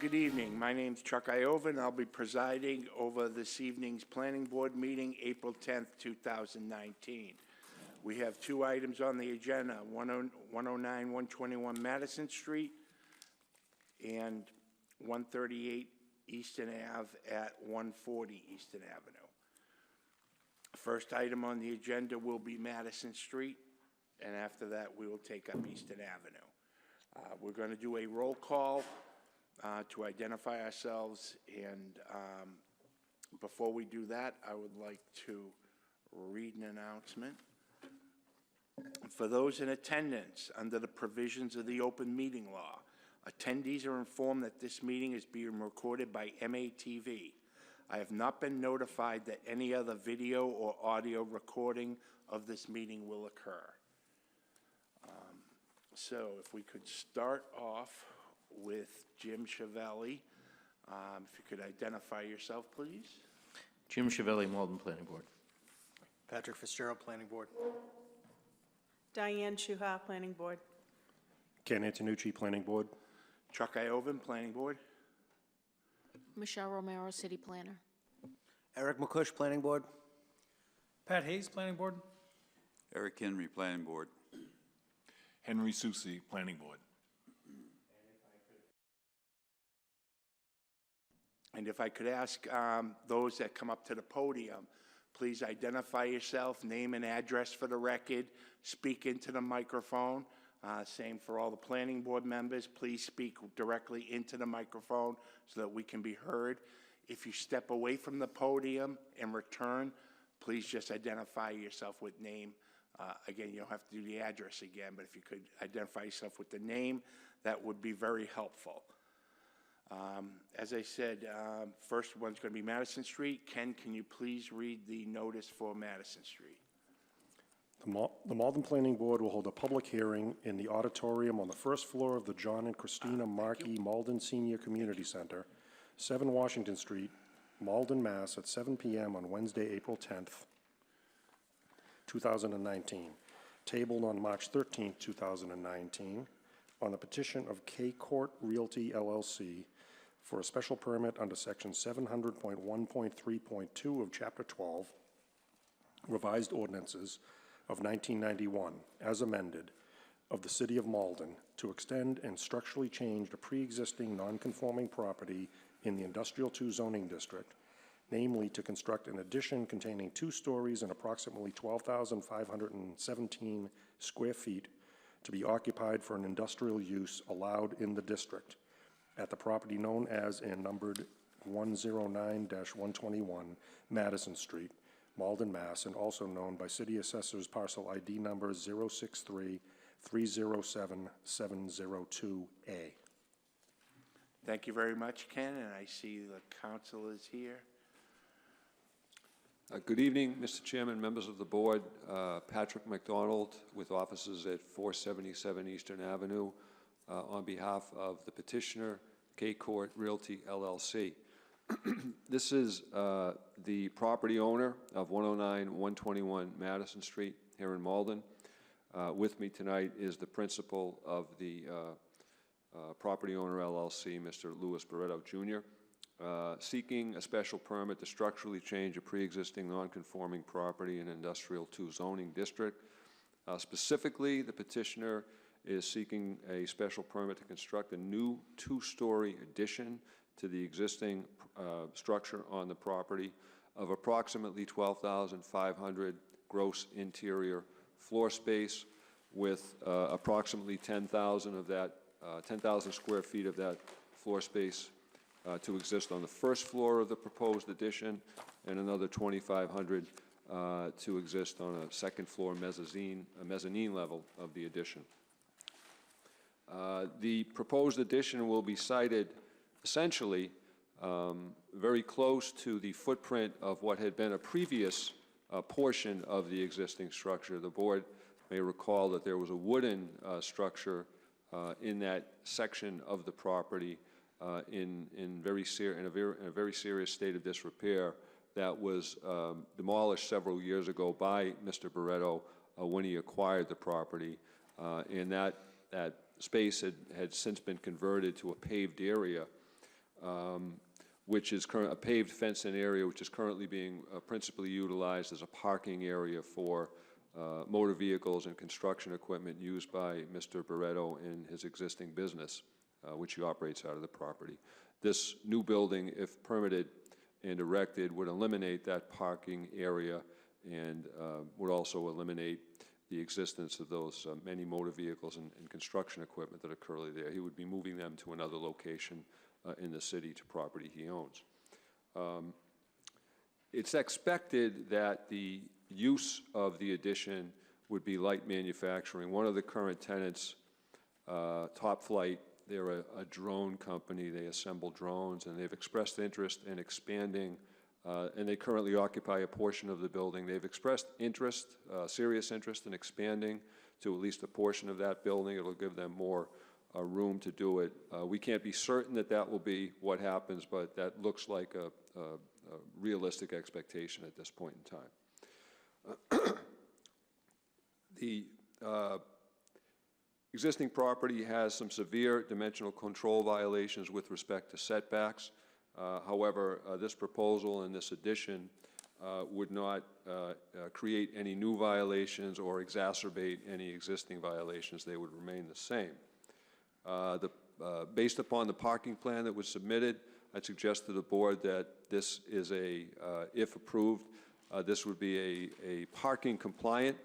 Good evening. My name's Chuck Iova, and I'll be presiding over this evening's Planning Board meeting, April 10th, 2019. We have two items on the agenda, 109, 121 Madison Street and 138 Easton Ave at 140 Easton Avenue. First item on the agenda will be Madison Street, and after that, we will take up Easton Avenue. We're going to do a roll call to identify ourselves, and before we do that, I would like to read an announcement. For those in attendance, under the provisions of the open meeting law, attendees are informed that this meeting is being recorded by MATV. I have not been notified that any other video or audio recording of this meeting will occur. So if we could start off with Jim Chiavelli. If you could identify yourself, please. Jim Chiavelli, Malden Planning Board. Patrick Fitzgerald, Planning Board. Diane Shuha, Planning Board. Ken Antonucci, Planning Board. Chuck Iova, Planning Board. Michelle Romero, City Planner. Eric McCush, Planning Board. Pat Hayes, Planning Board. Eric Henry, Planning Board. Henry Susi, Planning Board. And if I could ask those that come up to the podium, please identify yourself, name and address for the record, speak into the microphone. Same for all the planning board members. Please speak directly into the microphone so that we can be heard. If you step away from the podium and return, please just identify yourself with name. Again, you don't have to do the address again, but if you could identify yourself with the name, that would be very helpful. As I said, first one's going to be Madison Street. Ken, can you please read the notice for Madison Street? The Malden Planning Board will hold a public hearing in the auditorium on the first floor of the John and Christina Markey Malden Senior Community Center, 7 Washington Street, Malden, Mass. At 7 p.m. on Wednesday, April 10th, 2019. Tabled on March 13th, 2019, on the petition of K Court Realty, LLC, for a special permit under Section 700.1.3.2 of Chapter 12, Revised Ordinances of 1991, as amended, of the City of Malden to extend and structurally change a pre-existing non-conforming property in the Industrial 2 zoning district, namely to construct an addition containing 2 stories and approximately 12,517 square feet to be occupied for an industrial use allowed in the district at the property known as and numbered 109-121 Madison Street, Malden, Mass., and also known by City Assessor's Parcel ID number 063-307-702A. Thank you very much, Ken, and I see the council is here. Good evening, Mr. Chairman, members of the board. Patrick McDonald with offices at 477 Eastern Avenue on behalf of the petitioner, K Court Realty, LLC. This is the property owner of 109-121 Madison Street here in Malden. With me tonight is the principal of the property owner, LLC, Mr. Louis Barreto, Jr., seeking a special permit to structurally change a pre-existing non-conforming property in Industrial 2 zoning district. Specifically, the petitioner is seeking a special permit to construct a new 2-story addition to the existing structure on the property of approximately 12,500 gross interior floor space, with approximately 10,000 of that 10,000 square feet of that floor space to exist on the first floor of the proposed addition, and another 2,500 to exist on a second floor mezzanine level of the addition. The proposed addition will be sited essentially very close to the footprint of what had been a previous portion of the existing structure. The board may recall that there was a wooden structure in that section of the property in a very serious state of disrepair that was demolished several years ago by Mr. Barreto when he acquired the property, and that space had since been converted to a paved area. which is a paved fenced-in area, which is currently being principally utilized as a parking area for motor vehicles and construction equipment used by Mr. Barreto in his existing business, which he operates out of the property. This new building, if permitted and erected, would eliminate that parking area and would also eliminate the existence of those many motor vehicles and construction equipment that are currently there. He would be moving them to another location in the city to property he owns. It's expected that the use of the addition would be light manufacturing. One of the current tenants, Top Flight, they're a drone company. They assemble drones, and they've expressed interest in expanding, and they currently occupy a portion of the building. They've expressed interest, serious interest in expanding to at least a portion of that building. It'll give them more room to do it. We can't be certain that that will be what happens, but that looks like a realistic expectation at this point in time. The existing property has some severe dimensional control violations with respect to setbacks. However, this proposal and this addition would not create any new violations or exacerbate any existing violations. They would remain the same. Based upon the parking plan that was submitted, I'd suggest to the board that this is if approved, this would be a parking compliant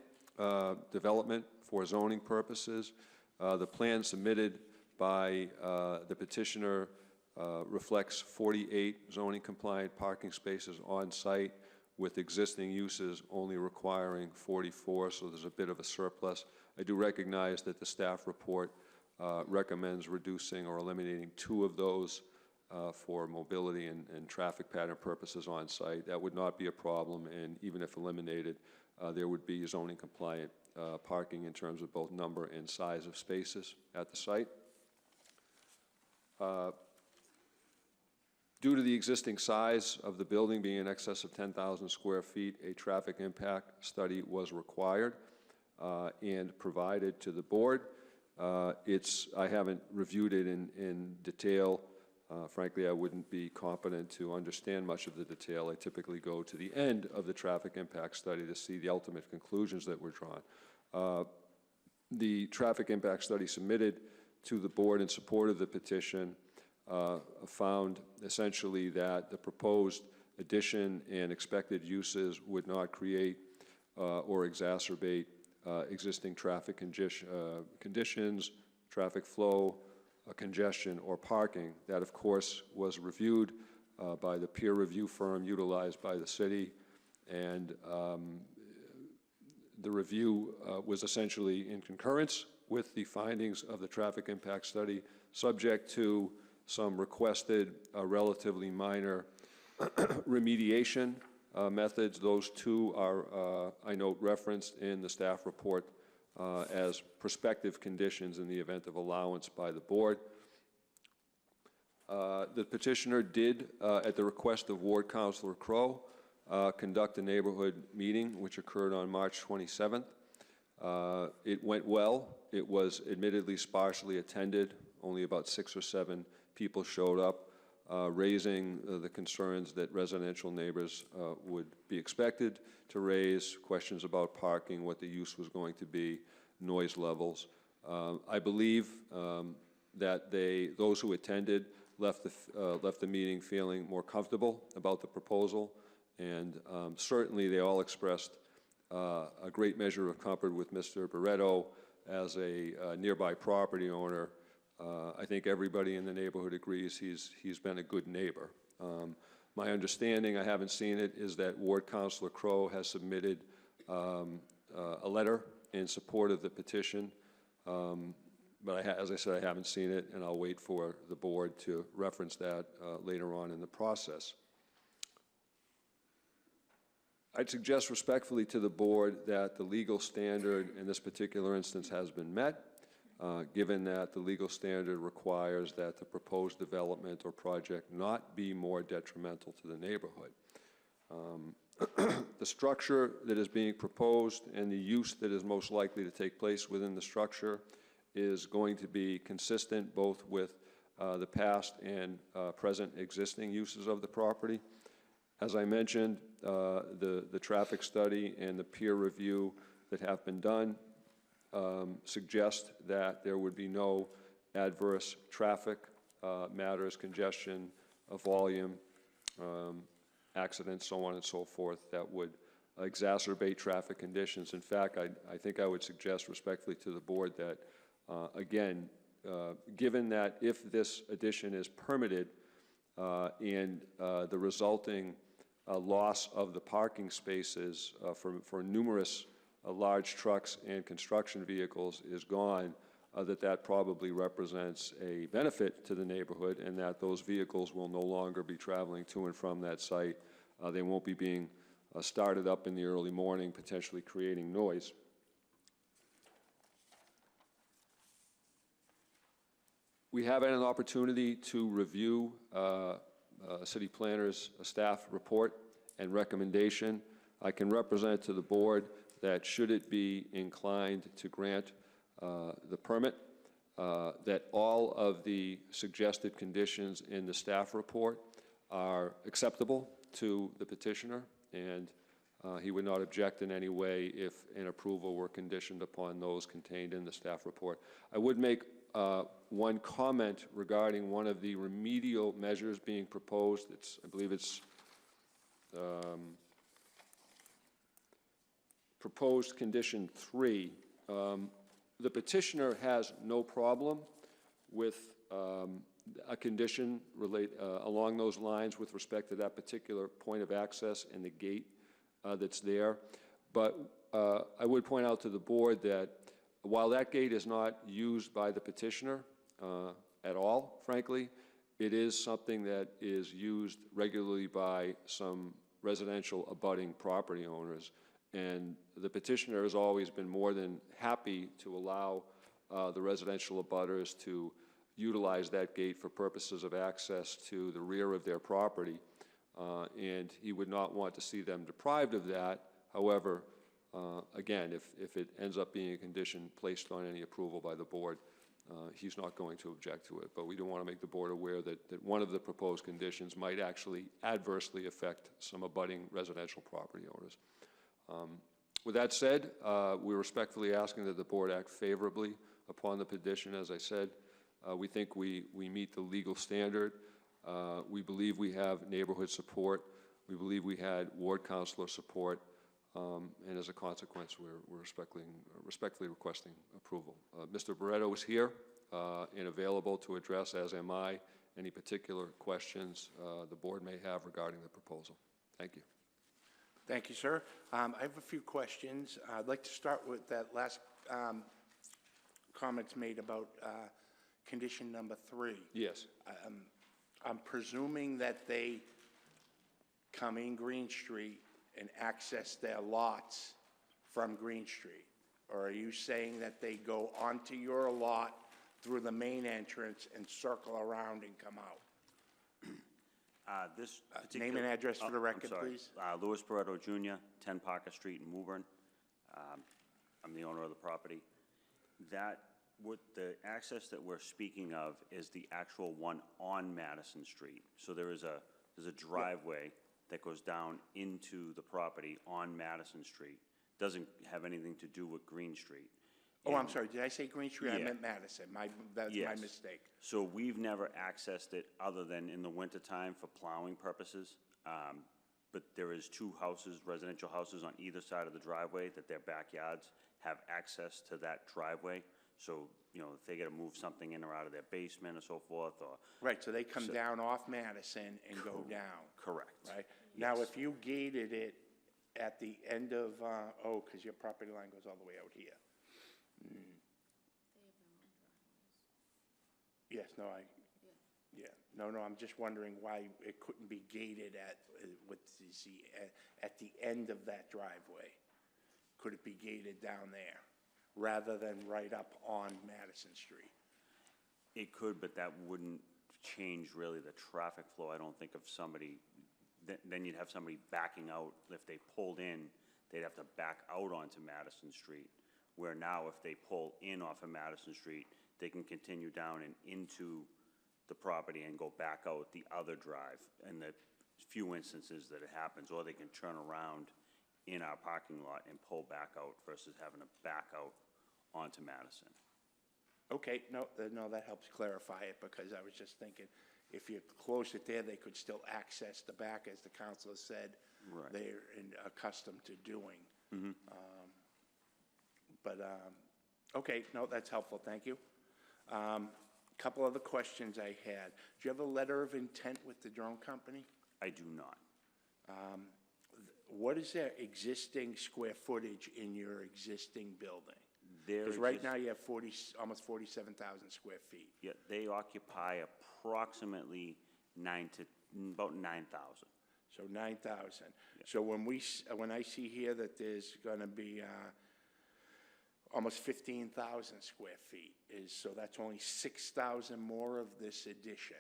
development for zoning purposes. The plan submitted by the petitioner reflects 48 zoning compliant parking spaces on site, with existing uses only requiring 44, so there's a bit of a surplus. I do recognize that the staff report recommends reducing or eliminating 2 of those for mobility and traffic pattern purposes on site. That would not be a problem, and even if eliminated, there would be zoning compliant parking in terms of both number and size of spaces at the site. Due to the existing size of the building being in excess of 10,000 square feet, a traffic impact study was required and provided to the board. I haven't reviewed it in detail. Frankly, I wouldn't be competent to understand much of the detail. I typically go to the end of the traffic impact study to see the ultimate conclusions that were drawn. The traffic impact study submitted to the board in support of the petition found essentially that the proposed addition and expected uses would not create or exacerbate existing traffic conditions, traffic flow, congestion, or parking. That, of course, was reviewed by the peer review firm utilized by the city, and the review was essentially in concurrence with the findings of the traffic impact study, subject to some requested relatively minor remediation methods. Those 2 are, I note, referenced in the staff report as prospective conditions in the event of allowance by the board. The petitioner did, at the request of Ward Councilor Crow, conduct a neighborhood meeting, which occurred on March 27th. It went well. It was admittedly sparsely attended. Only about 6 or 7 people showed up, raising the concerns that residential neighbors would be expected to raise, questions about parking, what the use was going to be, noise levels. I believe that those who attended left the meeting feeling more comfortable about the proposal, and certainly they all expressed a great measure of comfort with Mr. Barreto as a nearby property owner. I think everybody in the neighborhood agrees he's been a good neighbor. My understanding, I haven't seen it, is that Ward Councilor Crow has submitted a letter in support of the petition. But as I said, I haven't seen it, and I'll wait for the board to reference that later on in the process. I'd suggest respectfully to the board that the legal standard in this particular instance has been met, given that the legal standard requires that the proposed development or project not be more detrimental to the neighborhood. The structure that is being proposed and the use that is most likely to take place within the structure is going to be consistent both with the past and present existing uses of the property. As I mentioned, the traffic study and the peer review that have been done suggest that there would be no adverse traffic matters, congestion, volume, accidents, so on and so forth, that would exacerbate traffic conditions. In fact, I think I would suggest respectfully to the board that, again, given that if this addition is permitted and the resulting loss of the parking spaces for numerous large trucks and construction vehicles is gone, that probably represents a benefit to the neighborhood, and that those vehicles will no longer be traveling to and from that site. They won't be being started up in the early morning, potentially creating noise. We have had an opportunity to review city planner's staff report and recommendation. I can represent to the board that should it be inclined to grant the permit, that all of the suggested conditions in the staff report are acceptable to the petitioner, and he would not object in any way if an approval were conditioned upon those contained in the staff report. I would make one comment regarding one of the remedial measures being proposed. I believe it's proposed condition 3. The petitioner has no problem with a condition along those lines with respect to that particular point of access and the gate that's there. But I would point out to the board that while that gate is not used by the petitioner at all, frankly, it is something that is used regularly by some residential abutting property owners. And the petitioner has always been more than happy to allow the residential abutters to utilize that gate for purposes of access to the rear of their property. And he would not want to see them deprived of that. However, again, if it ends up being a condition placed on any approval by the board, he's not going to object to it. But we do want to make the board aware that one of the proposed conditions might actually adversely affect some abutting residential property owners. With that said, we're respectfully asking that the board act favorably upon the petition. As I said, we think we meet the legal standard. We believe we have neighborhood support. We believe we had ward councilor support. And as a consequence, we're respectfully requesting approval. Mr. Barreto is here and available to address, as am I, any particular questions the board may have regarding the proposal. Thank you. Thank you, sir. I have a few questions. I'd like to start with that last comments made about condition number 3. Yes. I'm presuming that they come in Green Street and access their lots from Green Street? Or are you saying that they go onto your lot through the main entrance and circle around and come out? This Name and address for the record, please. Louis Barreto Jr., 10 Parker Street in Woburn. I'm the owner of the property. What the access that we're speaking of is the actual one on Madison Street. So there's a driveway that goes down into the property on Madison Street. Doesn't have anything to do with Green Street. Oh, I'm sorry, did I say Green Street? I Yeah. meant Madison. That's my mistake. So we've never accessed it other than in the wintertime for plowing purposes. But there is 2 houses, residential houses on either side of the driveway that their backyards have access to that driveway. So, you know, if they gotta move something in or out of their basement or so forth, or. Right, so they come down off Madison and go down. Correct. Right? Now, if you gated it at the end of, because your property line goes all the way out here. Yes, no, no, I'm just wondering why it couldn't be gated at the end of that driveway. Could it be gated down there, rather than right up on Madison Street? It could, but that wouldn't change really the traffic flow. I don't think of somebody, then you'd have somebody backing out. If they pulled in, they'd have to back out onto Madison Street, where now if they pull in off of Madison Street, they can continue down and into the property and go back out the other drive in the few instances that it happens, or they can turn around in our parking lot and pull back out versus having to back out onto Madison. Okay, no, that helps clarify it, because I was just thinking, if you close it there, they could still access the back, as the councilor said. Right. They're accustomed to doing. Okay, no, that's helpful, thank you. Couple other questions I had. Do you have a letter of intent with the drone company? I do not. What is their existing square footage in your existing building? Their Because right exist- now you have almost 47,000 square feet. Yeah, they occupy approximately about 9,000. So 9,000. So when I see here that there's going to be almost 15,000 square feet, so that's only 6,000 more of this addition?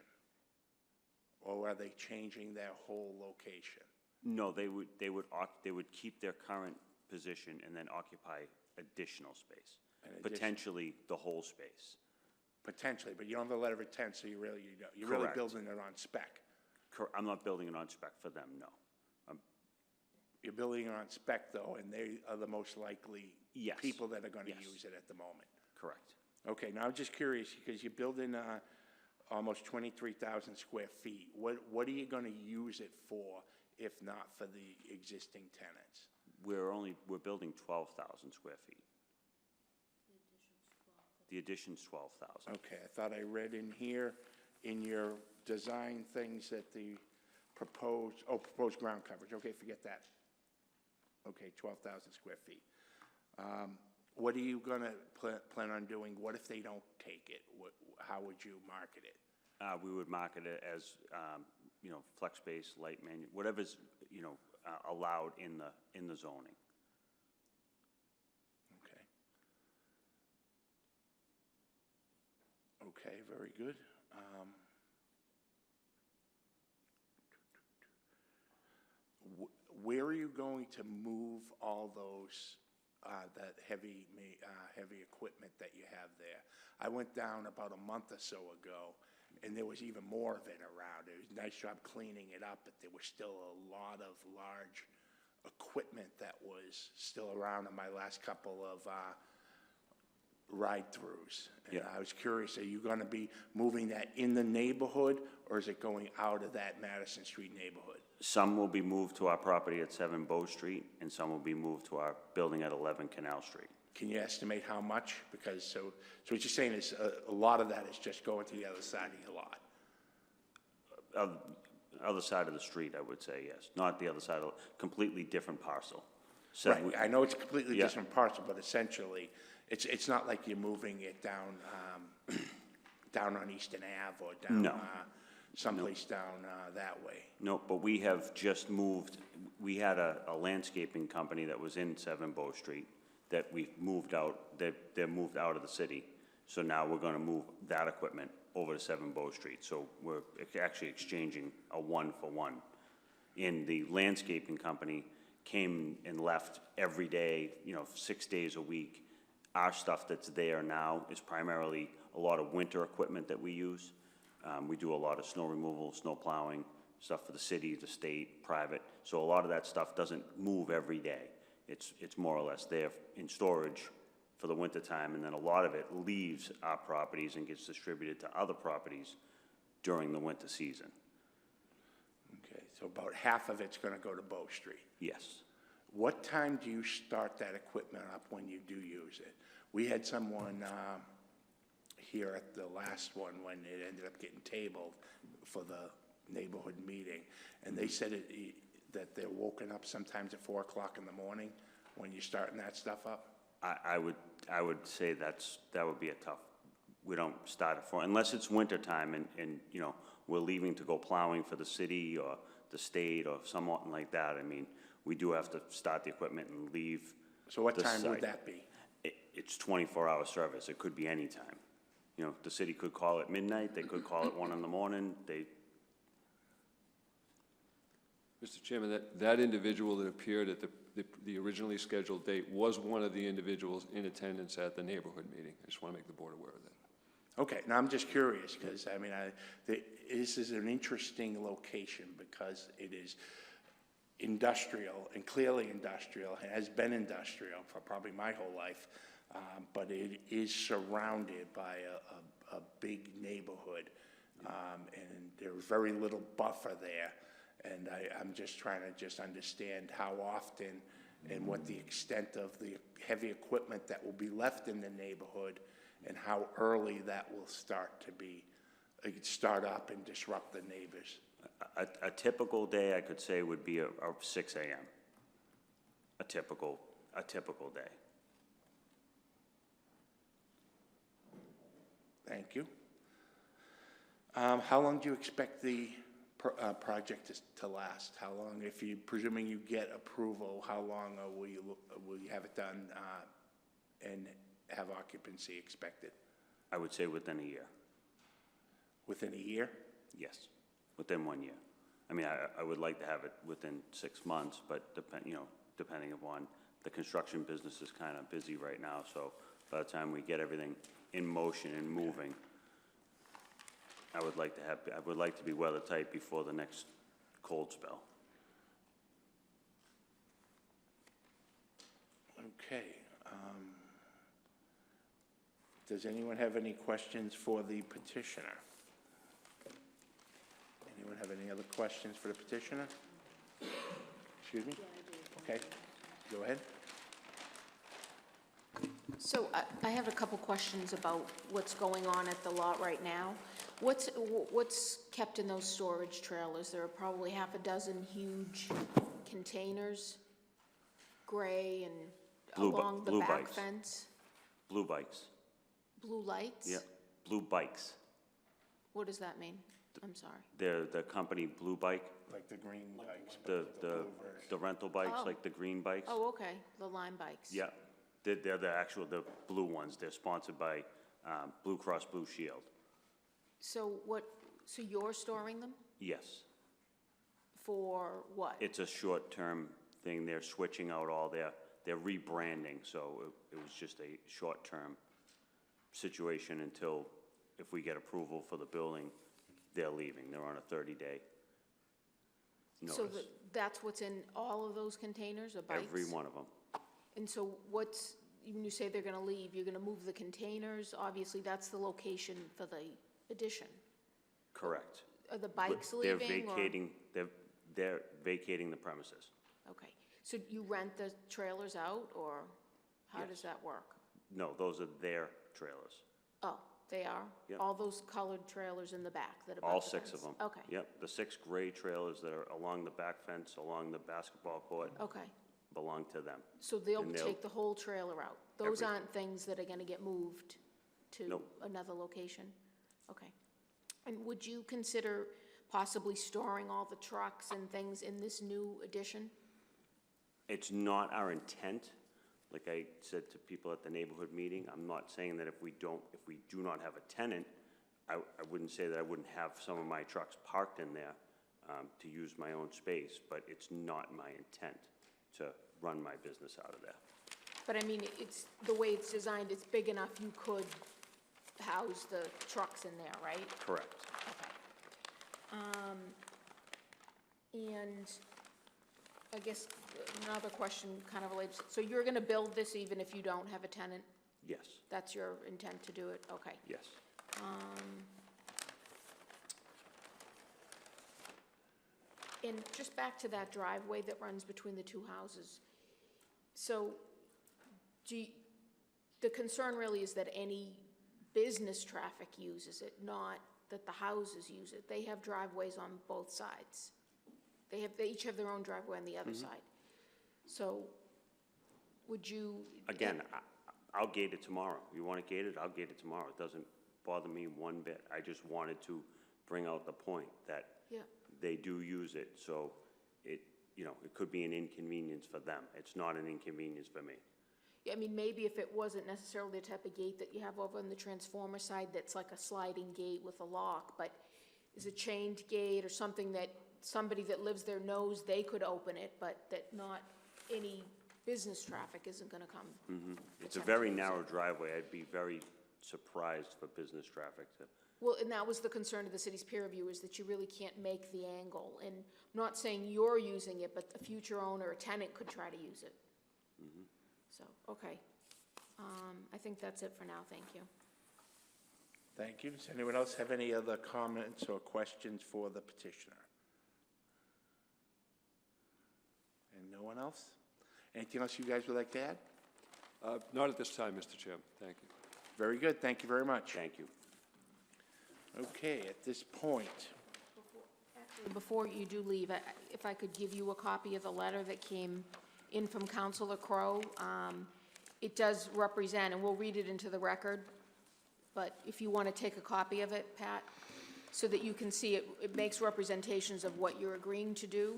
Or are they changing their whole location? No, they would keep their current position and then occupy additional space, potentially the whole space. Potentially, but you don't have a letter of intent, so you're really Correct. building it on spec. I'm not building it on spec for them, no. You're building it on spec, though, and they are the most likely Yes. people that are going to Yes. use it at the moment. Correct. Okay, now I'm just curious, because you're building almost 23,000 square feet. What are you going to use it for, if not for the existing tenants? We're building 12,000 square feet. The addition's 12,000. Okay, I thought I read in here, in your design things, that the proposed ground coverage, okay, forget that. Okay, 12,000 square feet. What are you gonna plan on doing? What if they don't take it? How would you market it? We would market it as, flex space, light whatever's, allowed in the zoning. Okay. Okay, very good. Where are you going to move all those, that heavy equipment that you have there? I went down about a month or so ago, and there was even more of it around. It was a nice job cleaning it up, but there was still a lot of large equipment that was still around in my last couple of ride-throughs. And Yeah. I was curious, are you going to be moving that in the neighborhood, or is it going out of that Madison Street neighborhood? Some will be moved to our property at 7 Bow Street, and some will be moved to our building at 11 Canal Street. Can you estimate how much? Because, so what you're saying is a lot of that is just going to the other side of your lot? Other side of the street, I would say, yes. Not the other side, of completely different parcel. Right, I know it's a completely Yeah. different parcel, but essentially, it's not like you're moving it down, down on Eastern Ave or down, No. someplace down that way. No, but we have just moved, we had a landscaping company that was in 7 Bow Street that we've moved out, they're moved out of the city. So now we're gonna move that equipment over to 7 Bow Street. So we're actually exchanging a 1-for-1. And the landscaping company came and left every day, 6 days a week. Our stuff that's there now is primarily a lot of winter equipment that we use. We do a lot of snow removal, snow plowing, stuff for the city, the state, private. So a lot of that stuff doesn't move every day. It's more or less there in storage for the wintertime, and then a lot of it leaves our properties and gets distributed to other properties during the winter season. Okay, so about half of it's gonna go to Bow Street. Yes. What time do you start that equipment up when you do use it? We had someone here at the last one when it ended up getting tabled for the neighborhood meeting, and they said that they're woken up sometimes at 4 o'clock in the morning when you're starting that stuff up? I would say that would be a tough, we don't start at 4, unless it's wintertime and, we're leaving to go plowing for the city or the state or something like that. I mean, we do have to start the equipment and leave. So what the time would site. that be? It's 24-hour service. It could be any time. The city could call at midnight, they could call at 1 in the morning, Mr. Chairman, that individual that appeared at the originally scheduled date was one of the individuals in attendance at the neighborhood meeting. I just want to make the board aware of that. Okay, now I'm just curious, because, I mean, this is an interesting location because it is industrial, and clearly industrial, has been industrial for probably my whole life, but it is surrounded by a big neighborhood, and there's very little buffer there, and I'm just trying to just understand how often and what the extent of the heavy equipment that will be left in the neighborhood, and how early that will start up and disrupt the neighbors. A typical day, I could say, would be of 6 a.m. A typical day. Thank you. How long do you expect the project to last? How long, presuming you get approval, how long will you have it done and have occupancy expected? I would say within a year. Within a year? Yes, within 1 year. I mean, I would like to have it within 6 months, but depending upon, the construction business is kind of busy right now, so by the time we get everything in motion and moving, I would like to be weather tight before the next cold spell. Okay. Does anyone have any questions for the petitioner? Anyone have any other questions for the petitioner? Excuse me? Okay, go ahead. So I have a couple questions about what's going on at the lot right now. What's kept in those storage trailers? There are probably half a dozen huge containers, gray and along the blue back bikes. fence. Blue bikes. Blue lights? Yep, blue bikes. What does that mean? I'm sorry. They're the company Blue Bike, Like the green bikes. the rental bikes, Oh. like the green bikes. Oh, okay, the Lime bikes. Yeah, they're the blue ones. They're sponsored by Blue Cross Blue Shield. So you're storing them Yes, for what? it's a short-term thing. They're switching out they're rebranding, so it was just a short-term situation until, if we get approval for the building, they're leaving. They're on a 30-day So notice. that's what's in all of those containers, or bikes? Every one of them. And so when you say they're gonna leave, you're gonna move the containers? Obviously, that's the location for the addition. Correct. Are the bikes They're leaving, or? they're vacating the premises. Okay, so you rent the trailers out, or how Yes. does that work? No, those are their trailers. Oh, they are? Yep. All those colored trailers in the back that are All above the 6 fence? of them. Okay, Yep, the 6 gray trailers that are along the back fence, along the basketball court, okay. belong to them. So they'll And they'll- take the whole trailer out? Those Every- aren't things that are gonna get moved to Nope. another location? Okay. And would you consider possibly storing all the trucks and things in this new addition? It's not our intent. Like I said to people at the neighborhood meeting, I'm not saying that if we do not have a tenant, I wouldn't say that I wouldn't have some of my trucks parked in there to use my own space, but it's not my intent to run my business out of there. But I mean, it's, the way it's designed, it's big enough you could house the trucks in there, right? Correct. Okay. And I guess another question kind of relates, so you're gonna build this even if you don't have a tenant? Yes, That's your intent to do it? Okay. yes. And just back to that driveway that runs between the two houses. So the concern really is that any business traffic uses it, not that the houses use it. They have driveways on both sides. They each have their own driveway on the other side. So would you? Again, I'll gate it tomorrow. You want it gated, I'll gate it tomorrow. It doesn't bother me one bit. I just wanted to bring out the point that Yeah. they do use it, so it could be an inconvenience for them. It's not an inconvenience for me. Yeah, I mean, maybe if it wasn't necessarily the type of gate that you have over on the transformer side that's like a sliding gate with a lock, but is a chained gate or something that somebody that lives there knows they could open it, but that not any business traffic isn't gonna come. It's a very narrow driveway. I'd be very surprised for business traffic to, Well, and that was the concern of the city's peer review, is that you really can't make the angle. And I'm not saying you're using it, but a future owner or tenant could try to use it. So, okay. I think that's it for now, thank you. Thank you. Does anyone else have any other comments or questions for the petitioner? And no one else? Anything else you guys would like to add? Not at this time, Mr. Chairman. Thank you. Very good, thank you very much. thank you. Okay, at this point, Before you do leave, if I could give you a copy of the letter that came in from Councilor Crowe. It does represent, and we'll read it into the record, but if you want to take a copy of it, Pat, so that you can see it, it makes representations of what you're agreeing to do.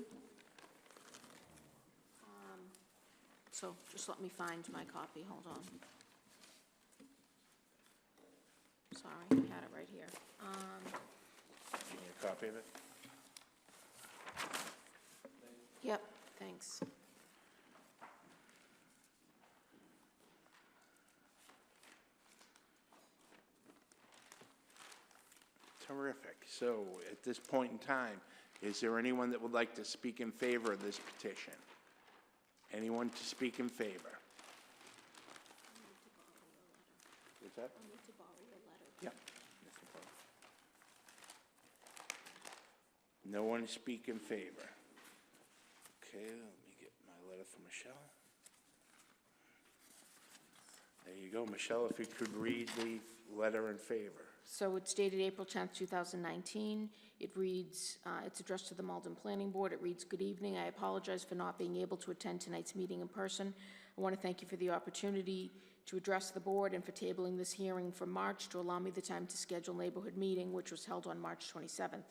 So just let me find my copy, hold on. Sorry, I had it right here. need a copy of it? Yep, thanks. Terrific. So at this point in time, is there anyone that would like to speak in favor of this petition? Anyone to speak in favor? What's that? I need to borrow your letter. Yep. No one to speak in favor. Okay, let me get my letter from Michelle. There you go, Michelle, if you could read the letter in favor. So it's dated April 10th, 2019. It reads, it's addressed to the Malden Planning Board. It reads, "Good evening. I apologize for not being able to attend tonight's meeting in person. I want to thank you for the opportunity to address the board and for tabling this hearing for March to allow me the time to schedule neighborhood meeting, which was held on March 27th.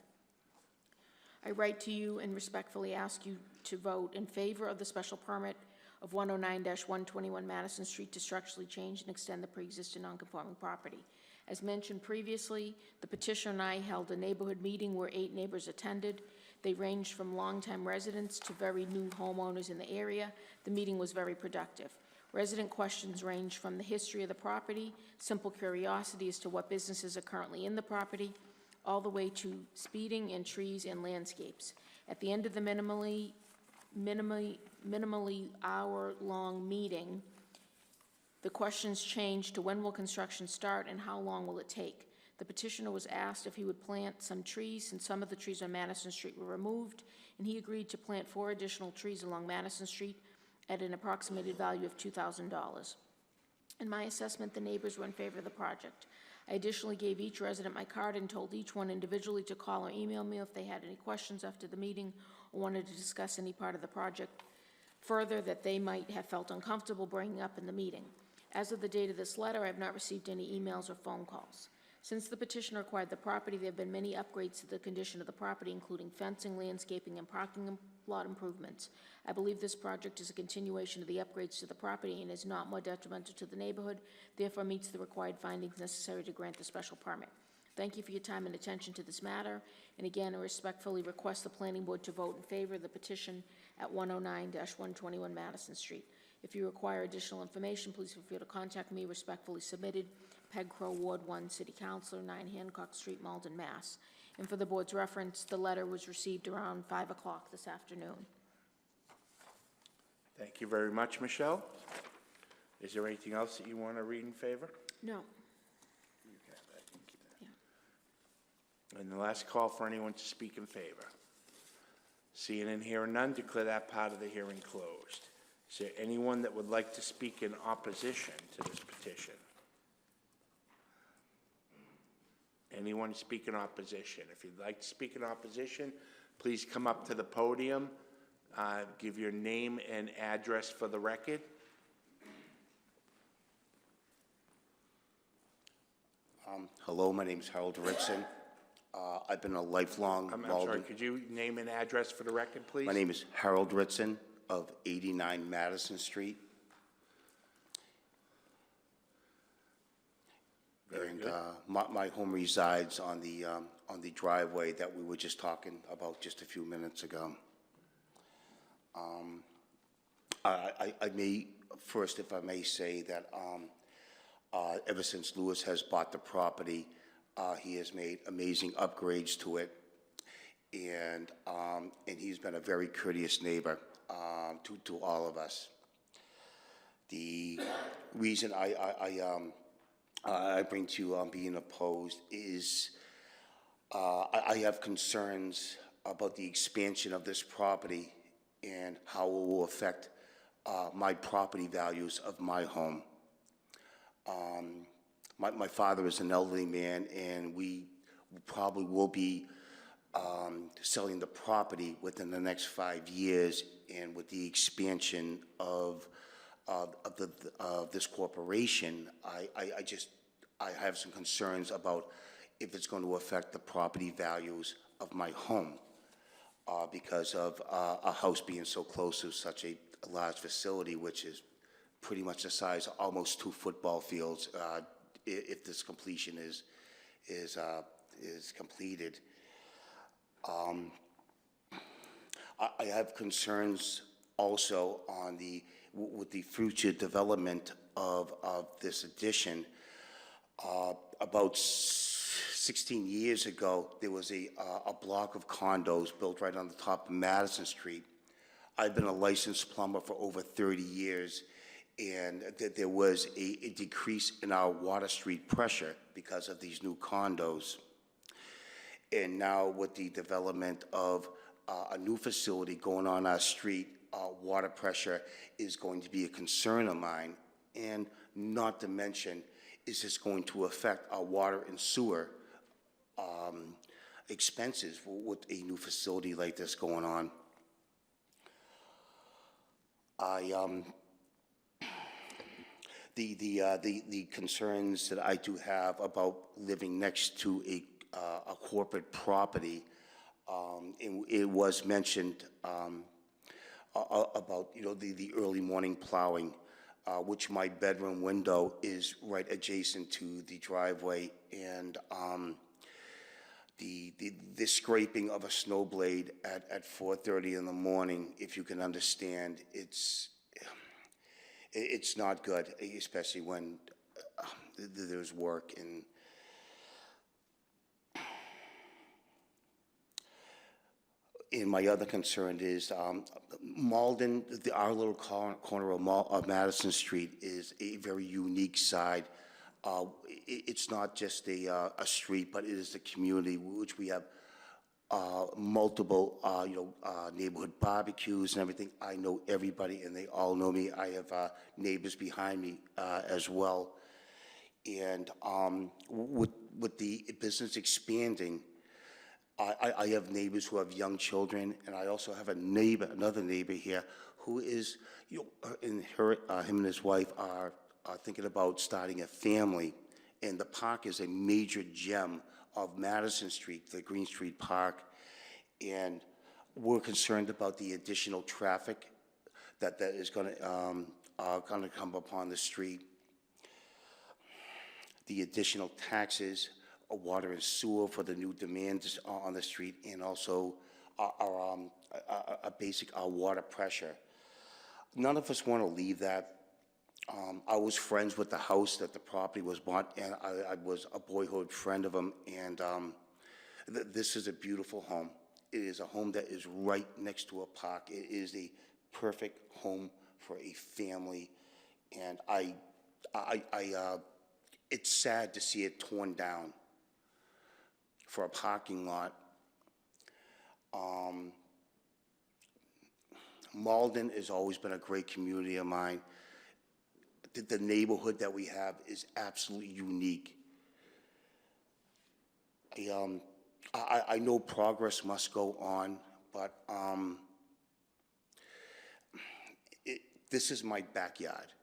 I write to you and respectfully ask you to vote in favor of the special permit of 109-121 Madison Street to structurally change and extend the pre-existing non-conforming property. As mentioned previously, the petitioner and I held a neighborhood meeting where 8 neighbors attended. They ranged from longtime residents to very new homeowners in the area. The meeting was very productive. Resident questions ranged from the history of the property, simple curiosity as to what businesses are currently in the property, all the way to speeding and trees and landscapes. At the end of the minimally hour-long meeting, the questions changed to when will construction start and how long will it take. The petitioner was asked if he would plant some trees, since some of the trees on Madison Street were removed, and he agreed to plant 4 additional trees along Madison Street at an approximated value of $2,000. In my assessment, the neighbors were in favor of the project. I additionally gave each resident my card and told each one individually to call or email me if they had any questions after the meeting or wanted to discuss any part of the project further that they might have felt uncomfortable bringing up in the meeting. As of the date of this letter, I have not received any emails or phone calls. Since the petitioner acquired the property, there have been many upgrades to the condition of the property, including fencing, landscaping, and parking lot improvements. I believe this project is a continuation of the upgrades to the property and is not more detrimental to the neighborhood, therefore meets the required findings necessary to grant the special permit. Thank you for your time and attention to this matter, and again, I respectfully request the planning board to vote in favor of the petition at 109-121 Madison Street. If you require additional information, please feel free to contact me. Respectfully submitted, Peg Crow, Ward 1, City Councilor, 9 Hancock Street, Malden, Mass. And for the board's reference, the letter was received around 5 o'clock this afternoon. Thank you very much, Michelle. Is there anything else that you want to read in favor? No. And the last call for anyone to speak in favor. Seeing and hearing none, declare that part of the hearing closed. Is there anyone that would like to speak in opposition to this petition? Anyone speak in opposition? If you'd like to speak in opposition, please come up to the podium, give your name and address for the record. Hello, my name is Harold Ritson. I've been a lifelong I'm Malden. sorry, could you name and address for the record, please? My name is Harold Ritson of 89 Madison Street. And my home resides on the driveway that we were just talking about just a few minutes ago. I may, first, if I may say that Ever since Lewis has bought the property, he has made amazing upgrades to it, and he's been a very courteous neighbor to all of us. The reason I bring to being opposed is I have concerns about the expansion of this property and how it will affect my property values of my home. My father is an elderly man, and we probably will be selling the property within the next 5 years, and with the expansion of this corporation, I have some concerns about if it's going to affect the property values of my home because of a house being so close to such a large facility, which is pretty much the size of almost 2 football fields if this completion is completed. I have concerns also on with the future development of this addition. About 16 years ago, there was a block of condos built right on the top of Madison Street. I've been a licensed plumber for over 30 years, and there was a decrease in our water street pressure because of these new condos. And now with the development of a new facility going on our street, water pressure is going to be a concern of mine. And not to mention, is this going to affect our water and sewer expenses with a new facility like this going on? The concerns that I do have about living next to a corporate property, it was mentioned about, you know, the early morning plowing, which my bedroom window is right adjacent to the driveway, and the scraping of a snow blade at 4:30 in the morning, if you can understand, it's not good, especially when there's work. And my other concern is Malden, our little corner of Madison Street is a very unique side. It's not just a street, but it is a community which we have multiple, neighborhood barbecues and everything. I know everybody, and they all know me. I have neighbors behind me as well. And with the business expanding, I have neighbors who have young children, and I also have another neighbor here who is, him and his wife are thinking about starting a family, and the park is a major gem of Madison Street, the Green Street Park, and we're concerned about the additional traffic that is going to come upon the street, the additional taxes, water and sewer for the new demands on the street, and also our water pressure. None of us want to leave that. I was friends with the house that the property was bought, and I was a boyhood friend of them, and this is a beautiful home. It is a home that is right next to a park. It is a perfect home for a family, and it's sad to see it torn down for a parking lot. Malden has always been a great community of mine. The neighborhood that we have is absolutely unique. I know progress must go on, but this is my backyard.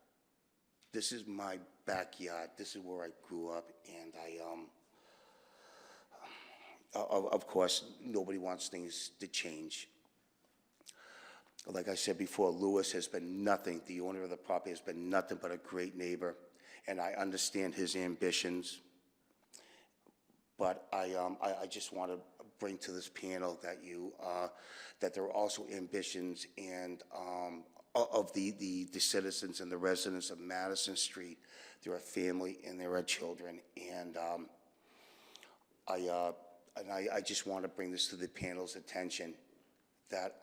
This is my backyard. This is where I grew up, and of course, nobody wants things to change. Like I said before, Lewis has been nothing, the owner of the property has been nothing but a great neighbor, and I understand his ambitions. But I just want to bring to this panel that that there are also ambitions and of the citizens and the residents of Madison Street. They're a family and they're children, and I just want to bring this to the panel's attention that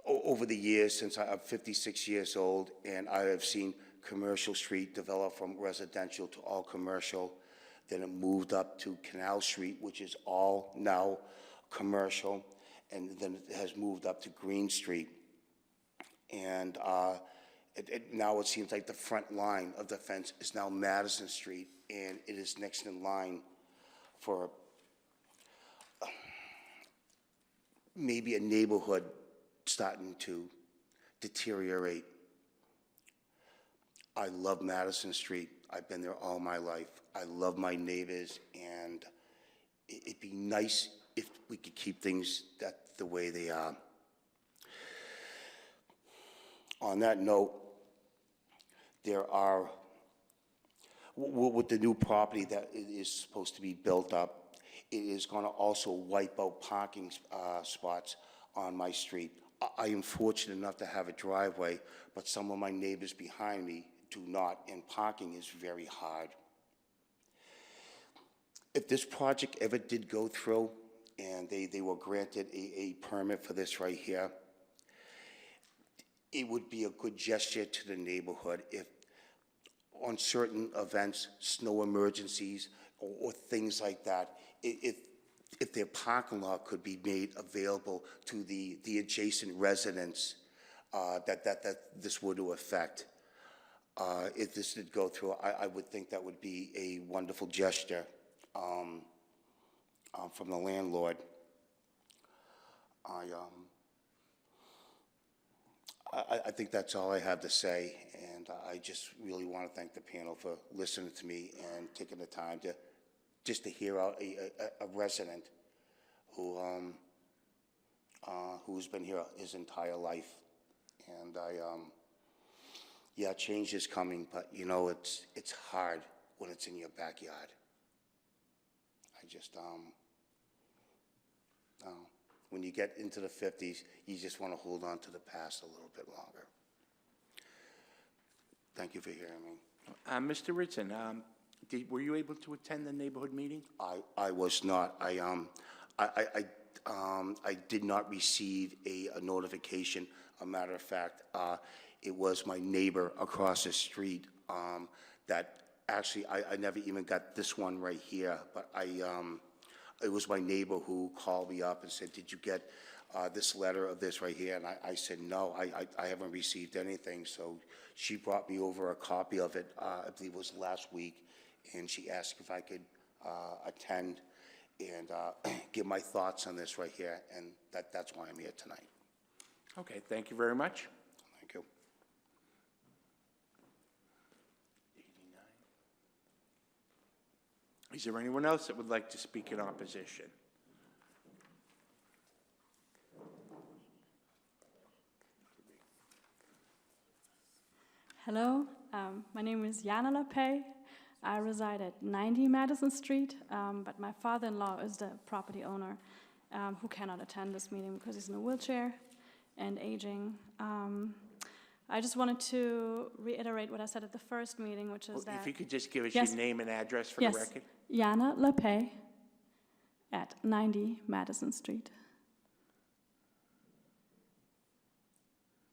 over the years, since I'm 56 years old, and I have seen Commercial Street develop from residential to all commercial. Then it moved up to Canal Street, which is all now commercial, and then it has moved up to Green Street. And now it seems like the front line of the fence is now Madison Street, and it is next in line for maybe a neighborhood starting to deteriorate. I love Madison Street. I've been there all my life. I love my neighbors, and it'd be nice if we could keep things the way they are. On that note, there are, with the new property that is supposed to be built up, it is going to also wipe out parking spots on my street. I am fortunate enough to have a driveway, but some of my neighbors behind me do not, and parking is very hard. If this project ever did go through and they were granted a permit for this right here, it would be a good gesture to the neighborhood if on certain events, snow emergencies or things like that, if their parking lot could be made available to the adjacent residents that this would affect. If this did go through, I would think that would be a wonderful gesture from the landlord. I think that's all I have to say, and I just really want to thank the panel for listening to me and taking the time to just to hear out a resident who's been here his entire life. And yeah, change is coming, but you know, it's hard when it's in your backyard. I just, when you get into the 50s, you just want to hold on to the past a little bit longer. Thank you for hearing me. Mr. Ritson, were you able to attend the neighborhood meeting? I was not. I did not receive a notification. A matter of fact, it was my neighbor across the street that actually, I never even got this one right here, but it was my neighbor who called me up and said, did you get this letter of this right here? And I said, no, I haven't received anything. So she brought me over a copy of it, I believe it was last week, and she asked if I could attend and give my thoughts on this right here, and that's why I'm here tonight. Okay, thank you very much. Thank you. 89. Is there anyone else that would like to speak in opposition? Hello, my name is Jana Lapay. I reside at 90 Madison Street, but my father-in-law is the property owner who cannot attend this meeting because he's in a wheelchair and aging. I just wanted to reiterate what I said at the first meeting, which is that... If you could just give us Yes. your name and address for Yes. the record. Jana Lapay at 90 Madison Street.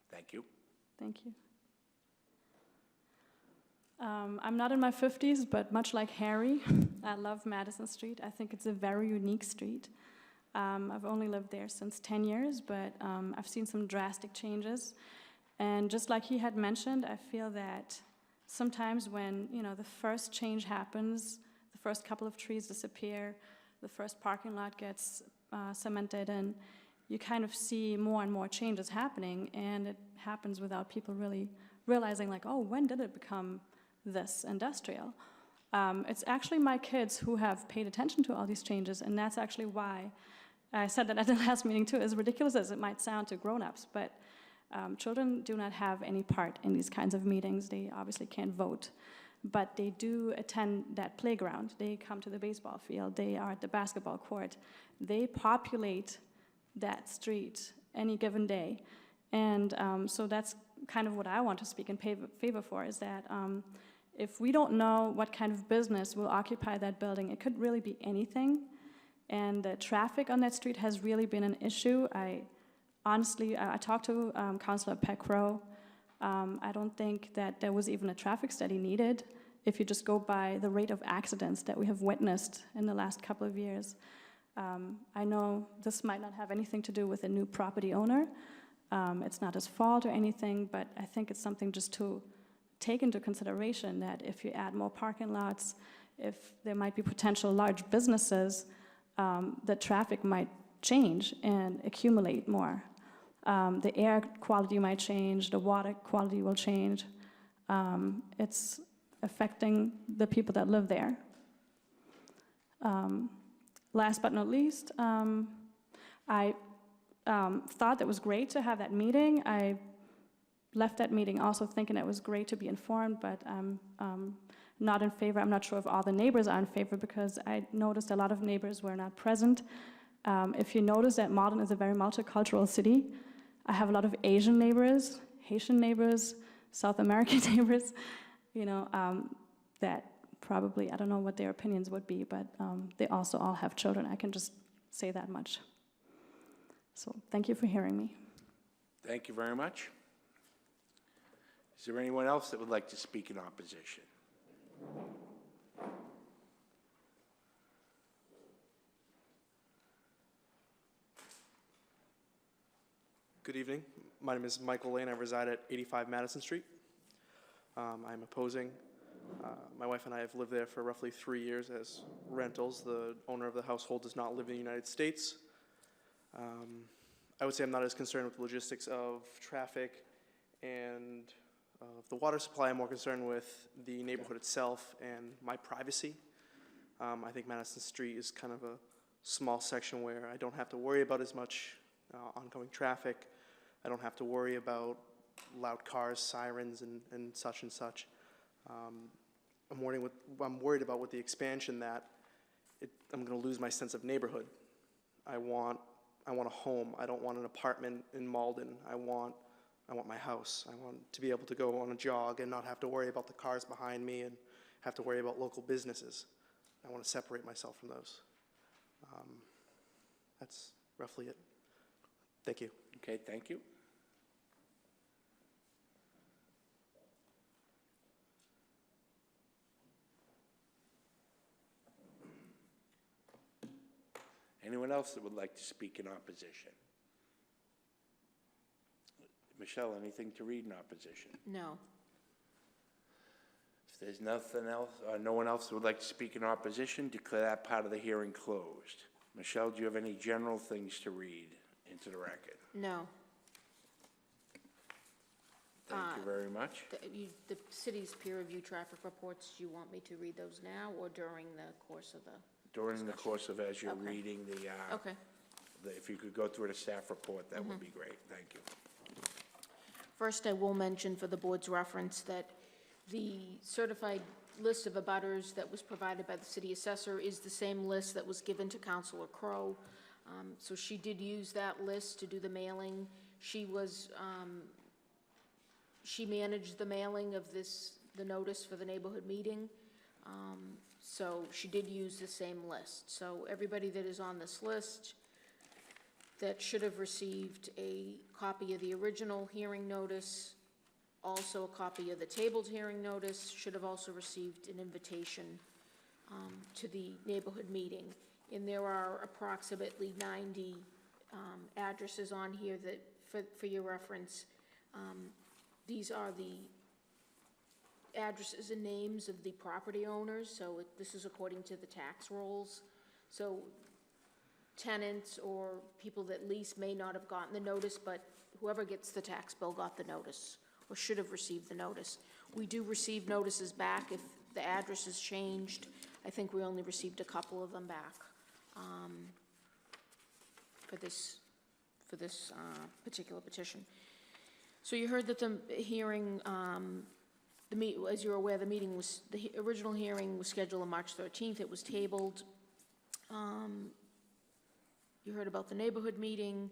Thank you. Thank you. I'm not in my 50s, but much like Harry, I love Madison Street. I think it's a very unique street. I've only lived there since 10 years, but I've seen some drastic changes. And just like he had mentioned, I feel that sometimes when, you know, the first change happens, the first couple of trees disappear, the first parking lot gets cemented, and you kind of see more and more changes happening, and it happens without people really realizing, like, oh, when did it become this industrial? It's actually my kids who have paid attention to all these changes, and that's actually why I said that at the last meeting too, as ridiculous as it might sound to grown-ups, but children do not have any part in these kinds of meetings. They obviously can't vote, but they do attend that playground. They come to the baseball field. They are at the basketball court. They populate that street any given day, And so that's kind of what I want to speak in favor for, is that if we don't know what kind of business will occupy that building, it could really be anything. And the traffic on that street has really been an issue. I talked to Councilor Pecro. I don't think that there was even a traffic study needed if you just go by the rate of accidents that we have witnessed in the last couple of years. I know this might not have anything to do with a new property owner. It's not his fault or anything, but I think it's something just to take into consideration, that if you add more parking lots, if there might be potential large businesses, the traffic might change and accumulate more. The air quality might change, the water quality will change. It's affecting the people that live there. Last but not least, I thought it was great to have that meeting. I left that meeting also thinking it was great to be informed, but I'm not in favor. I'm not sure if all the neighbors are in favor, because I noticed a lot of neighbors were not present. If you notice that Malden is a very multicultural city, I have a lot of Asian neighbors, Haitian neighbors, South American neighbors, that probably, I don't know what their opinions would be, but they also all have children. I can just say that much. So thank you for hearing me. Thank you very much. Is there anyone else that would like to speak in opposition? Good evening. My name is Michael Lane. I reside at 85 Madison Street. I'm opposing. My wife and I have lived there for roughly 3 years as rentals. The owner of the household does not live in the United States. I would say I'm not as concerned with the logistics of traffic and the water supply. I'm more concerned with the neighborhood itself and my privacy. I think Madison Street is kind of a small section where I don't have to worry about as much oncoming traffic. I don't have to worry about loud cars, sirens, and such and such. I'm worried about with the expansion that I'm going to lose my sense of neighborhood. I want a home. I don't want an apartment in Malden. I want my house. I want to be able to go on a jog and not have to worry about the cars behind me and have to worry about local businesses. I want to separate myself from those. That's roughly it. Thank you. Okay, thank you. Anyone else that would like to speak in opposition? Michelle, anything to read in opposition? No. If there's nothing else, no one else that would like to speak in opposition, declare that part of the hearing closed. Michelle, do you have any general things to read into the record? No. Thank you very much. The city's peer review traffic reports, do you want me to read those now or during the course of the? During the course of, as you're Okay. reading Okay. if you could go through the staff report, that would be great. Thank you. First, I will mention for the board's reference that the certified list of abutters that was provided by the city assessor is the same list that was given to Councilor Crowe. So she did use that list to do the mailing. She managed the mailing of the notice for the neighborhood meeting. So she did use the same list. So everybody that is on this list that should have received a copy of the original hearing notice, also a copy of the tabled hearing notice, should have also received an invitation to the neighborhood meeting. And there are approximately 90 addresses on here that, for your reference, these are the addresses and names of the property owners, so this is according to the tax rolls. So tenants or people that lease may not have gotten the notice, but whoever gets the tax bill got the notice or should have received the notice. We do receive notices back if the address is changed. I think we only received a couple of them back for this particular petition. So you heard that the hearing, as you're aware, the original hearing was scheduled on March 13th. It was tabled. You heard about the neighborhood meeting.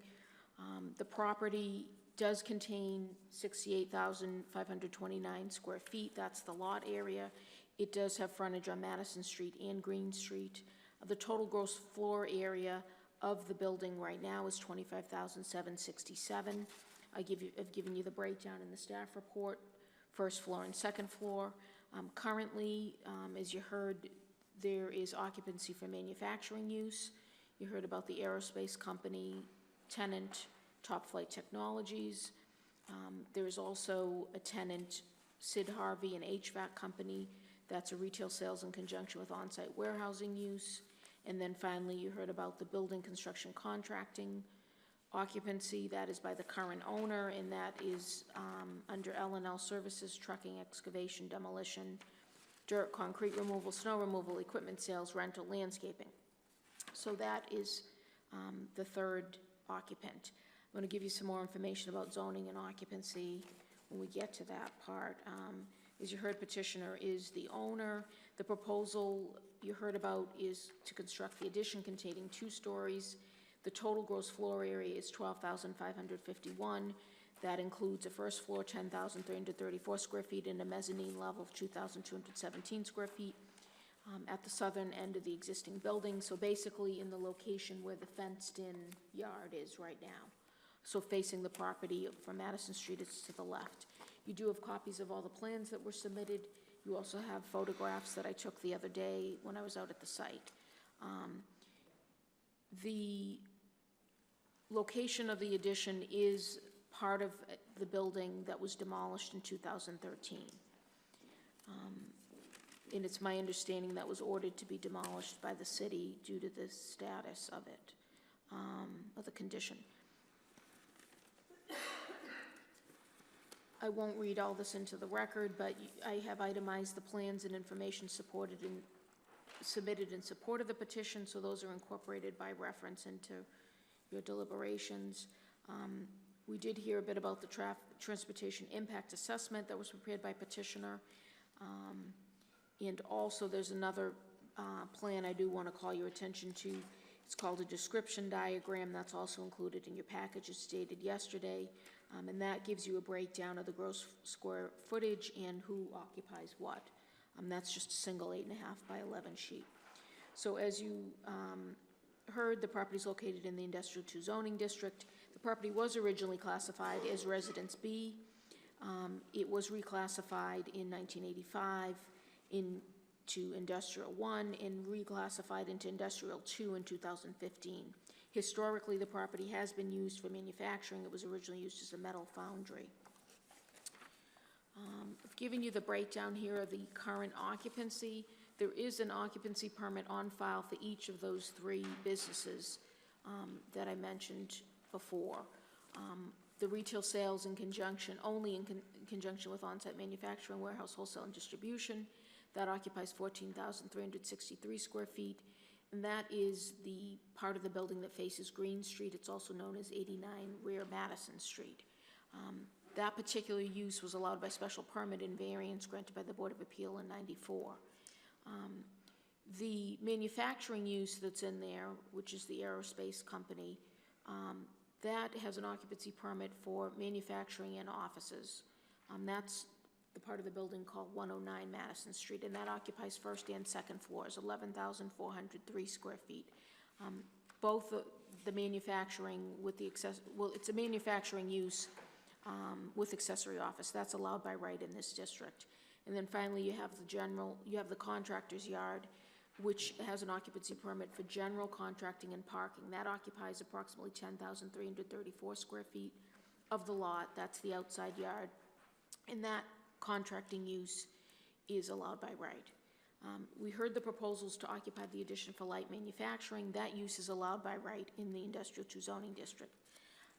The property does contain 68,529 square feet. That's the lot area. It does have frontage on Madison Street and Green Street. The total gross floor area of the building right now is 25,767. I've given you the breakdown in the staff report, first floor and second floor. Currently, as you heard, there is occupancy for manufacturing use. You heard about the aerospace company tenant, Top Flight Technologies. There is also a tenant, Sid Harvey, an HVAC company. That's a retail sales in conjunction with on-site warehousing use. And then finally, you heard about the building construction contracting occupancy. That is by the current owner, and that is under L&L Services, trucking, excavation, demolition, dirt, concrete removal, snow removal, equipment sales, rental, landscaping. So that is the third occupant. I'm going to give you some more information about zoning and occupancy when we get to that part. As you heard, petitioner is the owner. The proposal you heard about is to construct the addition containing 2 stories. The total gross floor area is 12,551. That includes a first floor, 10,334 square feet, and a mezzanine level of 2,217 square feet at the southern end of the existing building. So basically in the location where the fenced-in yard is right now. So facing the property from Madison Street, it's to the left. You do have copies of all the plans that were submitted. You also have photographs that I took the other day when I was out at the site. The location of the addition is part of the building that was demolished in 2013. And it's my understanding that was ordered to be demolished by the city due to the status of it, of the condition. I won't read all this into the record, but I have itemized the plans and information submitted in support of the petition, so those are incorporated by reference into your deliberations. We did hear a bit about the transportation impact assessment that was prepared by petitioner. And also there's another plan I do want to call your attention to. It's called a description diagram. That's also included in your package as stated yesterday. And that gives you a breakdown of the gross square footage and who occupies what. That's just a single 8.5 by 11 sheet. So as you heard, the property is located in the Industrial 2 zoning district. The property was originally classified as Residence B. It was reclassified in 1985 into Industrial 1 and reclassified into Industrial 2 in 2015. Historically, the property has been used for manufacturing. It was originally used as a metal foundry. I've given you the breakdown here of the current occupancy. There is an occupancy permit on file for each of those 3 businesses that I mentioned before. The retail sales in conjunction, only in conjunction with on-site manufacturing, warehouse, wholesale, and distribution, that occupies 14,363 square feet. And that is the part of the building that faces Green Street. It's also known as 89 Rear Madison Street. That particular use was allowed by special permit and variance granted by the Board of Appeal in '94. The manufacturing use that's in there, which is the aerospace company, that has an occupancy permit for manufacturing and offices. That's the part of the building called 109 Madison Street, and that occupies first and second floors, 11,403 square feet. Both the manufacturing with the it's a manufacturing use with accessory office. That's allowed by right in this district. And then finally, you have the contractor's yard, which has an occupancy permit for general contracting and parking. That occupies approximately 10,334 square feet of the lot. That's the outside yard. And that contracting use is allowed by right. We heard the proposals to occupy the addition for light manufacturing. That use is allowed by right in the Industrial 2 zoning district.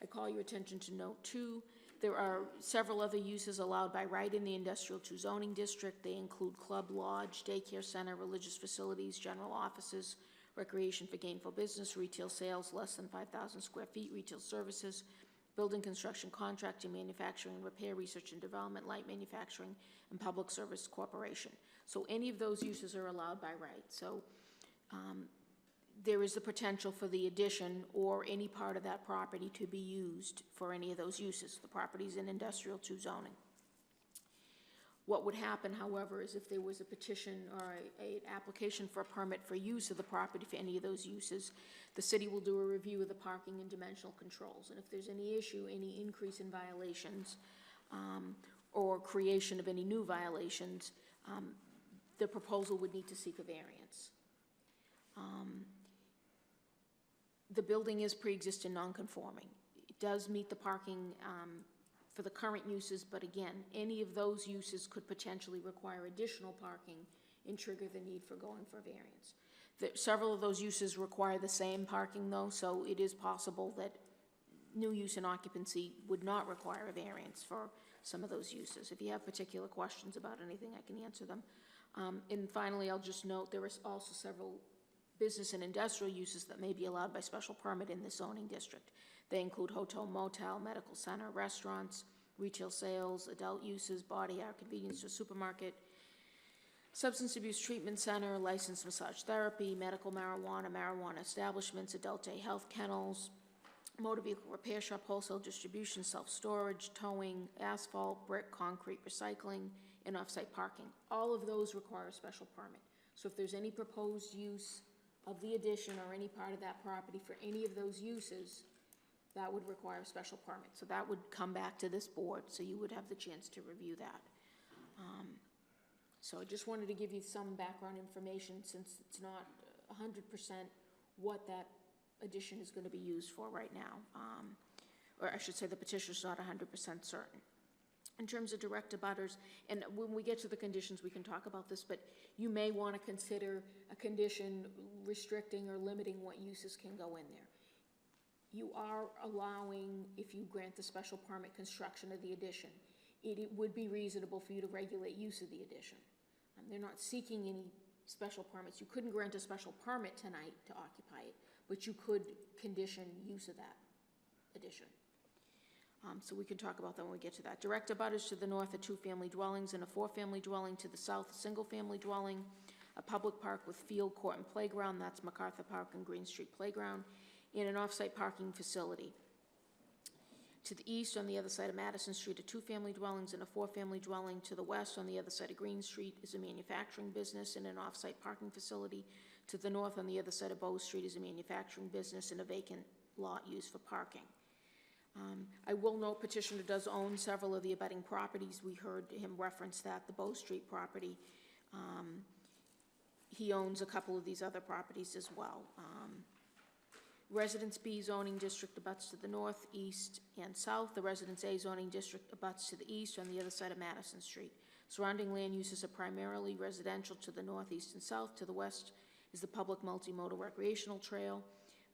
I call your attention to note 2. There are several other uses allowed by right in the Industrial 2 zoning district. They include club, lodge, daycare center, religious facilities, general offices, recreation for gainful business, retail sales less than 5,000 square feet, retail services, building construction, contracting, manufacturing, repair, research and development, light manufacturing, and public service corporation. So any of those uses are allowed by right. So there is the potential for the addition or any part of that property to be used for any of those uses. The property's in industrial 2 zoning. What would happen, however, is if there was a petition or an application for a permit for use of the property for any of those uses, the city will do a review of the parking and dimensional controls. And if there's any issue, any increase in violations, or creation of any new violations, the proposal would need to seek a variance. The building is pre-existing non-conforming. It does meet the parking for the current uses, but again, any of those uses could potentially require additional parking and trigger the need for going for variance. Several of those uses require the same parking though, so it is possible that new use and occupancy would not require a variance for some of those uses. If you have particular questions about anything, I can answer them. And finally, I'll just note there is also several business and industrial uses that may be allowed by special permit in the zoning district. They include hotel, motel, medical center, restaurants, retail sales, adult uses, body art, convenience store, supermarket, substance abuse treatment center, licensed massage therapy, medical marijuana, marijuana establishments, adult day health kennels, motor vehicle repair shop, wholesale distribution, self-storage, towing, asphalt, brick, concrete, recycling, and off-site parking. All of those require a special permit. So if there's any proposed use of the addition or any part of that property for any of those uses, that would require a special permit. So that would come back to this board, so you would have the chance to review that. So I just wanted to give you some background information since it's not 100% what that addition is going to be used for right now. Or I should say the petitioner's not 100% certain. In terms of direct abutters, and when we get to the conditions, we can talk about this, but you may want to consider a condition restricting or limiting what uses can go in there. You are allowing, if you grant the special permit, construction of the addition. It would be reasonable for you to regulate use of the addition. They're not seeking any special permits. You couldn't grant a special permit tonight to occupy it, but you could condition use of that addition. So we can talk about that when we get to that. Direct abutters to the north are 2-family dwellings and a 4-family dwelling. To the south, a single-family dwelling, a public park with field, court, and playground. That's MacArthur Park and Green Street Playground, and an off-site parking facility. To the east, on the other side of Madison Street, are 2-family dwellings and a 4-family dwelling. To the west, on the other side of Green Street, is a manufacturing business and an off-site parking facility. To the north, on the other side of Bow Street, is a manufacturing business and a vacant lot used for parking. I will note petitioner does own several of the abutting properties. We heard him reference that, the Bow Street property. He owns a couple of these other properties as well. Residence B zoning district abuts to the north, east, and south. The Residence A zoning district abuts to the east on the other side of Madison Street. Surrounding land uses are primarily residential to the north, east, and south. To the west is the public multimodal recreational trail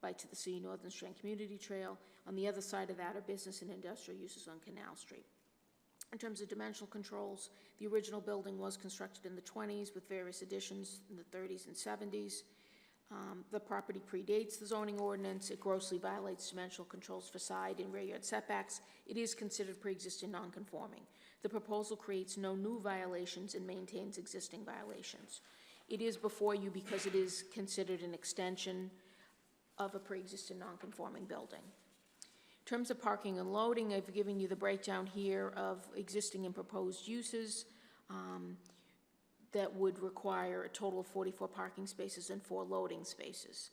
by to the sea Northern Strand Community Trail. On the other side of that are business and industrial uses on Canal Street. In terms of dimensional controls, the original building was constructed in the 20s with various additions in the 30s and 70s. The property predates the zoning ordinance. It grossly violates dimensional controls for side and rear yard setbacks. It is considered pre-existing non-conforming. The proposal creates no new violations and maintains existing violations. It is before you because it is considered an extension of a pre-existing non-conforming building. In terms of parking and loading, I've given you the breakdown here of existing and proposed uses. That would require a total of 44 parking spaces and 4 loading spaces.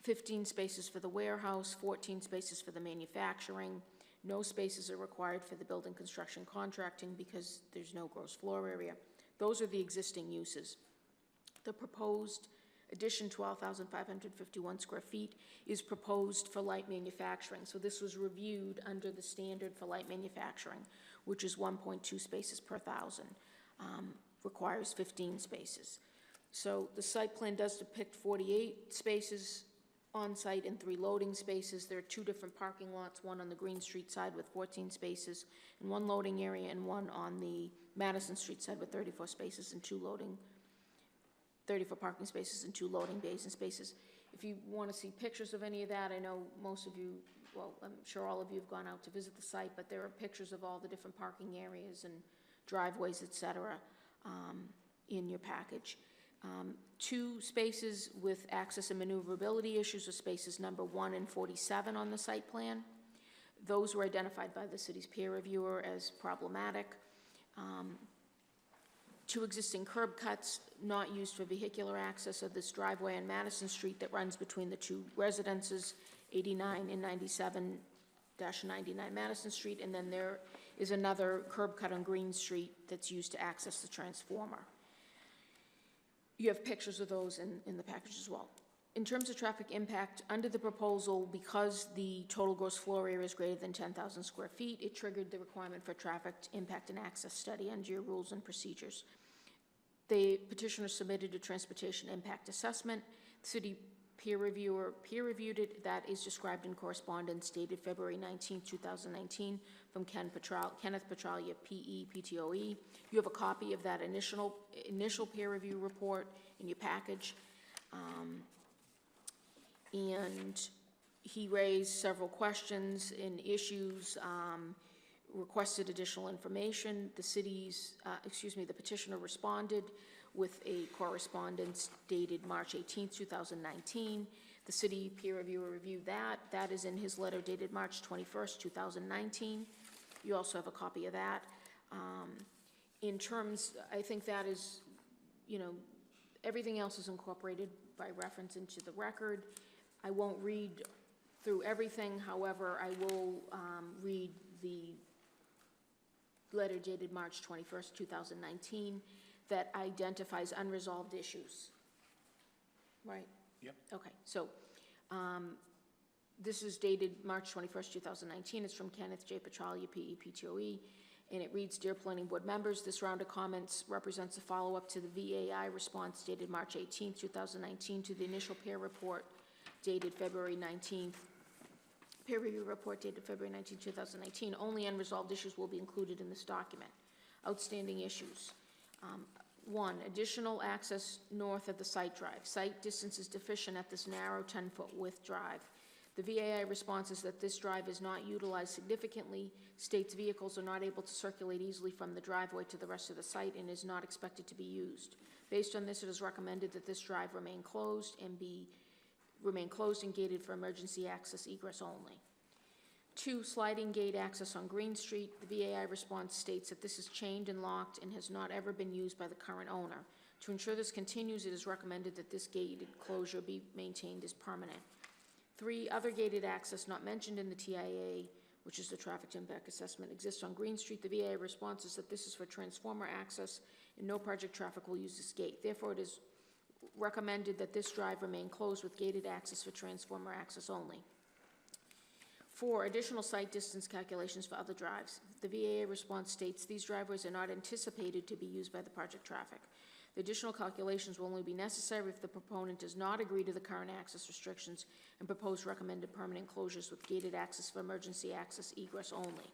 15 spaces for the warehouse, 14 spaces for the manufacturing. No spaces are required for the building construction contracting because there's no gross floor area. Those are the existing uses. The proposed addition, 12,551 square feet, is proposed for light manufacturing. So this was reviewed under the standard for light manufacturing, which is 1.2 spaces per 1,000, requires 15 spaces. So the site plan does depict 48 spaces on site and 3 loading spaces. There are 2 different parking lots, one on the Green Street side with 14 spaces and 1 loading area, and one on the Madison Street side with 34 spaces and 34 parking spaces and 2 loading bays and spaces. If you want to see pictures of any of that, I know most of you, well, I'm sure all of you have gone out to visit the site, but there are pictures of all the different parking areas and driveways, et cetera, in your package. 2 spaces with access and maneuverability issues are spaces number 1 and 47 on the site plan. Those were identified by the city's peer reviewer as problematic. 2 existing curb cuts not used for vehicular access of this driveway on Madison Street that runs between the 2 residences, 89 and 97-99 Madison Street, and then there is another curb cut on Green Street that's used to access the transformer. You have pictures of those in the package as well. In terms of traffic impact, under the proposal, because the total gross floor area is greater than 10,000 square feet, it triggered the requirement for traffic impact and access study under your rules and procedures. The petitioner submitted a transportation impact assessment. The city peer reviewer peer-reviewed it. That is described in correspondence dated February 19, 2019, from Kenneth Petralia, P.E., PTOE. You have a copy of that initial peer review report in your package. And he raised several questions and issues, requested additional information. The petitioner responded with a correspondence dated March 18, 2019. The city peer reviewer reviewed that. That is in his letter dated March 21st, 2019. You also have a copy of that. In terms, I think that is, everything else is incorporated by reference into the record. I won't read through everything, however, I will read the letter dated March 21st, 2019, that identifies unresolved issues. Right? Yep. Okay, so this is dated March 21st, 2019. It's from Kenneth J. Petralia, P.E., PTOE, and it reads, Dear Planning Board members, this round of comments represents a follow-up to the VAI response dated March 18th, 2019 to the initial peer report dated February 19th, peer review report dated February 19, 2019. Only unresolved issues will be included in this document. Outstanding issues. 1, additional access north of the site drive. Site distance is deficient at this narrow 10-foot width drive. The VAI response is that this drive is not utilized significantly, states vehicles are not able to circulate easily from the driveway to the rest of the site, and is not expected to be used. Based on this, it is recommended that this drive remain closed and gated for emergency access egress only. 2, sliding gate access on Green Street. The VAI response states that this is chained and locked and has not ever been used by the current owner. To ensure this continues, it is recommended that this gated closure be maintained as permanent. 3, other gated access not mentioned in the TIA, which is the traffic impact assessment, exists on Green Street. The VAI response is that this is for transformer access and no project traffic will use this gate. Therefore, it is recommended that this drive remain closed with gated access for transformer access only. 4, additional site distance calculations for other drives. The VAA response states these driveways are not anticipated to be used by the project traffic. The additional calculations will only be necessary if the proponent does not agree to the current access restrictions and propose recommended permanent closures with gated access for emergency access egress only.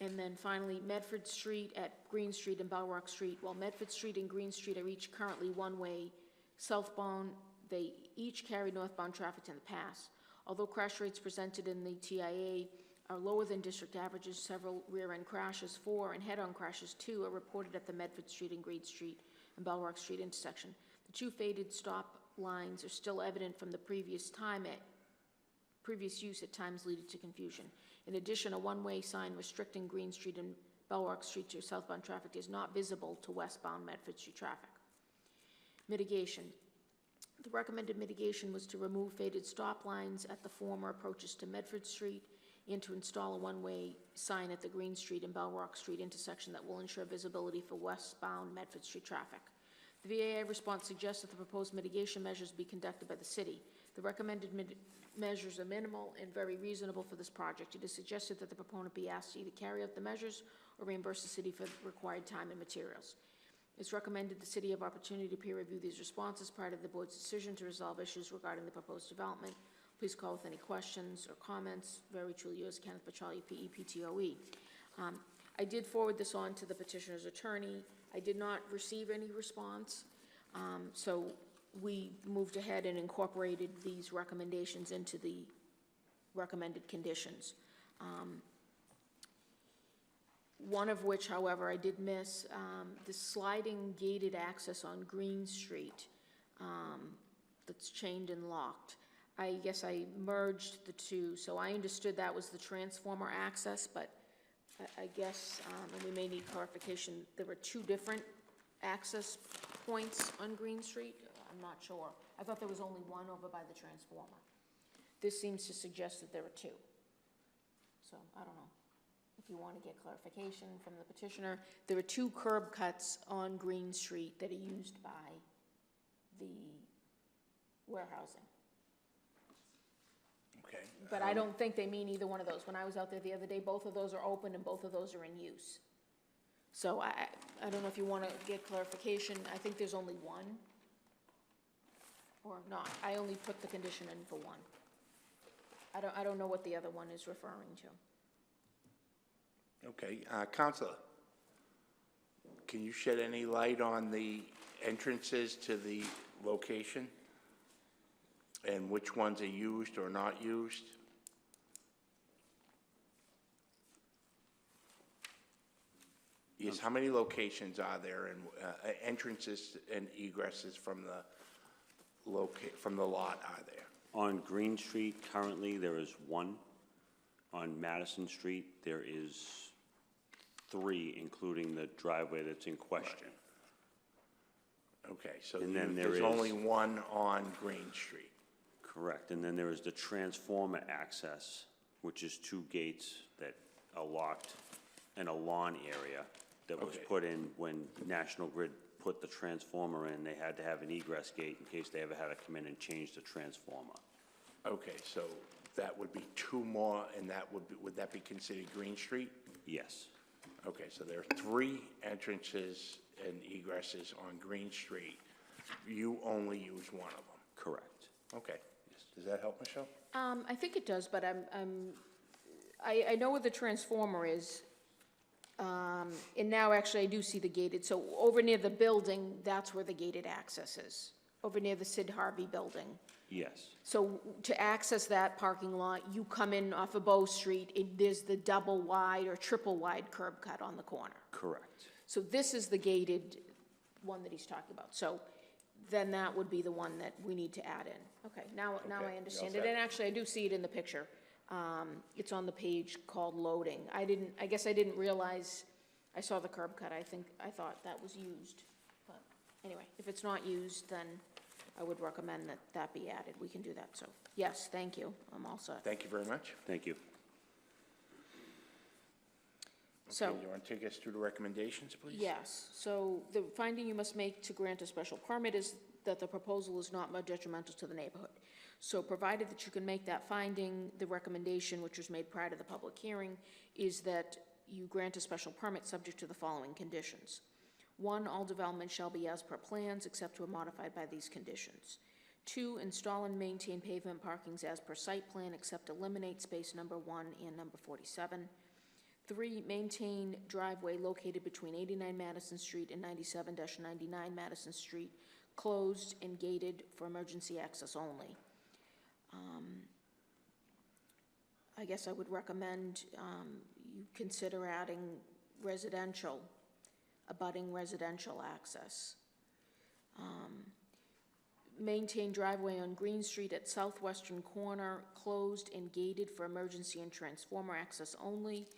And then finally, Medford Street at Green Street and Bellrock Street. While Medford Street and Green Street are each currently one-way southbound, they each carry northbound traffic in the past. Although crash rates presented in the TIA are lower than district averages, several rear-end crashes, 4, and head-on crashes, 2, are reported at the Medford Street and Green Street and Bellrock Street intersection. The 2 faded stop lines are still evident from the previous use at times leading to confusion. In addition, a one-way sign restricting Green Street and Bellrock Street to southbound traffic is not visible to westbound Medford Street traffic. Mitigation. The recommended mitigation was to remove faded stop lines at the former approaches to Medford Street and to install a one-way sign at the Green Street and Bellrock Street intersection that will ensure visibility for westbound Medford Street traffic. The VAA response suggests that the proposed mitigation measures be conducted by the city. The recommended measures are minimal and very reasonable for this project. It is suggested that the proponent be asked to either carry out the measures or reimburse the city for the required time and materials. It's recommended the city have opportunity to peer review these responses prior to the board's decision to resolve issues regarding the proposed development. Please call with any questions or comments. Very truly yours, Kenneth Petralia, P.E., PTOE. I did forward this on to the petitioner's attorney. I did not receive any response, so we moved ahead and incorporated these recommendations into the recommended conditions. one of which, however, I did miss, the sliding gated access on Green Street that's chained and locked. I guess I merged the two, so I understood that was the transformer access, but I guess, and we may need clarification, there were two different access points on Green Street? I'm not sure. I thought there was only one over by the transformer. This seems to suggest that there are two. So, I don't know. If you want to get clarification from the petitioner, there are two curb cuts on Green Street that are used by the warehousing. Okay. But I don't think they mean either one of those. When I was out there the other day, both of those are open and both of those are in use. So I don't know if you want to get clarification. I think there's only one. Or not. I only put the condition in for one. I don't know what the other one is referring to. Okay, Counselor, can you shed any light on the entrances to the location? And which ones are used or not used? Yes, how many locations are there and entrances and egresses from the lot are there? On Green Street, currently, there is one. On Madison Street, there is 3, including the driveway that's in question. Okay, so And then there's there only is- one on Green Street. Correct, and then there is the transformer access, which is 2 gates that are locked in a lawn area that was Okay. put in when National Grid put the transformer in. They had to have an egress gate in case they ever had to come in and change the transformer. Okay, so that would be 2 more, and that would that be considered Green Street? Yes, Okay, so there are 3 entrances and egresses on Green Street. You only use one of them. correct. Okay. Does that help, Michelle? I think it does, but I know where the transformer is. And now actually I do see the gated, so over near the building, that's where the gated access is, over near the Sid Harvey building. Yes, So to access that parking lot, you come in off of Bow Street, there's the double wide or triple wide curb cut on the corner. correct. So this is the gated one that he's talking about. So then that would be the one that we need to add in. Okay, now Okay, I you understand all it. set? And actually, I do see it in the picture. It's on the page called loading. I guess I didn't realize, I saw the curb cut. I thought that was used. But anyway, if it's not used, then I would recommend that that be added. We can do that. So, yes, thank you. I'm all set. Thank you very much. Thank you. So. Okay, you want to take us through the recommendations, please? Yes, so the finding you must make to grant a special permit is that the proposal is not more detrimental to the neighborhood. So provided that you can make that finding, the recommendation, which was made prior to the public hearing, is that you grant a special permit subject to the following conditions. 1, all development shall be as per plans, except where modified by these conditions. 2, install and maintain pavement parkings as per site plan, except eliminate space number 1 and number 47. 3, maintain driveway located between 89 Madison Street and 97-99 Madison Street, closed and gated for emergency access only. I guess I would recommend you consider adding residential, abutting residential access. Maintain driveway on Green Street at southwestern corner, closed and gated for emergency and transformer access only.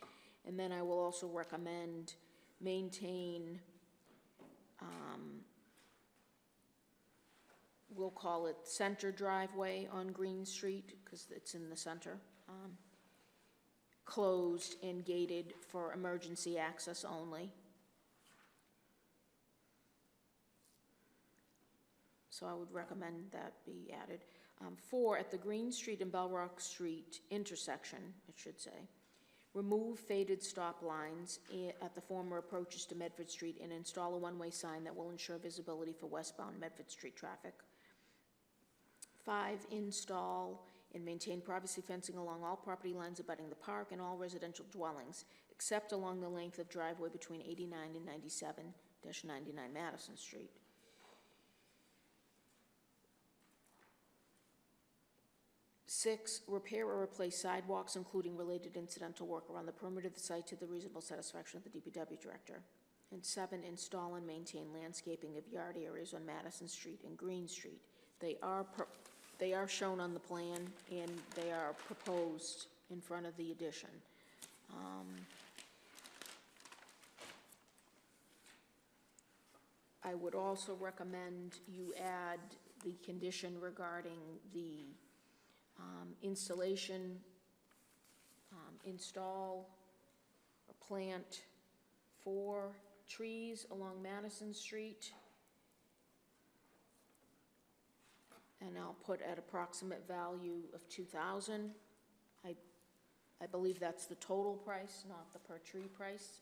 And then I will also recommend maintain, we'll call it center driveway on Green Street, because it's in the center, closed and gated for emergency access only. So I would recommend that be added. 4, at the Green Street and Bell Rock Street intersection, it should say, remove faded stop lines at the former approaches to Medford Street and install a one-way sign that will ensure visibility for westbound Medford Street traffic. 5, install and maintain privacy fencing along all property lines abutting the park and all residential dwellings, except along the length of driveway between 89 and 97-99 Madison Street. 6, repair or replace sidewalks, including related incidental work around the perimeter of the site to the reasonable satisfaction of the DPW director. And 7, install and maintain landscaping of yard areas on Madison Street and Green Street. They are shown on the plan, and they are proposed in front of the addition. I would also recommend you add the condition regarding the installation, install or plant 4 trees along Madison Street. And I'll put at approximate value of $2,000. I believe that's the total price, not the per tree price.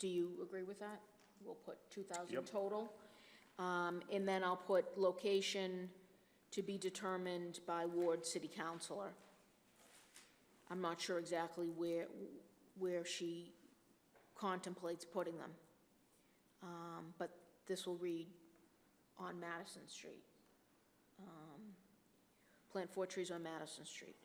Do you agree with that? We'll put 2,000 total. And then I'll put location to be determined by ward city councilor. I'm not sure exactly where she contemplates putting them. But this will read on Madison Street. Plant 4 trees on Madison Street.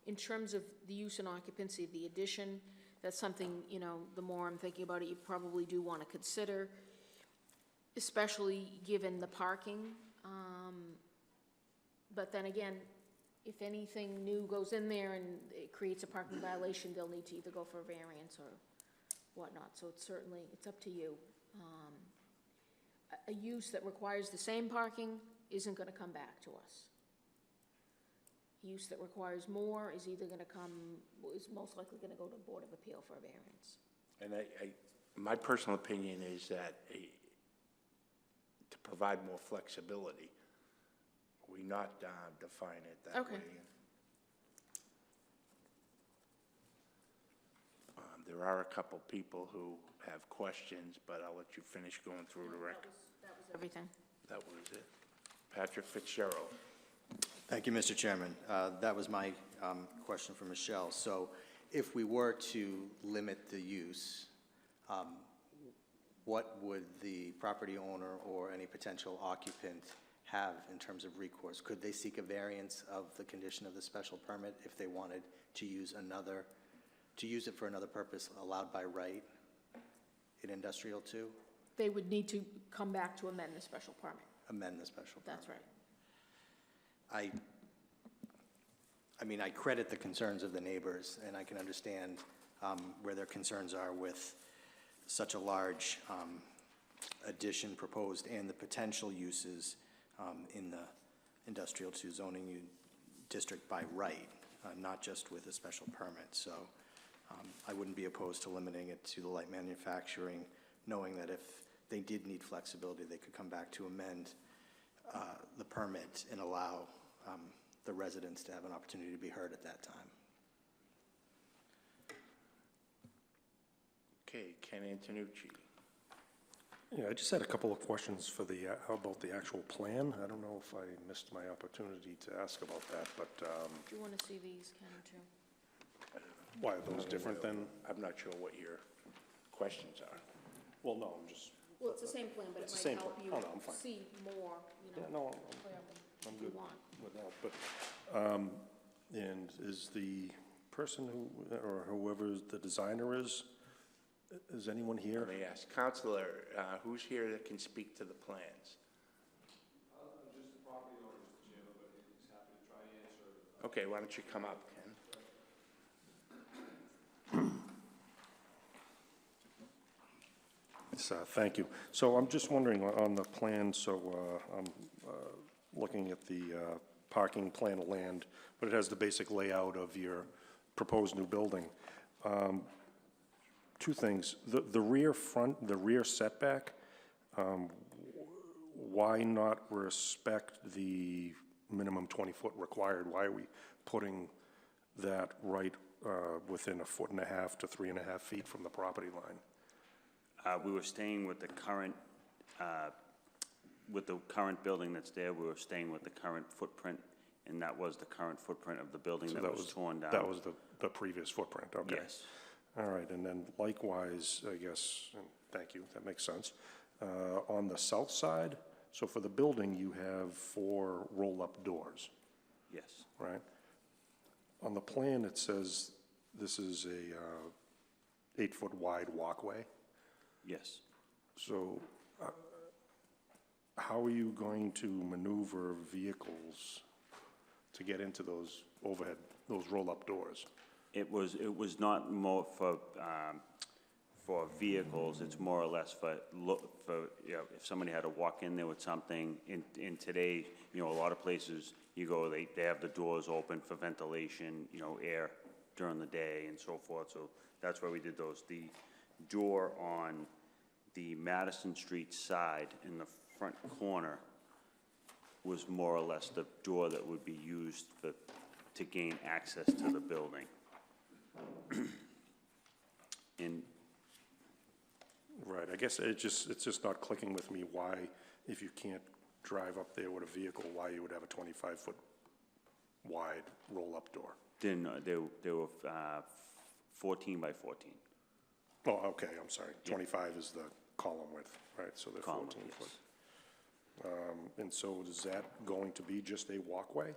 In terms of the use and occupancy of the addition, that's something, you know, the more I'm thinking about it, you probably do want to consider, especially given the parking. But then again, if anything new goes in there and it creates a parking violation, they'll need to either go for a variance or whatnot. So it's certainly, it's up to you. A use that requires the same parking isn't going to come back to us. Use that requires more is either going to is most likely going to go to the Board of Appeal for a variance. And my personal opinion is that to provide more flexibility, we not define it that way. There are a couple people who have questions, but I'll let you finish going through the record. That was everything. That was it. Patrick Fitzgerald. Thank you, Mr. Chairman. That was my question for Michelle. So if we were to limit the use, what would the property owner or any potential occupant have in terms of recourse? Could they seek a variance of the condition of the special permit if they wanted to use it for another purpose allowed by right in Industrial 2? They would need to come back to amend the special permit. Amend the special permit. That's right. I mean, I credit the concerns of the neighbors, and I can understand where their concerns are with such a large addition proposed and the potential uses in the Industrial 2 zoning district by right, not just with a special permit. So I wouldn't be opposed to limiting it to the light manufacturing, knowing that if they did need flexibility, they could come back to amend the permit and allow the residents to have an opportunity to be heard at that time. Okay, Ken Antonucci. Yeah, I just had a couple of questions for how about the actual plan? I don't know if I missed my opportunity to ask about that, but, Do you want to see these, Ken, too? why are those different than? I'm not sure what your questions are. Well, no, I'm just. Well, it's the same plan, but it It's the might same help plan. you Oh, no, I'm fine. see more, Yeah, you know, no, clearly, I'm if you good want. with that, but, and is the person who, or whoever the designer is anyone here? Let me ask, Counselor, who's here that can speak to the plans? Just the property owner, Mr. Chairman, but he's happy to try and answer. Okay, why don't you come up, Ken? Thank you. So I'm just wondering on the plan, so I'm looking at the parking plan of land, but it has the basic layout of your proposed new building. Two things, the rear setback, why not respect the minimum 20-foot required? Why are we putting that right within 1.5 to 3.5 feet from the property line? We were staying with the current building that's there. We were staying with the current footprint, and that was the current footprint of the building So that was torn down. That was the previous footprint, okay. Yes. All right, and then likewise, I guess, and thank you, that makes sense. On the south side, So for the building, you have 4 roll-up doors, Yes, right? On the plan, it says this is a 8-foot wide walkway. yes. So how are you going to maneuver vehicles to get into those overhead, those roll-up doors? It was not more for vehicles, it's more or less for, you know, if somebody had to walk in there with something, in today, you know, a lot of places, you go, they have the doors open for ventilation, you know, air during the day and so forth, so that's why we did those. The door on the Madison Street side in the front corner was more or less the door that would be used to gain access to the building. And Right, I guess it's just not clicking with me why, if you can't drive up there with a vehicle, why you would have a 25-foot wide roll-up door. then they were 14 by 14. Oh, okay, I'm sorry. 25 is the column width, right? So they're Column, 14 foot. yes. And so is that going to be just a walkway?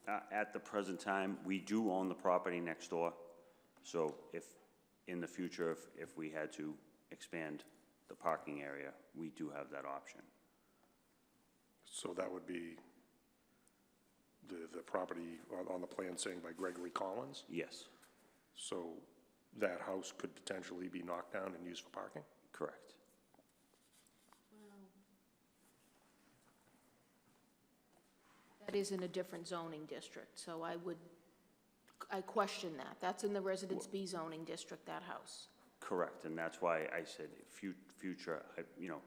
At the present time, we do own the property next door, so if, in the future, if we had to expand the parking area, we do have that option. So that would be the property on the plan saying by Gregory Collins? Yes, So that house could potentially be knocked down and used for parking? correct. That is in a different zoning district, so I question that. That's in the Residence B zoning district, that house. Correct, and that's why I said future, you know,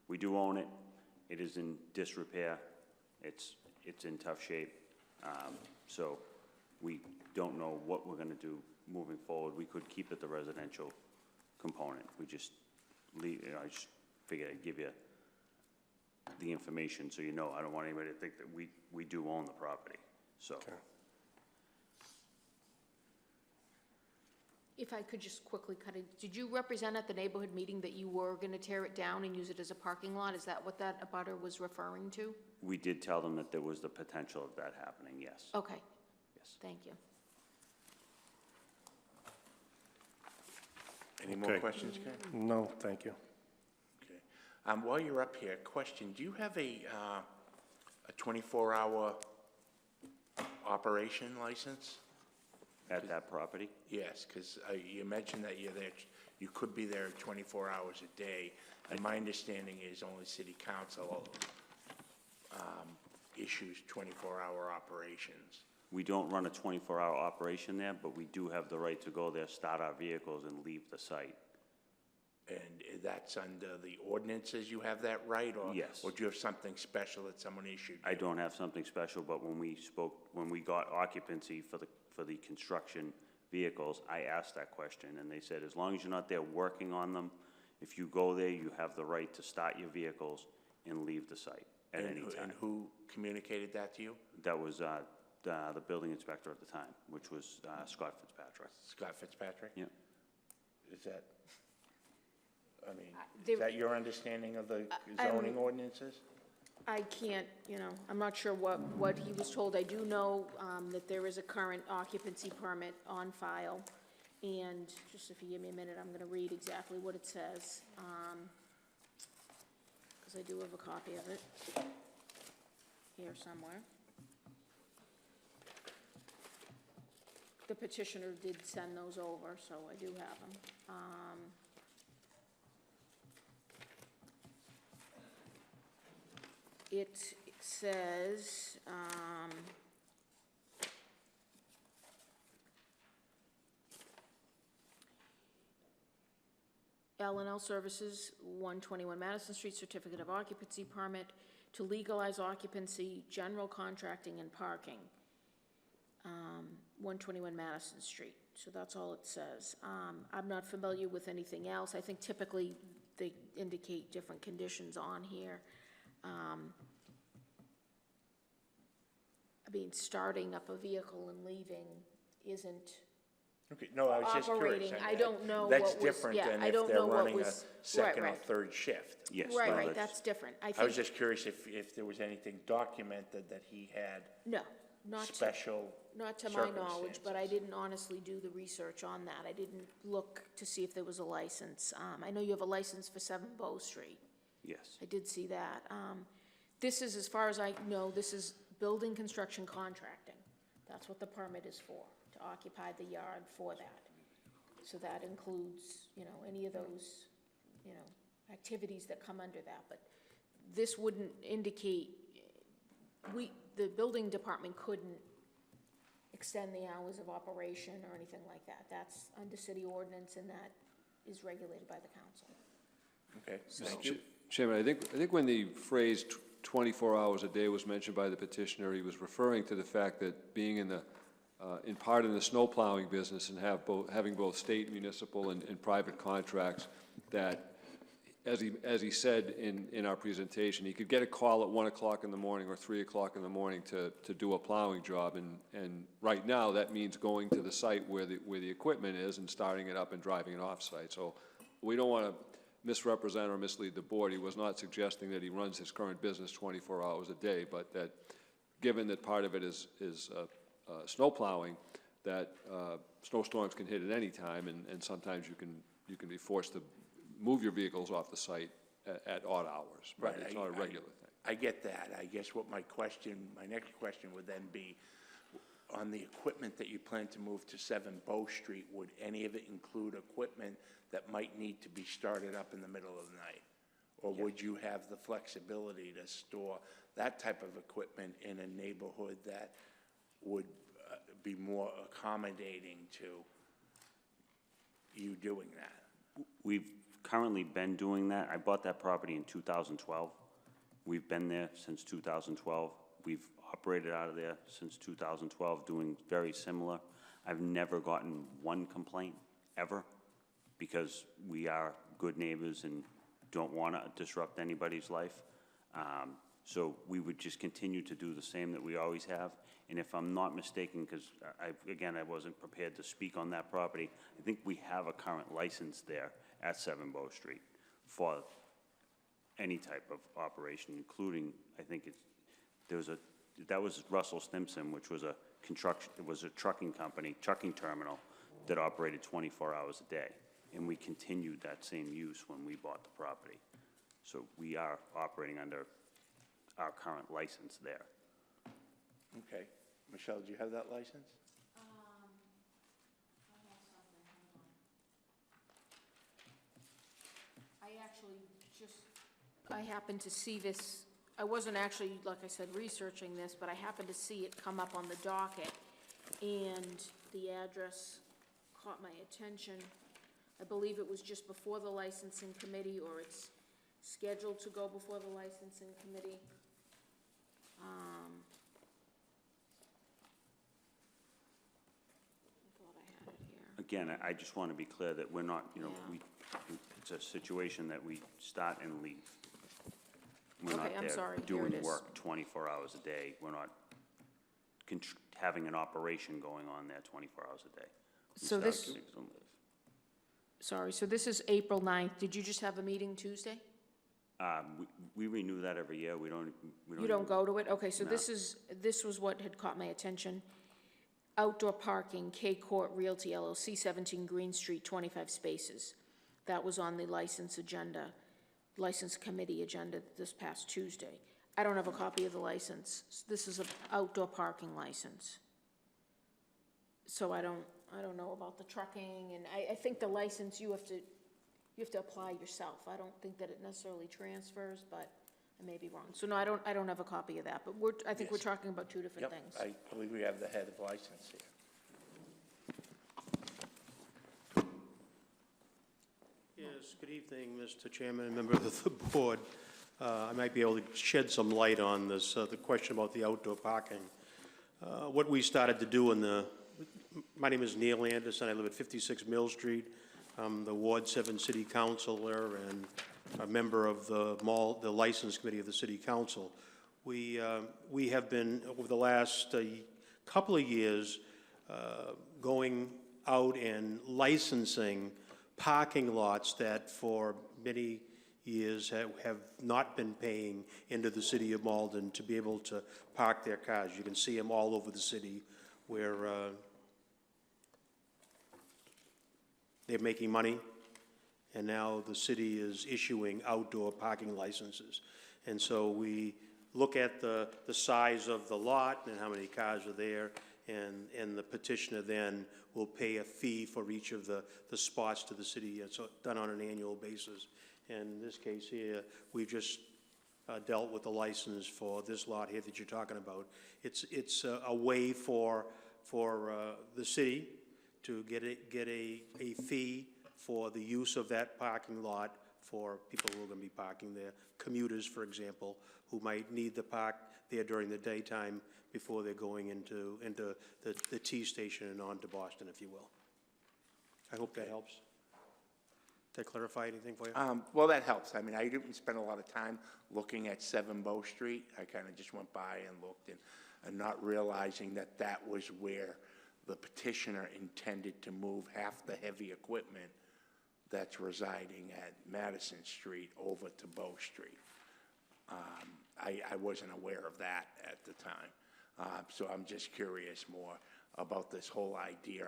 we do own it. It is in disrepair. It's in tough shape. So we don't know what we're gonna do moving forward. We could keep it the residential component. We just leave, you know, I just figured I'd give you the information so you know. I don't want anybody to think that we do own the property, so. Okay. If I could just quickly cut in, did you represent at the neighborhood meeting that you were going to tear it down and use it as a parking lot? Is that what that abutter was referring to? We did tell them that there was the potential of that happening, yes. Okay, Yes. thank you. Any more Okay. questions, Ken? No, thank you. Okay. While you're up here, question, do you have a 24-hour operation license? At that property? Yes, because you mentioned that you're there, you could be there 24 hours a day, and my understanding is only city council issues 24-hour operations. We don't run a 24-hour operation there, but we do have the right to go there, start our vehicles, and leave the site. And that's under the ordinances, you have that right? Yes. Or do you have something special that someone issued? I don't have something special, but when we got occupancy for the construction vehicles, I asked that question, and they said, as long as you're not there working on them, if you go there, you have the right to start your vehicles and leave the site at any time. And who communicated that to you? That was the building inspector at the time, which was Scott Fitzpatrick. Scott Fitzpatrick? Yeah. Is that, I mean, there- is that your understanding of the zoning ordinances? I can't, I'm not sure what he was told. I do know that there is a current occupancy permit on file. And just if you give me a minute, I'm going to read exactly what it says, because I do have a copy of it here somewhere. The petitioner did send those over, so I do have them. It says, L&L Services, 121 Madison Street, Certificate of Occupancy Permit to legalize occupancy, general contracting, and parking. 121 Madison Street, so that's all it says. I'm not familiar with anything else. I think typically they indicate different conditions on here. I mean, starting up a vehicle and leaving isn't Okay, no, I was just curious. operating. I don't know what That's was- different yeah, than I if don't they're know what running a was- second or right. third shift. Yes. Right, no, right, that's- that's different. I I was think, just curious if there was anything documented that he had no, not to, special not to my knowledge, but I circumstances. didn't honestly do the research on that. I didn't look to see if there was a license. I know you have a license for 7 Bow Street. Yes. I did see that. This is, as far as I know, this is building construction contracting. That's what the permit is for, to occupy the yard for that. So that includes, you know, any of those, you know, activities that come under that. But this wouldn't indicate, the building department couldn't extend the hours of operation or anything like that. That's under city ordinance, and that is regulated by the council. Okay, thank you. Chairman, I think when the phrase 24 hours a day was mentioned by the petitioner, he was referring to the fact that being in part in the snow plowing business and having both state, municipal, and private contracts, that, as he said in our presentation, he could get a call at 1 o'clock in the morning or 3 o'clock in the morning to do a plowing job, and right now, that means going to the site where the equipment is and starting it up and driving it off-site. So we don't want to misrepresent or mislead the board. He was not suggesting that he runs his current business 24 hours a day, but that, given that part of it is snow plowing, that snowstorms can hit at any time, and sometimes you can be forced to move your vehicles off the site at odd hours, but Right, it's not a regular thing. I get that. I guess what my next question would then be, on the equipment that you plan to move to 7 Bow Street, would any of it include equipment that might need to be started up in the middle of the night? Or would you have the flexibility to store that type of equipment in a neighborhood that would be more accommodating to you doing that? We've currently been doing that. I bought that property in 2012. We've been there since 2012. We've operated out of there since 2012, doing very similar. I've never gotten one complaint, ever, because we are good neighbors and don't want to disrupt anybody's life. So we would just continue to do the same that we always have. And if I'm not mistaken, because I wasn't prepared to speak on that property, I think we have a current license there at 7 Bow Street for any type of operation, including, I think that was Russell Stimson, which was it was a trucking company, trucking terminal that operated 24 hours a day. And we continued that same use when we bought the property. So we are operating under our current license there. Okay. Michelle, do you have that license? I happened to see this, I wasn't actually, like I said, researching this, but I happened to see it come up on the docket, and the address caught my attention. I believe it was just before the licensing committee, or it's scheduled to go before the licensing committee. I thought I had it here. Again, I just want to be clear that we're not, it's a situation that we start and leave. We're Okay, not I'm there sorry. Here doing it is. work 24 hours a day. We're not having an operation going on there 24 hours a day. We So start this- and leave. Sorry, so this is April 9th. Did you just have a meeting Tuesday? We renew that every year. We don't You don't even- go to it? Okay, so No. this was what had caught my attention. Outdoor parking, K-Court Realty LLC, 17 Green Street, 25 spaces. That was on the license committee agenda this past Tuesday. I don't have a copy of the license. This is an outdoor parking license. So I don't know about the trucking, and I think the license, you have to apply yourself. I don't think that it necessarily transfers, but I may be wrong. So no, I don't have a copy of that, but I think we're Yes. talking about two different Yep, things. I believe we have the head of license here. Yes, good evening, Mr. Chairman and members of the board. I might be able to shed some light on this, the question about the outdoor parking. What we started to do my name is Neil Anderson, I live at 56 Mill Street. I'm the Ward 7 City Councilor and a member of the License Committee of the City Council. We have been, over the last couple of years, going out and licensing parking lots that for many years have not been paying into the city of Malden to be able to park their cars. You can see them all over the city where they're making money, and now the city is issuing outdoor parking licenses. And so we look at the size of the lot and how many cars are there, and the petitioner then will pay a fee for each of the spots to the city. It's done on an annual basis. And in this case here, we've just dealt with the license for this lot here that you're talking about. It's a way for the city to get a fee for the use of that parking lot for people who are going to be parking there. Commuters, for example, who might need to park there during the daytime before they're going into the T station and on to Boston, if you will. I hope that helps. Did I clarify anything for you? Well, that helps. I mean, I didn't spend a lot of time looking at 7 Bow Street. I kind of just went by and looked, and not realizing that that was where the petitioner intended to move half the heavy equipment that's residing at Madison Street over to Bow Street. I wasn't aware of that at the time. So I'm just curious more about this whole idea.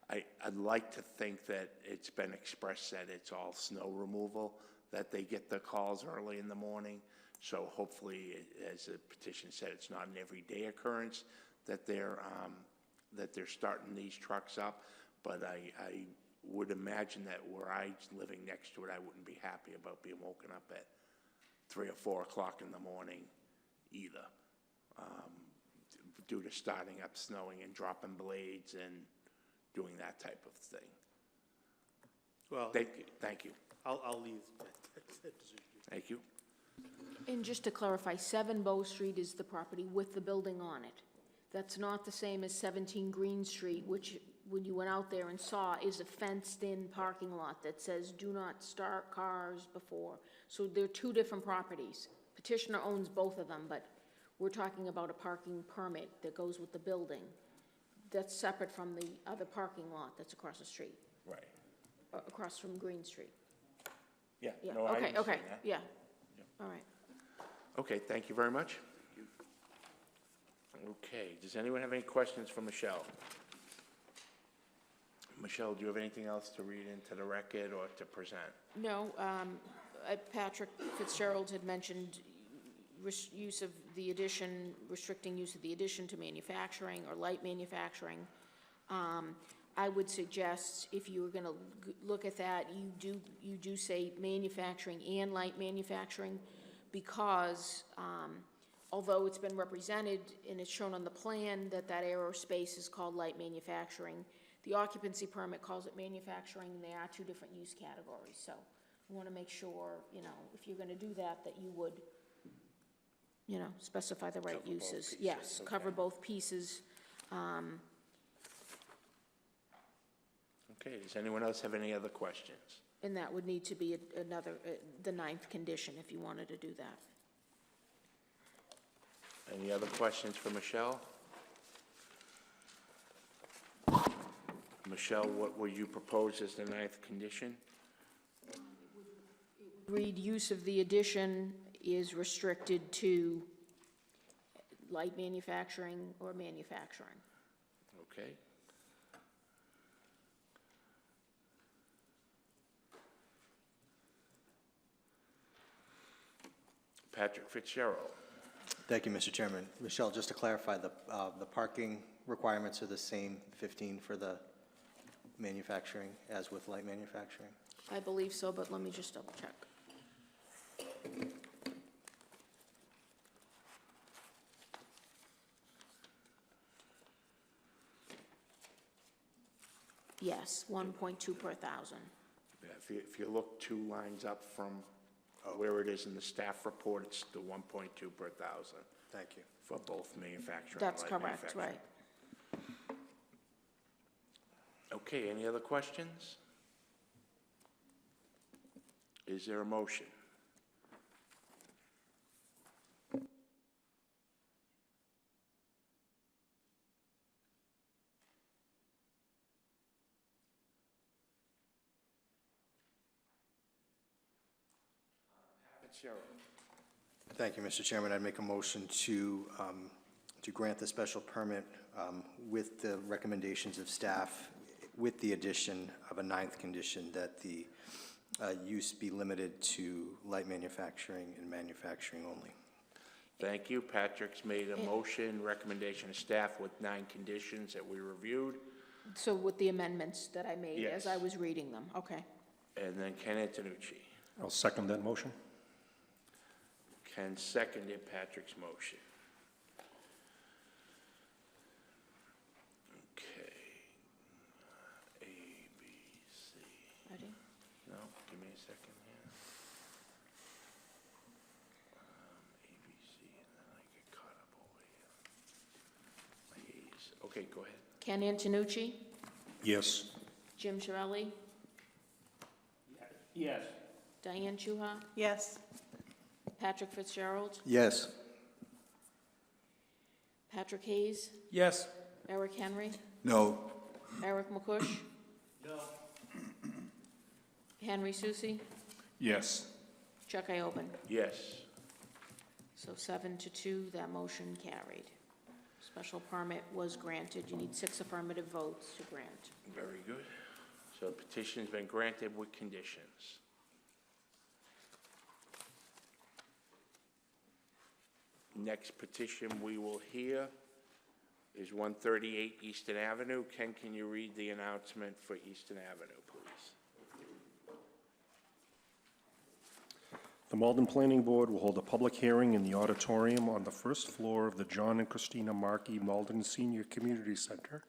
I'd like to think that it's been expressed that it's all snow removal, that they get the calls early in the morning. So hopefully, as the petition said, it's not an everyday occurrence that they're starting these trucks up. But I would imagine that were I living next to it, I wouldn't be happy about being woken up at 3 or 4 o'clock in the morning either, due to starting up snowing and dropping blades and doing that type of thing. Well, Thank you. I'll leave that decision. Thank you. And just to clarify, 7 Bow Street is the property with the building on it. That's not the same as 17 Green Street, which, when you went out there and saw, is a fenced-in parking lot that says, do not start cars before. So they're 2 different properties. Petitioner owns both of them, but we're talking about a parking permit that goes with the building. That's separate from the other parking lot that's across the street, Right. across from Green Street. Yeah. Yeah, No, I okay, understand okay, that. yeah. All right. Okay, thank you very much. Okay, does anyone have any questions for Michelle? Michelle, do you have anything else to read into the record or to present? No, Patrick Fitzgerald had mentioned use of the addition, restricting use of the addition to manufacturing or light manufacturing. I would suggest, if you were going to look at that, you do say manufacturing and light manufacturing, because although it's been represented and it's shown on the plan that aerospace is called light manufacturing, the occupancy permit calls it manufacturing, and they are 2 different use categories. So we want to make sure, if you're going to do that, that you would, specify the right Cover both uses. pieces, Yes, okay. cover both pieces. Okay, does anyone else have any other questions? And that would need to be another, the 9th condition, if you wanted to do that. Any other questions for Michelle? Michelle, what will you propose as the 9th condition? Read use of the addition is restricted to light manufacturing or manufacturing. Okay. Patrick Fitzgerald. Thank you, Mr. Chairman. Michelle, just to clarify, the parking requirements are the same, 15 for the manufacturing as with light manufacturing? I believe so, but let me just double check. Yes, 1.2 per thousand. Yeah, if you look 2 lines up from where it is in the staff report, it's the 1.2 per thousand Thank you. for both manufacturing and That's light correct, manufacturing. right. Okay, any other questions? Is there a motion? Fitzgerald. Thank you, Mr. Chairman. I'd make a motion to grant the special permit with the recommendations of staff, with the addition of a 9th condition that the use be limited to light manufacturing and manufacturing only. Thank you. Patrick's made a motion, recommendation of staff with 9 conditions that we reviewed. So with the amendments that I made as I Yes. was reading them, okay. And then Ken Antonucci. I'll second that motion. Ken seconded Patrick's motion. Okay. A, B, C. Ready? No, give me a second here. A, B, C, and then I get caught up over here. Please. Okay, go ahead. Ken Antonucci, Yes. Jim Shirelli, Yes. Diane Chuha, Yes. Patrick Fitzgerald, Yes. Patrick Hayes, Yes. Eric Henry, No. Eric McCush. No. Henry Susi, Yes. Chuck Ioven. Yes. So 7-2, that motion carried. Special permit was granted. You need 6 affirmative votes to grant. Very good. So petition's been granted with conditions. Next petition we will hear is 138 Eastern Avenue. Ken, can you read the announcement for Eastern Avenue, please? The Malden Planning Board will hold a public hearing in the auditorium on the first floor of the John and Christina Markey Malden Senior Community Center,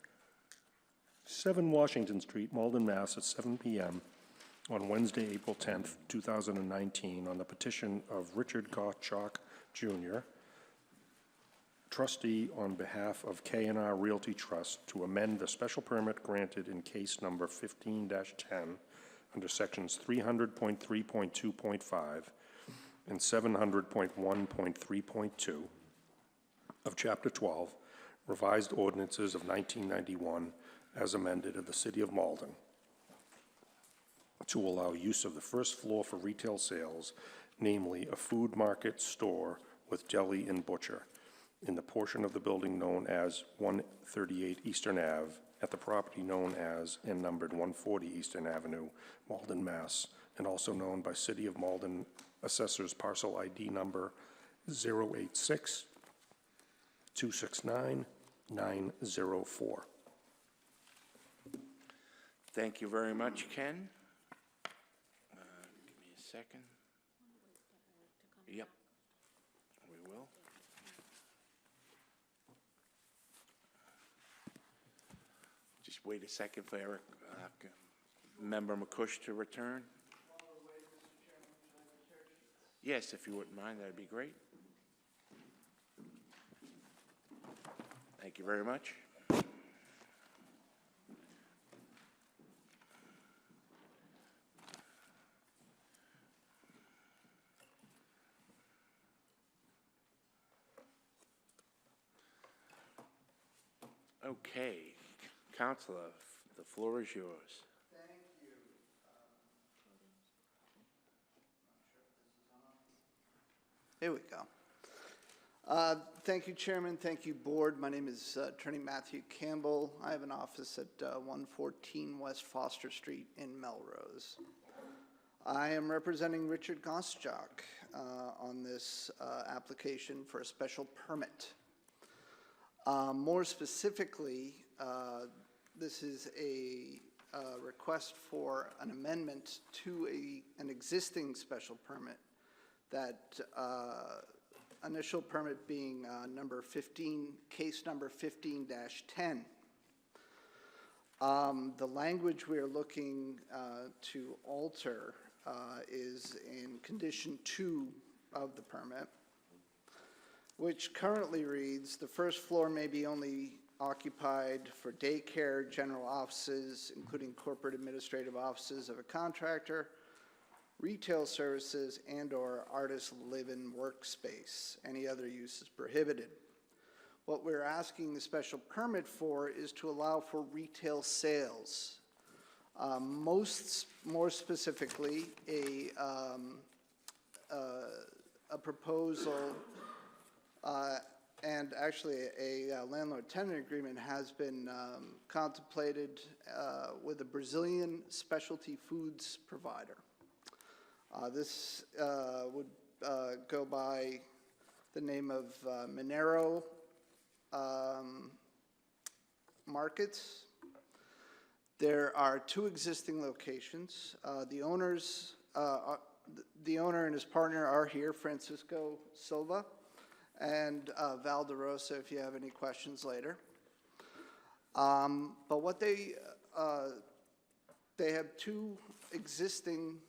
7 Washington Street, Malden, Mass. At 7 p.m. on Wednesday, April 10th, 2019, on the petition of Richard Gottschalk, Jr., trustee on behalf of K&R Realty Trust, to amend the special permit granted in case number 15-10 under sections 300.3.2.5 and 700.1.3.2 of Chapter 12, Revised Ordinances of 1991, as amended of the City of Malden, to allow use of the first floor for retail sales, namely a food market store with deli and butcher, in the portion of the building known as 138 Eastern Ave, at the property known as and numbered 140 Eastern Avenue, Malden, Mass., and also known by City of Malden Assessor's Parcel ID number 086-269-904. Thank you very much, Ken. Give me a second. Yep, we will. Just wait a second for Eric, Member McCush to return. Yes, if you wouldn't mind, that'd be great. Thank you very much. Okay, Counselor, the floor is yours. Thank you. Here we go. Thank you, Chairman. Thank you, Board. My name is Attorney Matthew Campbell. I have an office at 114 West Foster Street in Melrose. I am representing Richard Gottschalk on this application for a special permit. More specifically, this is a request for an amendment to an existing special permit, that initial permit being case number 15-10. The language we are looking to alter is in condition 2 of the permit, which currently reads, the first floor may be only occupied for daycare, general offices, including corporate administrative offices of a contractor, retail services, and/or artist live-in workspace. Any other use is prohibited. What we're asking the special permit for is to allow for retail sales. More specifically, a proposal, and actually a landlord-tenant agreement has been contemplated with a Brazilian specialty foods provider. This would go by the name of Mineiro Markets. There are 2 existing locations. The owner and his partner are here, Francisco Silva and Val DeRosa, if you have any questions later. But what they have 2 existing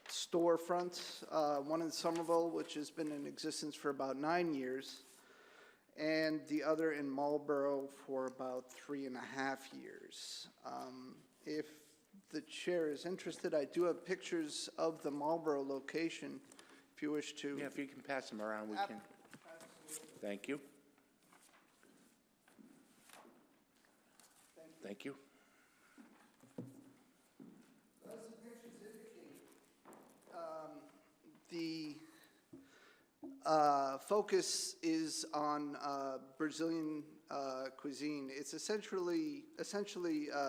storefronts, one in Somerville, which has been in existence for about 9 years, and the other in Marlborough for about 3.5 years. If the chair is interested, I do have pictures of the Marlborough location, if you wish to. Yeah, if you can pass them around, we can. Thank you. Thank you. As the pictures indicate, the focus is on Brazilian cuisine. It's essentially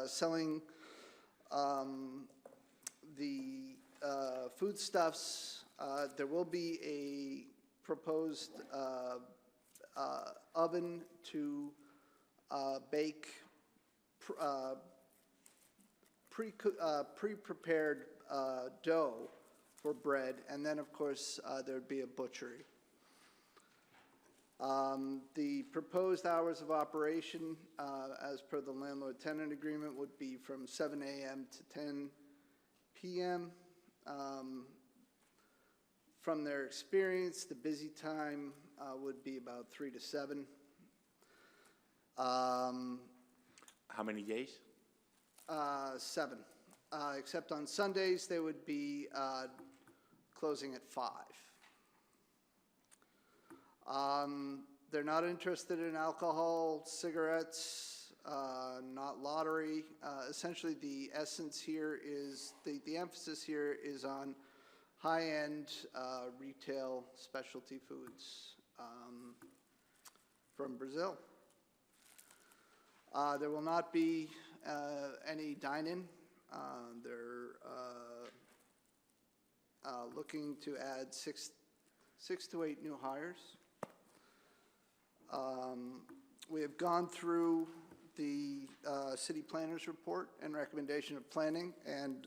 selling the foodstuffs. There will be a proposed oven to bake pre-prepared dough for bread, and then, of course, there'd be a butchery. The proposed hours of operation, as per the landlord-tenant agreement, would be from 7 a.m. to 10 p.m. From their experience, the busy time would be about 3 to 7. How many days? 7. Except on Sundays, they would be closing at 5. They're not interested in alcohol, cigarettes, not lottery. Essentially, the essence here is, the emphasis here is on high-end retail specialty foods from Brazil. There will not be any dine-in. They're looking to add 6 to 8 new hires. We have gone through the city planner's report and recommendation of planning, and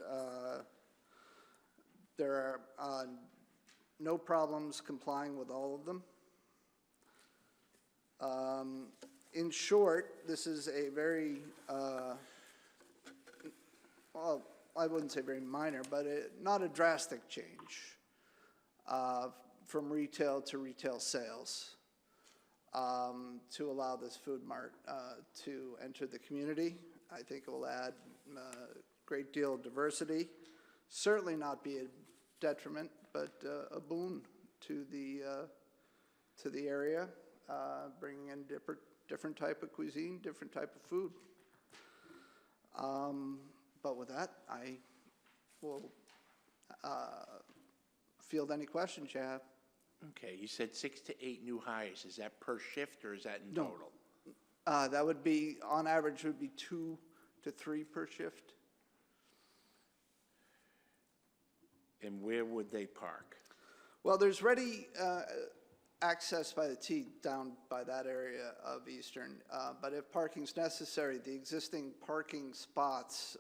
there are no problems complying with all of them. In short, this is a very, well, I wouldn't say very minor, but not a drastic change from retail to retail sales to allow this food mart to enter the community. I think it will add a great deal of diversity. Certainly not be a detriment, but a boon to the area, bringing in different type of cuisine, different type of food. But with that, I will field any questions you have. Okay, you said 6 to 8 new hires. Is that per shift or is that in No. total? That would be, on average, would be 2 to 3 per shift. And where would they park? Well, there's ready access by the T down by that area of Eastern, but if parking's necessary, the existing parking spots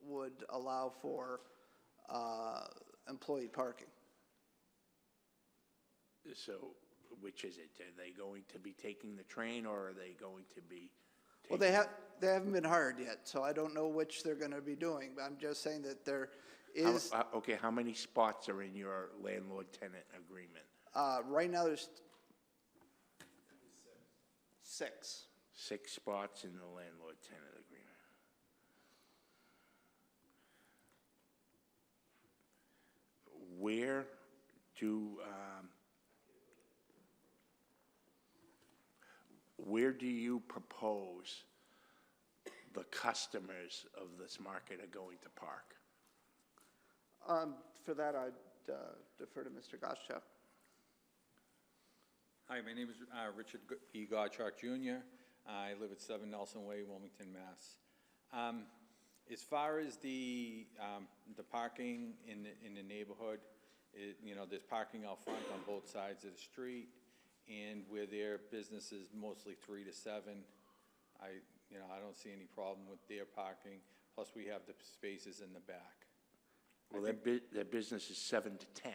would allow for employee parking. So, which is it? Are they going to be taking the train, or are they going to be Well, taking? they haven't been hired yet, so I don't know which they're going to be doing, but I'm just saying that there is, Okay, how many spots are in your landlord-tenant agreement? right now there's 6. 6 spots in the landlord-tenant agreement. Where do you propose the customers of this market are going to park? For that, I'd defer to Mr. Goschak. Hi, my name is Richard E. Gottschalk Jr. I live at 7 Nelson Way, Wilmington, Mass. As far as the parking in the neighborhood, you know, there's parking out front on both sides of the street, and where their business is mostly 3 to 7, I don't see any problem with their parking. Plus, we have the spaces in the back. Well, their business is 7 to 10.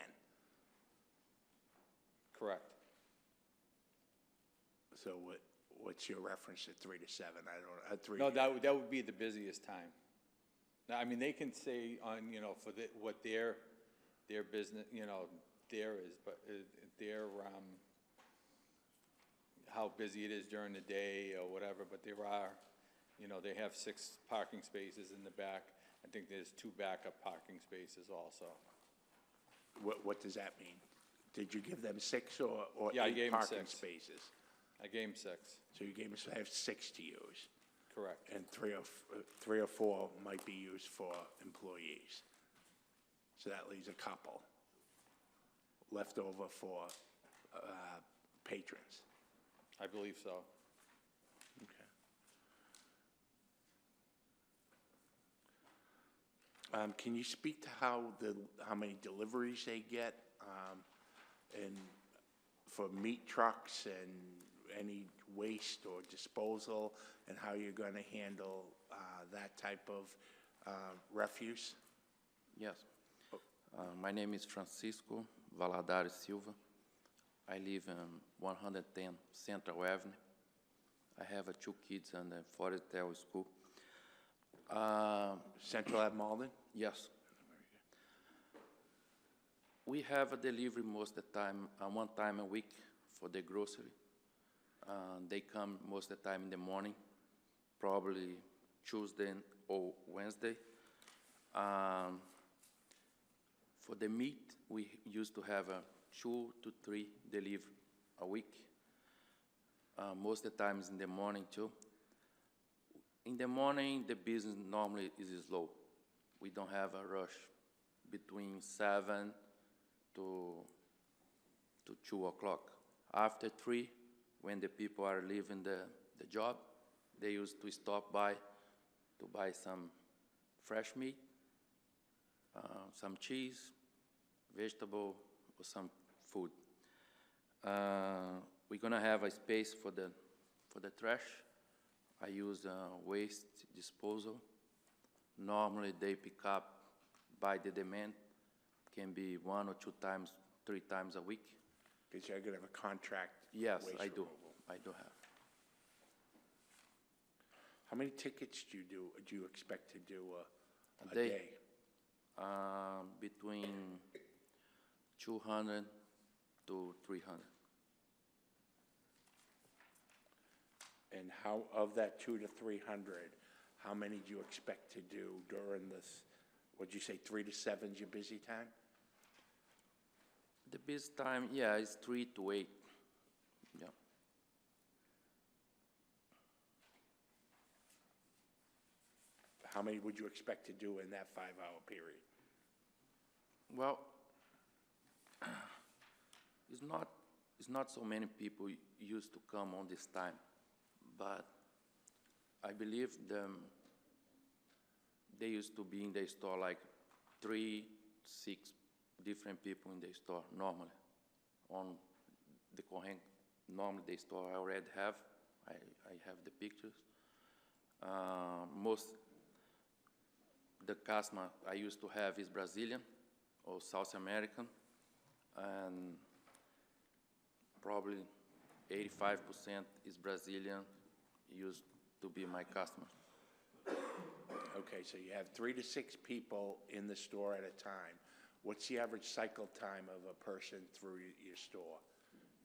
Correct. So what's your reference to 3 to 7? I don't, 3. No, that would be the busiest time. Now, I mean, they can say on, you know, for what their business, you know, there is, but how busy it is during the day or whatever, but there are, you know, they have 6 parking spaces in the back. I think there's 2 backup parking spaces also. What does that mean? Did you give them 6 or Yeah, I 8 gave them parking 6. spaces? I gave them 6. So you gave them, I have 6 to use, Correct. and 3 or 4 might be used for employees. So that leaves a couple left over for patrons. I believe so. Okay. Can you speak to how many deliveries they get, and for meat trucks and any waste or disposal, and how you're going to handle that type of refuse? Yes. My name is Francisco Valadares Silva. I live in 110 Central Avenue. I have 2 kids in the Forestdale School. Central Ave Malden? Yes. We have a delivery most of the time, 1 time a week for the grocery. They come most of the time in the morning, probably Tuesday or Wednesday. For the meat, we used to have 2 to 3 delivery a week. Most of the times in the morning too. In the morning, the business normally is slow. We don't have a rush between 7 to 2 o'clock. After 3, when the people are leaving the job, they used to stop by to buy some fresh meat, some cheese, vegetable, or some food. We're gonna have a space for the trash. I use waste disposal. Normally they pick up by the demand. Can be 1 or 2 times, 3 times a week. Because you're going to have a contract. Yes, waste I do. removal. I do have. How many tickets do you expect to do a day? day? Between 200 to 300. And how, of that 200 to 300, how many do you expect to do during this, what'd you say, 3 to 7 is your busy time? The best time, yeah, is 3 to 8. Yeah. How many would you expect to do in that 5-hour period? Well, it's not so many people used to come on this time, but I believe they used to be in the store like 3, 6 different people in the store normally. On the Cohen, normally the store I already have. I have the pictures. Most the customer I used to have is Brazilian or South American, and probably 85% is Brazilian, used to be my customer. Okay, so you have 3 to 6 people in the store at a time. What's the average cycle time of a person through your store?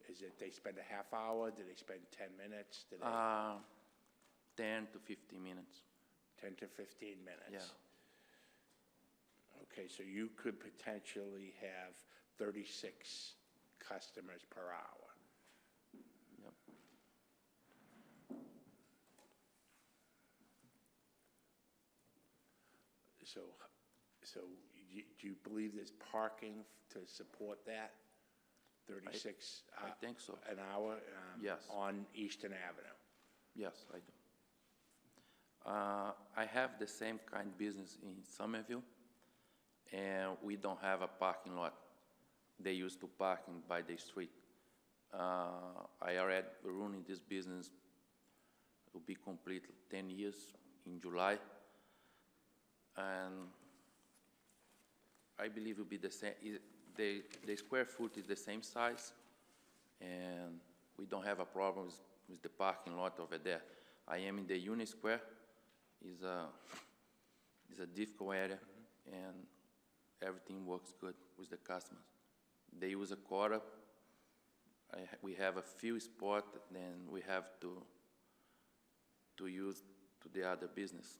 Is it they spend a half hour? Do they spend 10 minutes? Do they 10 to 15 minutes. 10 to 15 minutes? Yeah. Okay, so you could potentially have 36 customers per hour. Yep. So do you believe there's parking to support that? 36 I think so. an hour? Yes. On Eastern Avenue? Yes, I do. I have the same kind of business in Somerville, and we don't have a parking lot. They used to parking by the street. I already running this business, will be complete 10 years in July, and I believe it will be the same. The square foot is the same size, and we don't have a problem with the parking lot over there. I am in the Union Square. Is a difficult area, and everything works good with the customers. They use a quarter. We have a few spots, then we have to use to the other business.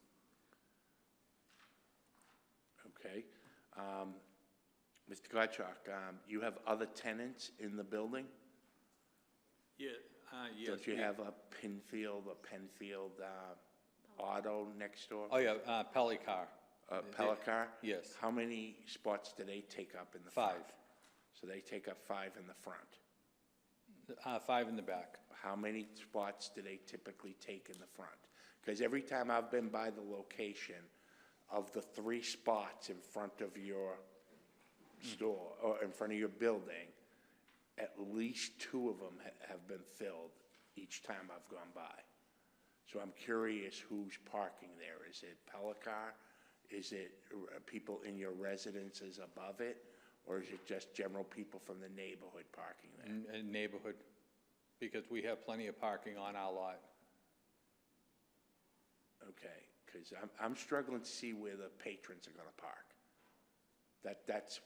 Okay. Mr. Gottschalk, you have other tenants in the building? Yeah, yes. Don't you have a Penfield Auto next door? Oh, yeah, Pelicar. Pelicar? Yes. How many spots do they take up in the 5. front? So they take up 5 in the front. 5 in the back. How many spots do they typically take in the front? Because every time I've been by the location, of the 3 spots in front of your store, or in front of your building, at least 2 of them have been filled each time I've gone by. So I'm curious who's parking there. Is it Pelicar? Is it people in your residences above it? Or is it just general people from the neighborhood parking there? Neighborhood, because we have plenty of parking on our lot. Okay, because I'm struggling to see where the patrons are gonna park. That's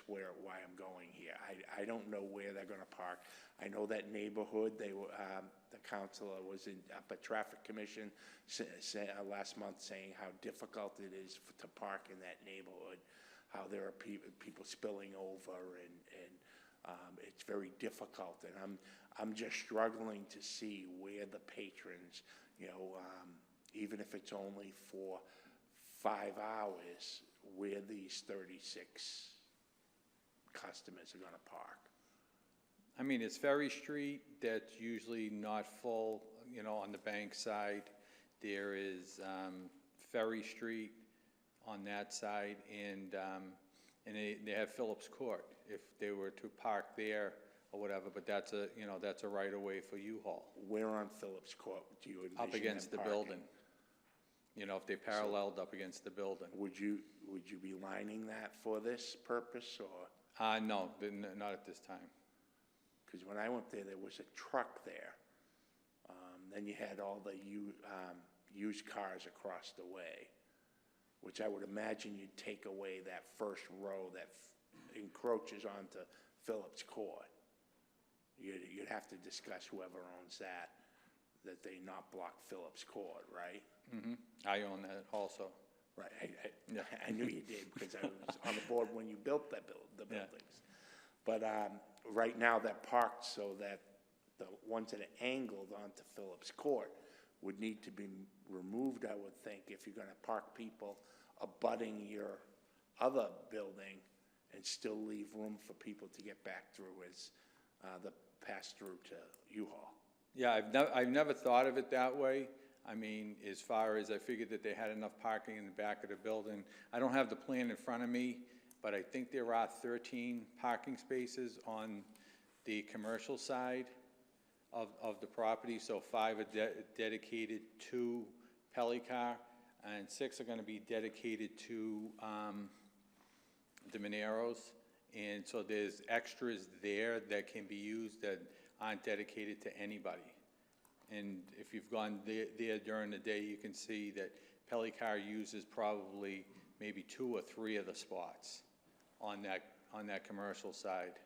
why I'm going here. I don't know where they're gonna park. I know that neighborhood, they were, the councilor was up at Traffic Commission last month saying how difficult it is to park in that neighborhood, how there are people spilling over, and it's very difficult. And I'm just struggling to see where the patrons, even if it's only for 5 hours, where these 36 customers are gonna park. I mean, it's Ferry Street, that's usually not full, on the bank side. There is Ferry Street on that side, and they have Phillips Court, if they were to park there or whatever, but that's a right-of-way for U-Haul. Where on Phillips Court do you envision them Up against the parking? building. If they paralleled up against the building. Would you be lining that for this purpose, or? No, not at this time. Because when I went there, there was a truck there. Then you had all the used cars across the way, which I would imagine you'd take away that first row that encroaches onto Phillips Court. You'd have to discuss whoever owns that they not block Phillips Court, right? Mm-hmm. I own that also. Right, Yeah. I knew you did, because I was on the board when you built the buildings. But right now, they're parked so that the ones that are angled onto Phillips Court would need to be removed, I would think, if you're gonna park people abutting your other building and still leave room for people to get back through as the pass-through to U-Haul. Yeah, I've never thought of it that way. I mean, as far as I figured that they had enough parking in the back of the building. I don't have the plan in front of me, but I think there are 13 parking spaces on the commercial side of the property. So 5 are dedicated to Pelicar, and 6 are gonna be dedicated to the Moneros. And so there's extras there that can be used that aren't dedicated to anybody. And if you've gone there during the day, you can see that Pelicar uses probably maybe 2 or 3 of the spots on that commercial side.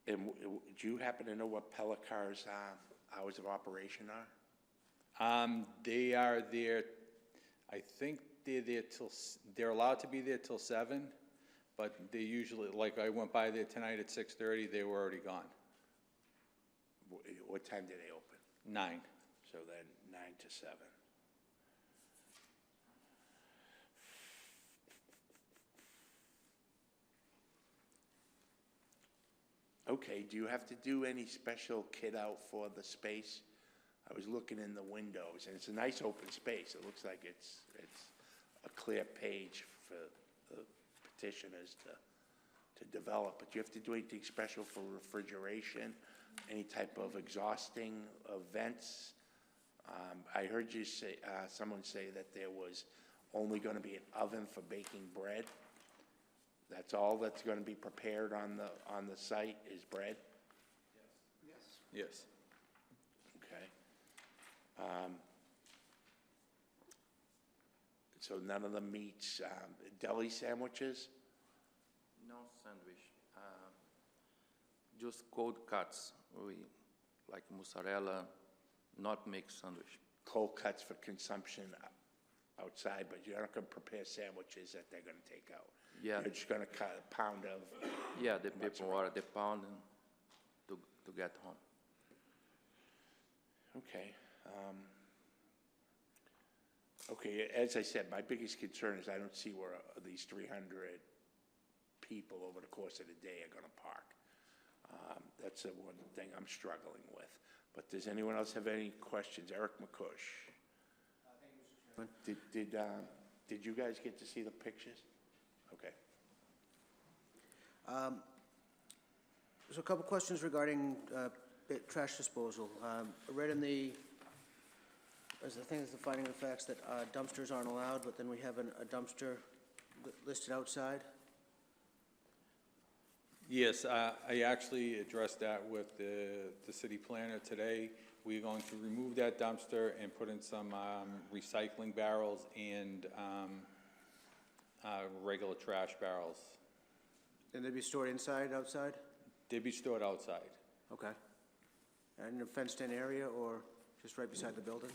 And do you happen to know what Pelicar's hours of operation are? They are there, I think they're there they're allowed to be there till 7, but they usually, like I went by there tonight at 6:30, they were already gone. What time do they open? 9. So then to 7. Okay, do you have to do any special kit out for the space? I was looking in the windows, and it's a nice open space. It looks like it's a clear page for the petitioners to develop. But do you have to do anything special for refrigeration, any type of exhausting of vents? I heard you say, someone say that there was only going to be an oven for baking bread. That's all that's going to be prepared on the site is bread? Yes. Okay. So none of the meats, deli sandwiches? No sandwich. Just cold cuts. We like mozzarella, not make sandwich. Cold cuts for consumption outside, but you're not going to prepare sandwiches that they're going to take out? Yeah. You're just going to cut a pound of? Yeah, the paper water, the pound to get home. Okay. Okay, as I said, my biggest concern is I don't see where these 300 people over the course of the day are going to park. That's the one thing I'm struggling with. But does anyone else have any questions? Eric McCush. Did you guys get to see the pictures? Okay. So a couple questions regarding trash disposal. I read in as the thing is the finding of facts that dumpsters aren't allowed, but then we have a dumpster listed outside. Yes, I actually addressed that with the city planner today. We're going to remove that dumpster and put in some recycling barrels and regular trash barrels. And they'd be stored inside, outside? They'd be stored outside. Okay. And in a fenced-in area or just right beside the building?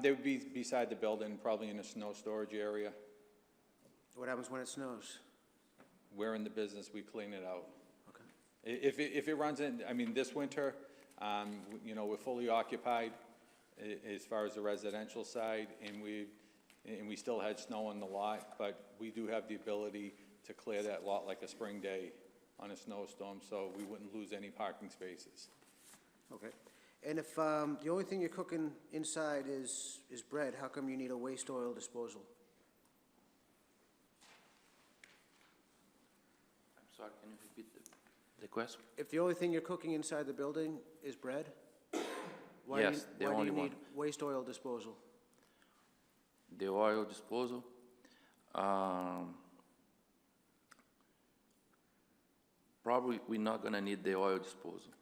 They would be beside the building, probably in a snow storage area. What happens when it snows? We're in the business, we clean it out. Okay. If it runs in, I mean, this winter, you know, we're fully occupied as far as the residential side, and we still had snow on the lot, but we do have the ability to clear that lot like a spring day on a snowstorm, so we wouldn't lose any parking spaces. Okay. And if the only thing you're cooking inside is bread, how come you need a waste oil disposal? I'm sorry, can you repeat the question? If the only thing you're cooking inside the building is bread, why Yes, the do only you one. need waste oil disposal? The oil disposal, probably we're not gonna need the oil disposal.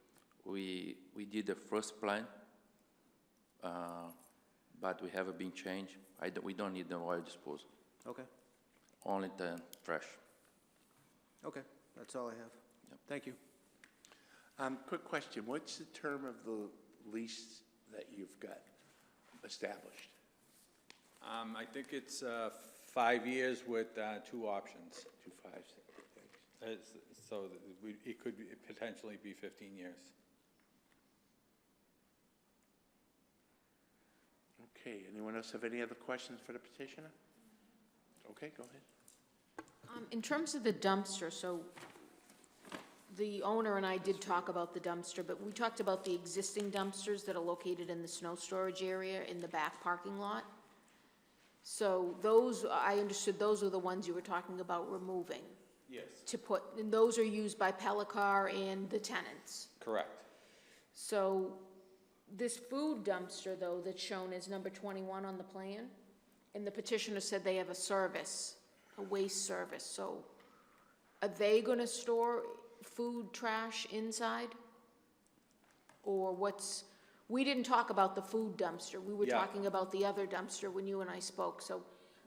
We did the first plan, but we haven't been changed. We don't need the oil disposal, Okay. only the trash. Okay, that's all I have. Yep. Thank you. Quick question. What's the term of the lease that you've got established? I think it's 5 years with 2 options. 2, 5, 6, thanks. So it could potentially be 15 years. Okay, anyone else have any other questions for the petitioner? Okay, go ahead. In terms of the dumpster, so the owner and I did talk about the dumpster, but we talked about the existing dumpsters that are located in the snow storage area in the back parking lot. So those, I understood those are the ones you were talking about removing. Yes. To put, and those are used by Pelicar and the tenants. Correct. So this food dumpster, though, that's shown as number 21 on the plan, and the petitioner said they have a service, a waste service. So are they going to store food trash inside? Or what's, we didn't talk about the food dumpster. We were Yeah. talking about the other dumpster when you and I spoke. So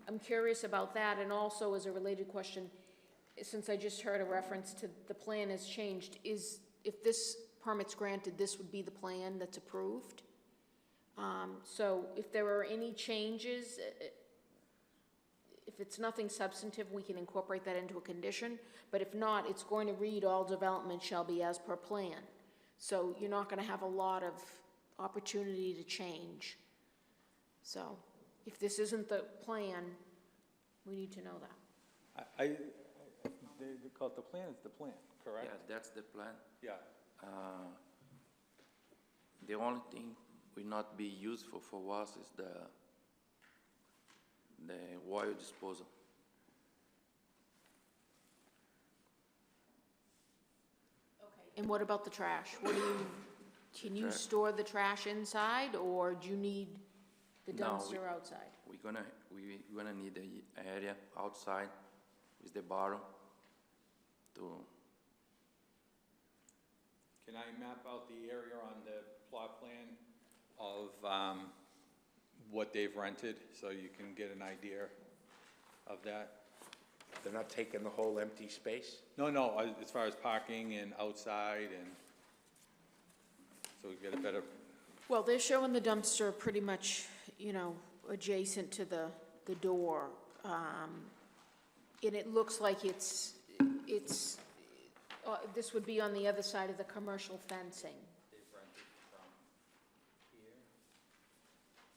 I'm curious about that. And also, as a related question, since I just heard a reference to the plan has changed, is if this permit's granted, this would be the plan that's approved? So if there are any changes, if it's nothing substantive, we can incorporate that into a condition. But if not, it's going to read all development shall be as per plan. So you're not going to have a lot of opportunity to change. So if this isn't the plan, we need to know that. They call it the plan, is the plan, correct? Yeah, that's the plan. Yeah. The only thing will not be useful for us is the oil disposal. And what about the trash? What do you, can you trash? store the trash inside, or do you need the No, dumpster outside? We're gonna need an area outside with the barrel to, Can I map out the area on the plot plan of what they've rented, so you can get an idea of that? They're not taking the whole empty space? No, as far as parking and outside, and so we get a better, Well, they're showing the dumpster pretty much, you know, adjacent to the door. And it looks like it's, this would be on the other side of the commercial fencing. they've rented from here,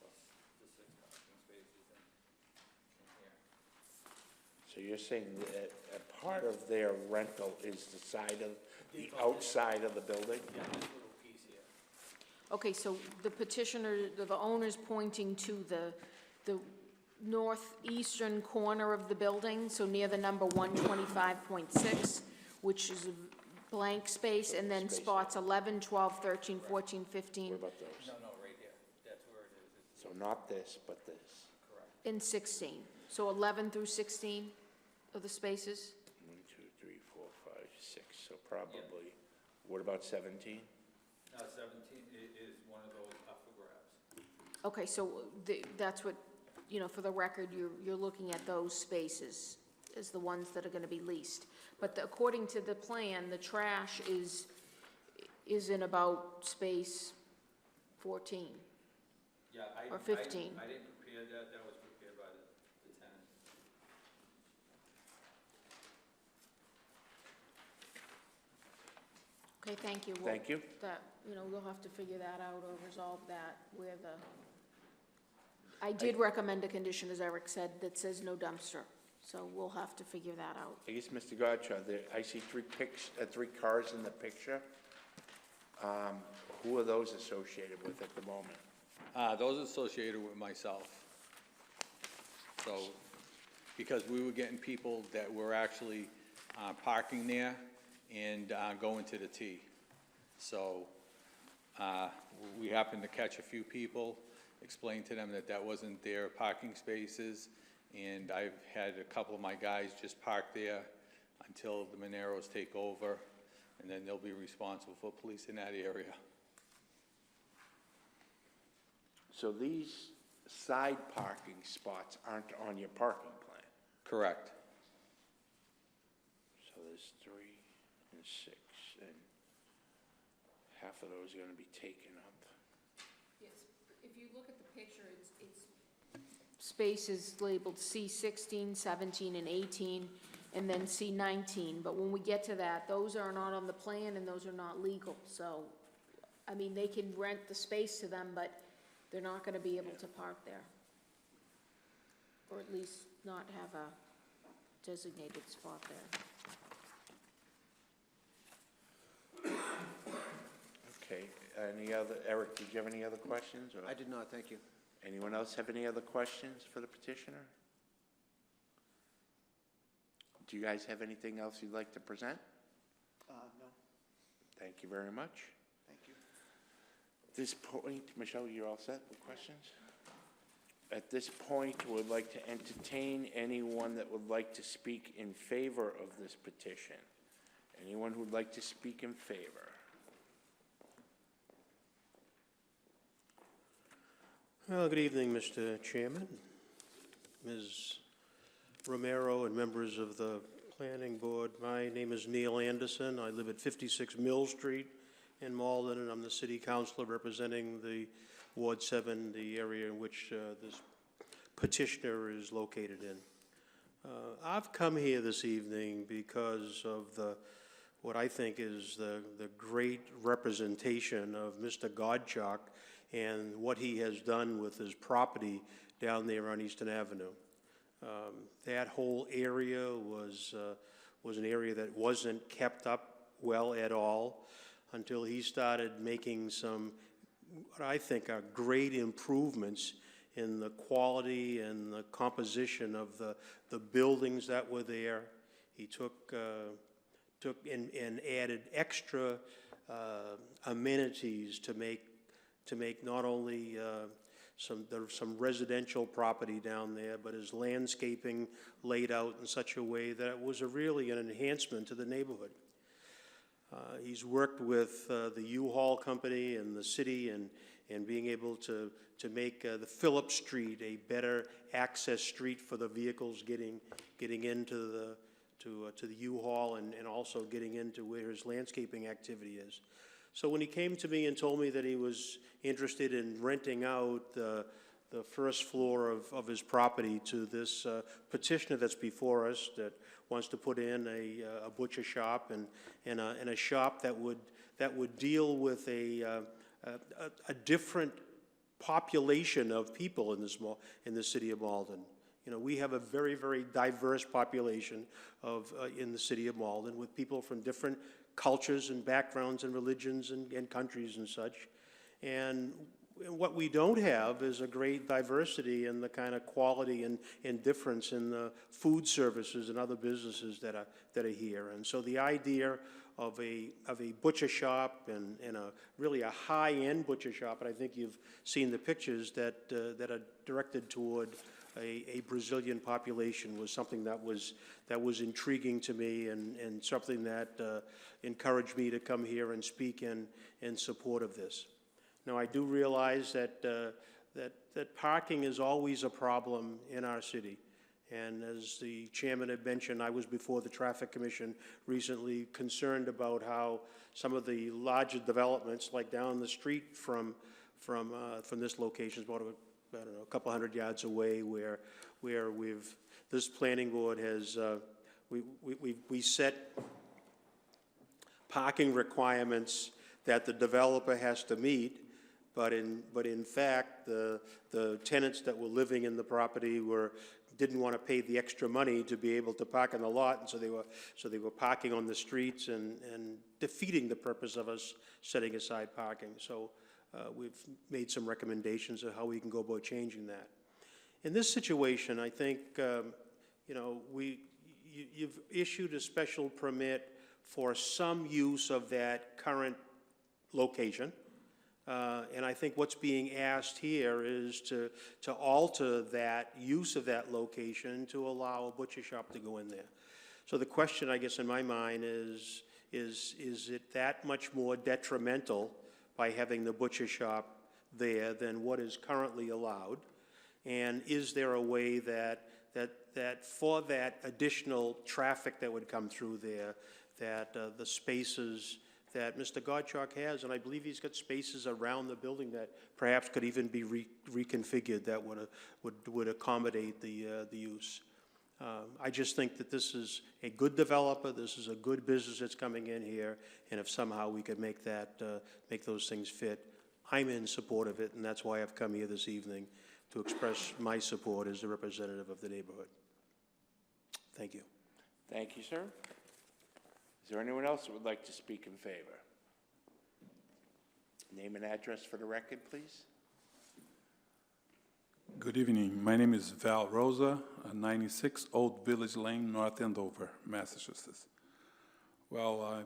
plus the 6 parking spaces in here. So you're saying that a part of their rental is the side of, the outside of the building? Yeah, this little piece here. Okay, so the petitioner, the owner's pointing to the northeastern corner of the building, so near the number 125.6, which is a blank space, and then spots 11, 12, 13, 14, 15, What about those? No, right here, that's where it is. So not this, but this. and 16. So 11 through 16 of the spaces? 1, 2, 3, 4, 5, 6, so probably, what about 17? 17 is one of those up for grabs. Okay, so that's what, you know, for the record, you're looking at those spaces as the ones that are gonna be leased. But according to the plan, the trash is in about space 14. Yeah, Or 15. I didn't prepare that, that was prepared by the tenant. Okay, thank you. Thank you. That, you know, we'll have to figure that out or resolve that where I did recommend a condition, as Eric said, that says no dumpster. So we'll have to figure that out. I guess, Mr. Godchaux, I see three cars in the picture. Who are those associated with at the moment? Those associated with myself. So, because we were getting people that were actually parking there and going to the T. So, we happened to catch a few people, explain to them that that wasn't their parking spaces, and I've had a couple of my guys just park there until the Moneros take over, and then they'll be responsible for policing that area. So these side parking spots aren't on your parking plan? Correct. So there's 3 and 6, and half of those are gonna be taken up. Yes, if you look at the picture, it's spaces labeled C16, 17, and 18, and then C19. But when we get to that, those are not on the plan and those are not legal. So, I mean, they can rent the space to them, but they're not gonna be able to park there. Or at least not have a designated spot there. Okay, any other, Eric, did you have any other questions? Or I did not, thank you. anyone else have any other questions for the petitioner? Do you guys have anything else you'd like to present? No, Thank you very much. thank you. At this point, Michelle, you're all set with questions? At this point, we'd like to entertain anyone that would like to speak in favor of this petition. Anyone who'd like to speak in favor? Well, good evening, Mr. Chairman, Ms. Romero, and members of the Planning Board. My name is Neil Anderson. I live at 56 Mill Street in Malden, and I'm the city councilor representing the Ward 7, the area in which this petitioner is located in. I've come here this evening because of what I think is the great representation of Mr. Godchaux and what he has done with his property down there on Eastern Avenue. That whole area was an area that wasn't kept up well at all until he started making some, what I think are great improvements in the quality and the composition of the buildings that were there. He took and added extra amenities to make not only some residential property down there, but his landscaping laid out in such a way that it was really an enhancement to the neighborhood. He's worked with the U-Haul company and the city and being able to make the Phillip Street a better access street for the vehicles getting into the U-Haul and also getting into where his landscaping activity is. So when he came to me and told me that he was interested in renting out the first floor of his property to this petitioner that's before us that wants to put in a butcher shop and a shop that would deal with a different population of people in the city of Malden. You know, we have a very, very diverse population in the city of Malden with people from different cultures and backgrounds and religions and countries and such. And what we don't have is a great diversity in the kind of quality and difference in the food services and other businesses that are here. And so the idea of a butcher shop and really a high-end butcher shop, and I think you've seen the pictures that are directed toward a Brazilian population, was something that was intriguing to me and something that encouraged me to come here and speak in support of this. Now, I do realize that parking is always a problem in our city. And as the chairman had mentioned, I was before the Traffic Commission recently concerned about how some of the larger developments, like down the street from this location, is about I don't know, a couple hundred yards away, where this planning board has we set parking requirements that the developer has to meet. But in fact, the tenants that were living in the property didn't want to pay the extra money to be able to park in the lot, and so they were parking on the streets and defeating the purpose of us setting aside parking. So we've made some recommendations of how we can go about changing that. In this situation, I think you know, you've issued a special permit for some use of that current location. And I think what's being asked here is to alter that use of that location to allow a butcher shop to go in there. So the question, I guess, in my mind is it that much more detrimental by having the butcher shop there than what is currently allowed? And is there a way that for that additional traffic that would come through there, that the spaces that Mr. Gottschalk has, and I believe he's got spaces around the building that perhaps could even be reconfigured that would accommodate the use. I just think that this is a good developer, this is a good business that's coming in here, and if somehow we could make those things fit, I'm in support of it, and that's why I've come here this evening to express my support as a representative of the neighborhood. Thank you. Thank you, sir. Is there anyone else that would like to speak in favor? Name and address for the record, please. Good evening. My name is Val Rosa, 96 Old Village Lane, North Andover, Massachusetts. Well,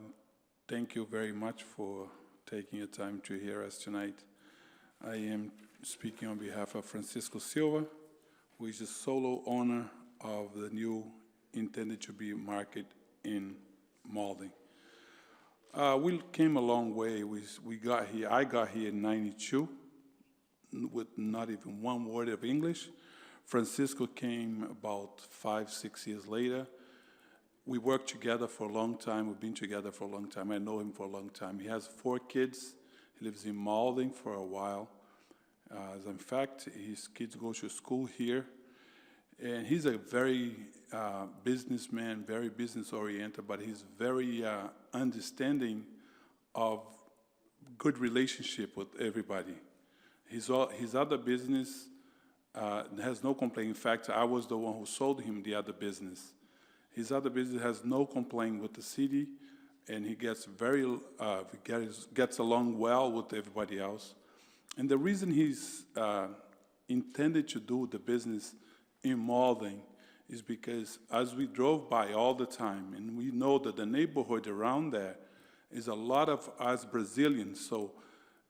thank you very much for taking your time to hear us tonight. I am speaking on behalf of Francisco Silva, who is the solo owner of the new intended to be market in Malden. We came a long way. We got here. I got here in '92 with not even one word of English. Francisco came about 5-6 years later. We worked together for a long time. We've been together for a long time. I know him for a long time. He has 4 kids. He lives in Malden for a while. As in fact, his kids go to school here. And he's a very businessman, very business-oriented, but he's very understanding of good relationship with everybody. His other business has no complaint. In fact, I was the one who sold him the other business. His other business has no complaint with the city, and he gets gets along well with everybody else. And the reason he's intended to do the business in Malden is because as we drove by all the time, and we know that the neighborhood around there is a lot of us Brazilians, so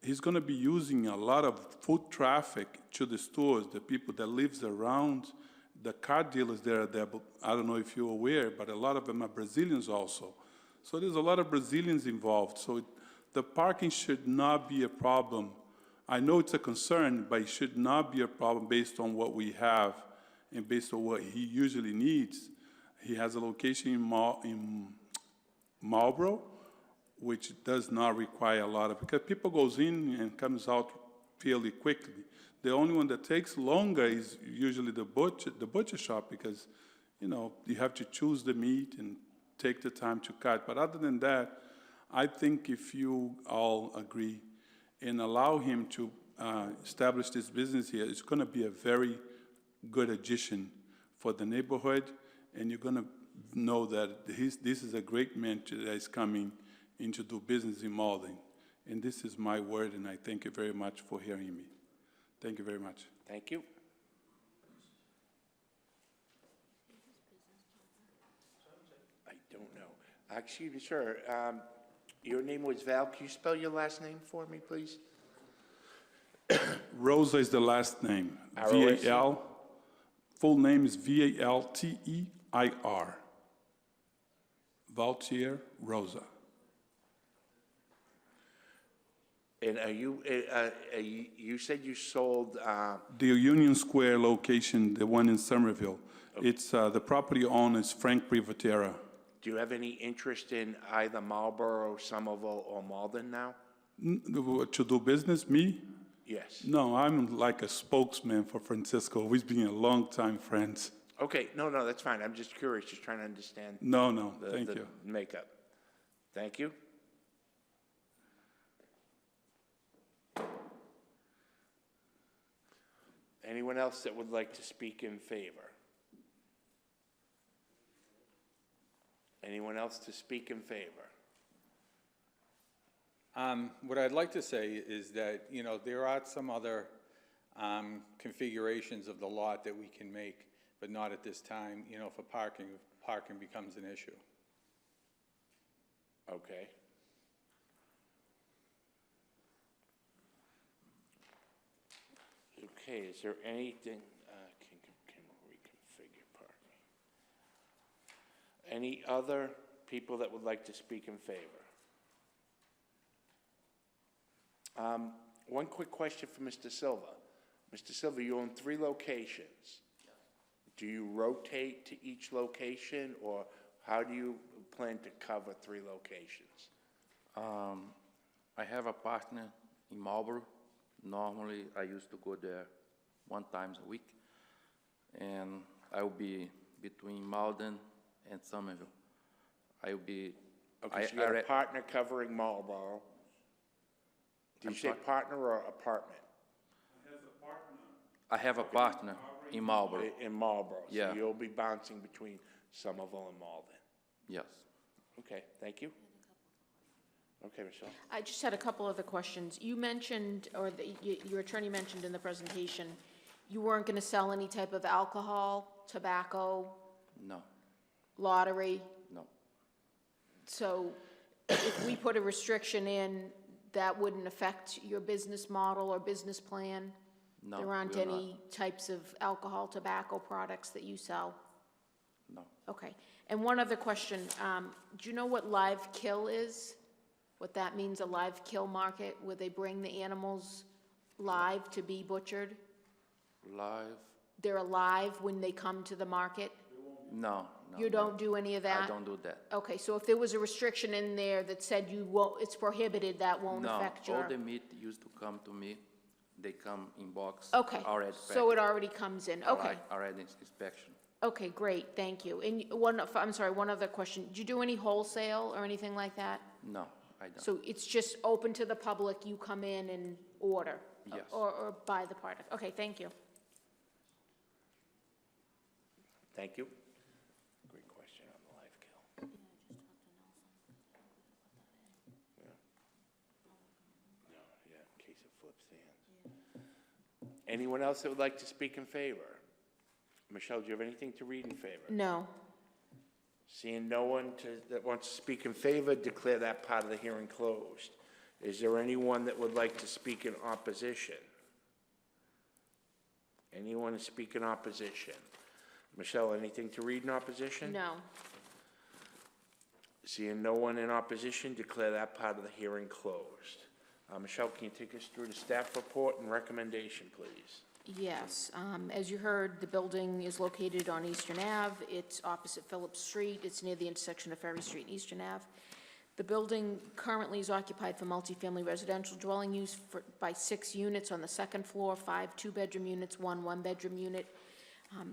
he's going to be using a lot of foot traffic to the stores, the people that lives around, the car dealers there. I don't know if you're aware, but a lot of them are Brazilians also. So there's a lot of Brazilians involved. So the parking should not be a problem. I know it's a concern, but it should not be a problem based on what we have and based on what he usually needs. He has a location in Marlboro, which does not require a lot of, because people goes in and comes out fairly quickly. The only one that takes longer is usually the butcher shop, because, you know, you have to choose the meat and take the time to cut. But other than that, I think if you all agree and allow him to establish this business here, it's going to be a very good addition for the neighborhood, and you're going to know that this is a great man that is coming in to do business in Malden. And this is my word, and I thank you very much for hearing me. Thank you very much. Thank you. I don't know. Excuse me, sir. Your name was Val. Can you spell your last name for me, please? Rosa is the last name. R-O-S-A? V-A-L. Full name is V-A-L-T-E-I-R. Valtier Rosa. And are you, you said you sold, The Union Square location, the one in Somerville, it's, the property owner is Frank Privatera. do you have any interest in either Marlboro, Somerville, or Malden now? To do business, me? Yes. No, I'm like a spokesman for Francisco. We've been a long time friends. Okay, no, that's fine. I'm just curious, just trying to understand. No, thank you. Makeup. Thank you. Anyone else that would like to speak in favor? Anyone else to speak in favor? What I'd like to say is that, you know, there are some other configurations of the lot that we can make, but not at this time, you know, for parking. Parking becomes an issue. Okay. Okay, is there anything, can reconfigure parking? Any other people that would like to speak in favor? One quick question for Mr. Silva. Mr. Silva, you own 3 locations. Do you rotate to each location, or how do you plan to cover 3 locations? I have a partner in Marlboro. Normally, I used to go there 1 time a week, and I will be between Malden and Somerville. I will be. Okay, so you have a partner covering Marlboro. Did you say partner or apartment? I have a partner in Marlboro. In Marlboro. Yeah. So you'll be bouncing between Somerville and Malden. Yes. Okay, thank you. Okay, Michelle. I just had a couple other questions. You mentioned, or your attorney mentioned in the presentation, you weren't going to sell any type of alcohol, tobacco, No. lottery. No. So if we put a restriction in, that wouldn't affect your business model or business plan? No, There aren't will not. any types of alcohol, tobacco products that you sell? No. Okay. And one other question. Do you know what live kill is? What that means, a live kill market, where they bring the animals live to be butchered? Live? They're alive when they come to the market? No. You don't do any of that? I don't do that. Okay, so if there was a restriction in there that said you won't, it's prohibited, that won't affect No, your? all the meat used to come to me. They come in box. Okay, Already so it packed. already comes in, okay. Already inspection. Okay, great, thank you. And I'm sorry, one other question. Do you do any wholesale or anything like that? No, I don't. So it's just open to the public, you come in and order? Yes. Or buy the product? Okay, thank you. Thank you. Great question on the live kill. Yeah. No, yeah, in case it flips hands. Anyone else that would like to speak in favor? Michelle, do you have anything to read in favor? No. Seeing no one that wants to speak in favor, declare that part of the hearing closed. Is there anyone that would like to speak in opposition? Anyone to speak in opposition? Michelle, anything to read in opposition? No. Seeing no one in opposition, declare that part of the hearing closed. Michelle, can you take us through the staff report and recommendation, please? Yes, as you heard, the building is located on Eastern Ave. It's opposite Phillips Street. It's near the intersection of Ferry Street and Eastern Ave. The building currently is occupied for multifamily residential dwelling use by 6 units on the second floor, 5 two-bedroom units, 1 one-bedroom unit.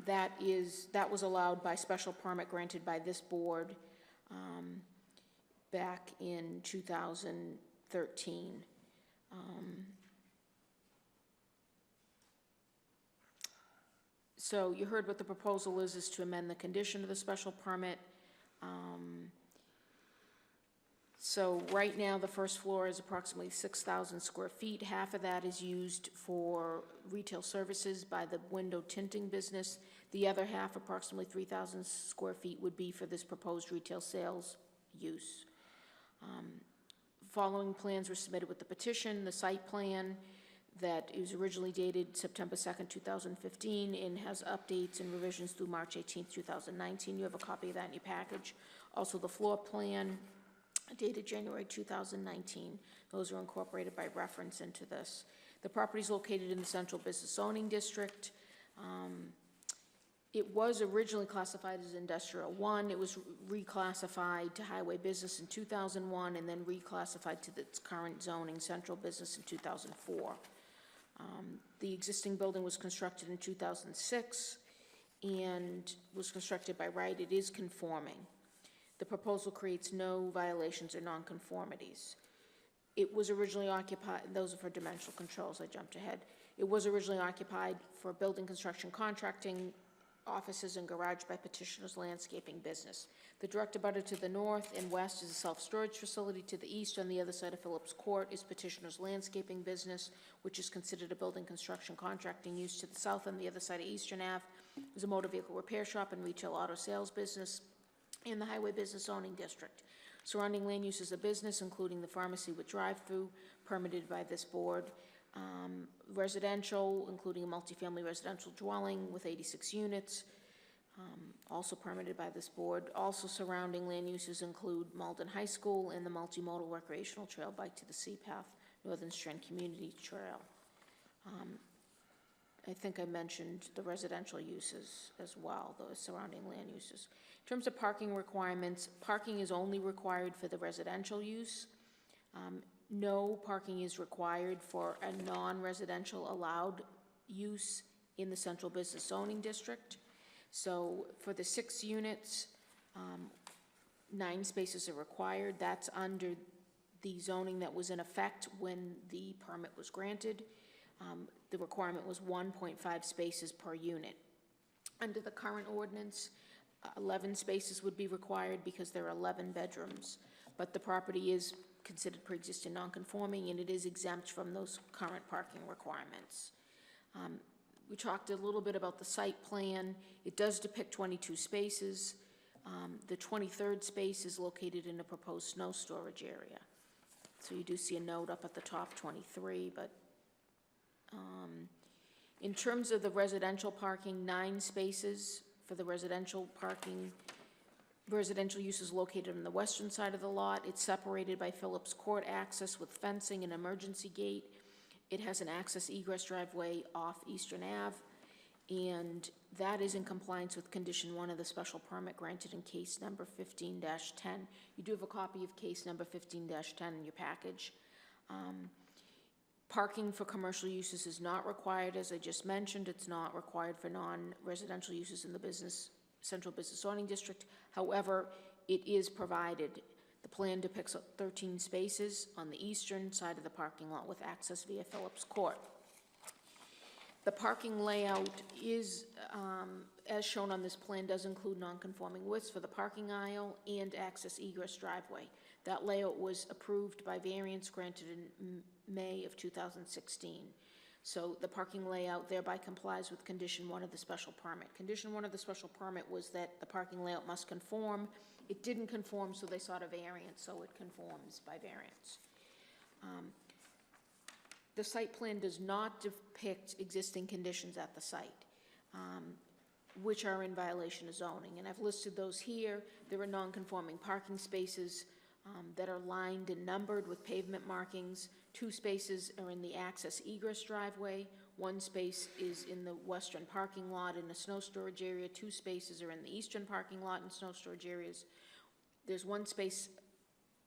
That was allowed by special permit granted by this board back in 2013. So you heard what the proposal is to amend the condition of the special permit. So right now, the first floor is approximately 6,000 square feet. Half of that is used for retail services by the window tinting business. The other half, approximately 3,000 square feet, would be for this proposed retail sales use. Following plans were submitted with the petition. The site plan that is originally dated September 2nd, 2015, and has updates and revisions through March 18th, 2019. You have a copy of that in your package. Also, the floor plan dated January 2019. Those are incorporated by reference into this. The property is located in the Central Business Zoning District. It was originally classified as Industrial 1. It was reclassified to Highway Business in 2001, and then reclassified to its current zoning, Central Business, in 2004. The existing building was constructed in 2006 and was constructed by right. It is conforming. The proposal creates no violations or nonconformities. It was originally occupied, those are for dimensional controls, I jumped ahead. It was originally occupied for building construction contracting, offices and garage by petitioner's landscaping business. The direct abutter to the north and west is a self-storage facility. To the east, on the other side of Phillips Court, is petitioner's landscaping business, which is considered a building construction contracting use. To the south, on the other side of Eastern Ave, is a motor vehicle repair shop and retail auto sales business in the Highway Business Zoning District. Surrounding land uses of business, including the pharmacy with drive-through, permitted by this board. Residential, including a multifamily residential dwelling with 86 units, also permitted by this board. Also surrounding land uses include Malden High School and the multimodal recreational trail Bike to the Sea Path, Northern Strand Community Trail. I think I mentioned the residential uses as well, those surrounding land uses. In terms of parking requirements, parking is only required for the residential use. No parking is required for a non-residential allowed use in the Central Business Zoning District. So for the 6 units, 9 spaces are required. That's under the zoning that was in effect when the permit was granted. The requirement was 1.5 spaces per unit. Under the current ordinance, 11 spaces would be required because there are 11 bedrooms, but the property is considered pre-existing non-conforming, and it is exempt from those current parking requirements. We talked a little bit about the site plan. It does depict 22 spaces. The 23rd space is located in a proposed snow storage area. So you do see a note up at the top, 23, but in terms of the residential parking, 9 spaces for the residential parking. Residential use is located on the western side of the lot. It's separated by Phillips Court access with fencing and emergency gate. It has an access egress driveway off Eastern Ave, and that is in compliance with condition 1 of the special permit granted in case number 15-10. You do have a copy of case number 15-10 in your package. Parking for commercial uses is not required, as I just mentioned. It's not required for non-residential uses in the Central Business Zoning District. However, it is provided. The plan depicts 13 spaces on the eastern side of the parking lot with access via Phillips Court. The parking layout is, as shown on this plan, does include non-conforming widths for the parking aisle and access egress driveway. That layout was approved by variance granted in May of 2016. So the parking layout thereby complies with condition 1 of the special permit. Condition 1 of the special permit was that the parking layout must conform. It didn't conform, so they sought a variance, so it conforms by variance. The site plan does not depict existing conditions at the site, which are in violation of zoning, and I've listed those here. There are non-conforming parking spaces that are lined and numbered with pavement markings. 2 spaces are in the access egress driveway. 1 space is in the western parking lot in the snow storage area. 2 spaces are in the eastern parking lot and snow storage areas. There's 1 space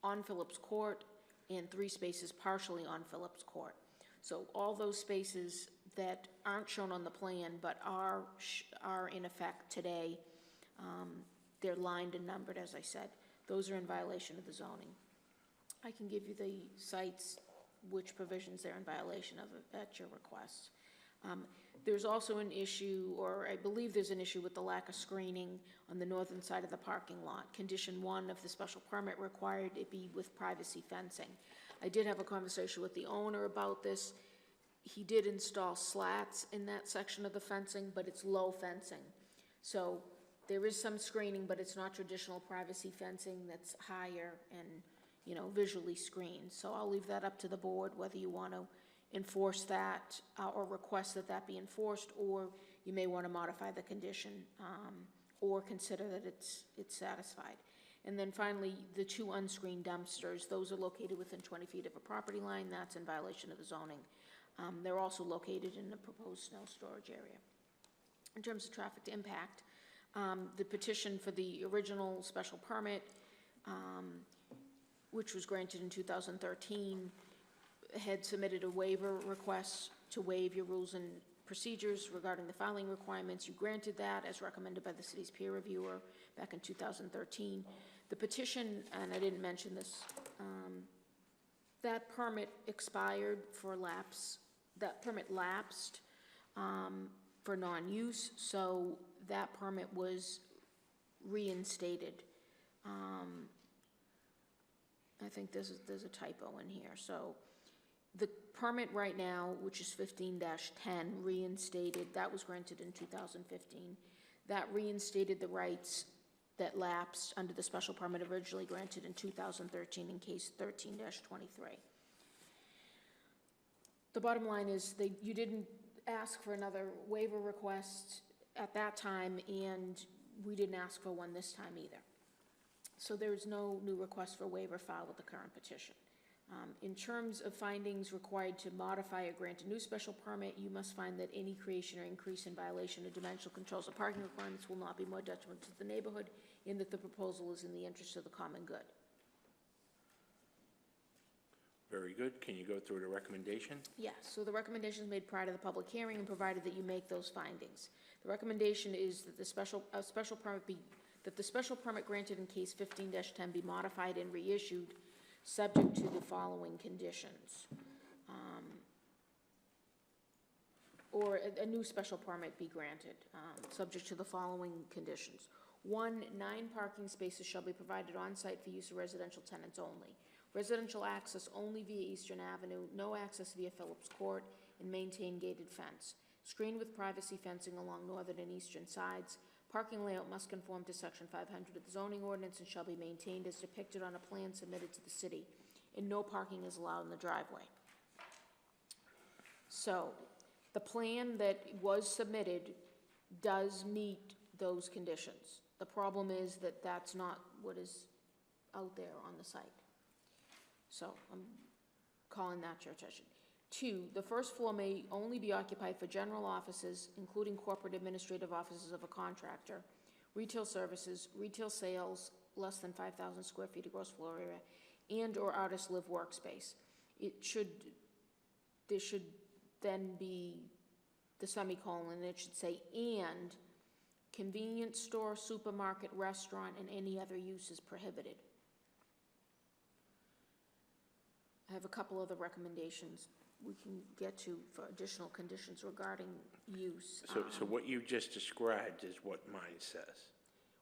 on Phillips Court and 3 spaces partially on Phillips Court. So all those spaces that aren't shown on the plan but are in effect today, they're lined and numbered, as I said. Those are in violation of the zoning. I can give you the sites, which provisions they're in violation of at your request. There's also an issue, or I believe there's an issue with the lack of screening on the northern side of the parking lot. Condition 1 of the special permit required it be with privacy fencing. I did have a conversation with the owner about this. He did install slats in that section of the fencing, but it's low fencing. So there is some screening, but it's not traditional privacy fencing that's higher and, you know, visually screened. So I'll leave that up to the board, whether you want to enforce that or request that that be enforced, or you may want to modify the condition or consider that it's satisfied. And then finally, the 2 unscreened dumpsters, those are located within 20 feet of a property line. That's in violation of the zoning. They're also located in the proposed snow storage area. In terms of traffic impact, the petition for the original special permit, which was granted in 2013, had submitted a waiver request to waive your rules and procedures regarding the filing requirements. You granted that as recommended by the city's peer reviewer back in 2013. The petition, and I didn't mention this, that permit expired for lapse. That permit lapsed for non-use, so that permit was reinstated. I think there's a typo in here. So the permit right now, which is 15-10, reinstated, that was granted in 2015. That reinstated the rights that lapsed under the special permit originally granted in 2013 in case 13-23. The bottom line is you didn't ask for another waiver request at that time, and we didn't ask for one this time either. So there's no new request for waiver filed with the current petition. In terms of findings required to modify or grant a new special permit, you must find that any creation or increase in violation of dimensional controls or parking requirements will not be more detrimental to the neighborhood, and that the proposal is in the interest of the common good. Very good. Can you go through the recommendation? Yes, so the recommendation is made prior to the public hearing and provided that you make those findings. The recommendation is that the special permit granted in case 15-10 be modified and reissued subject to the following conditions. Or a new special permit be granted, subject to the following conditions. 1, 9 parking spaces shall be provided on-site for use of residential tenants only. Residential access only via Eastern Avenue, no access via Phillips Court, and maintain gated fence. Screened with privacy fencing along northern and eastern sides. Parking layout must conform to section 500 of the zoning ordinance and shall be maintained as depicted on a plan submitted to the city, and no parking is allowed in the driveway. So, the plan that was submitted does meet those conditions. The problem is that that's not what is out there on the site. So, I'm calling that to your attention. 2, the first floor may only be occupied for general offices, including corporate administrative offices of a contractor, retail services, retail sales, less than 5,000 square feet of gross floor area, and or artist live workspace. There should then be the semicolon, and it should say, and convenience store, supermarket, restaurant, and any other use is prohibited. I have a couple other recommendations. we can get to for additional conditions regarding use. So what you just described is what mine says.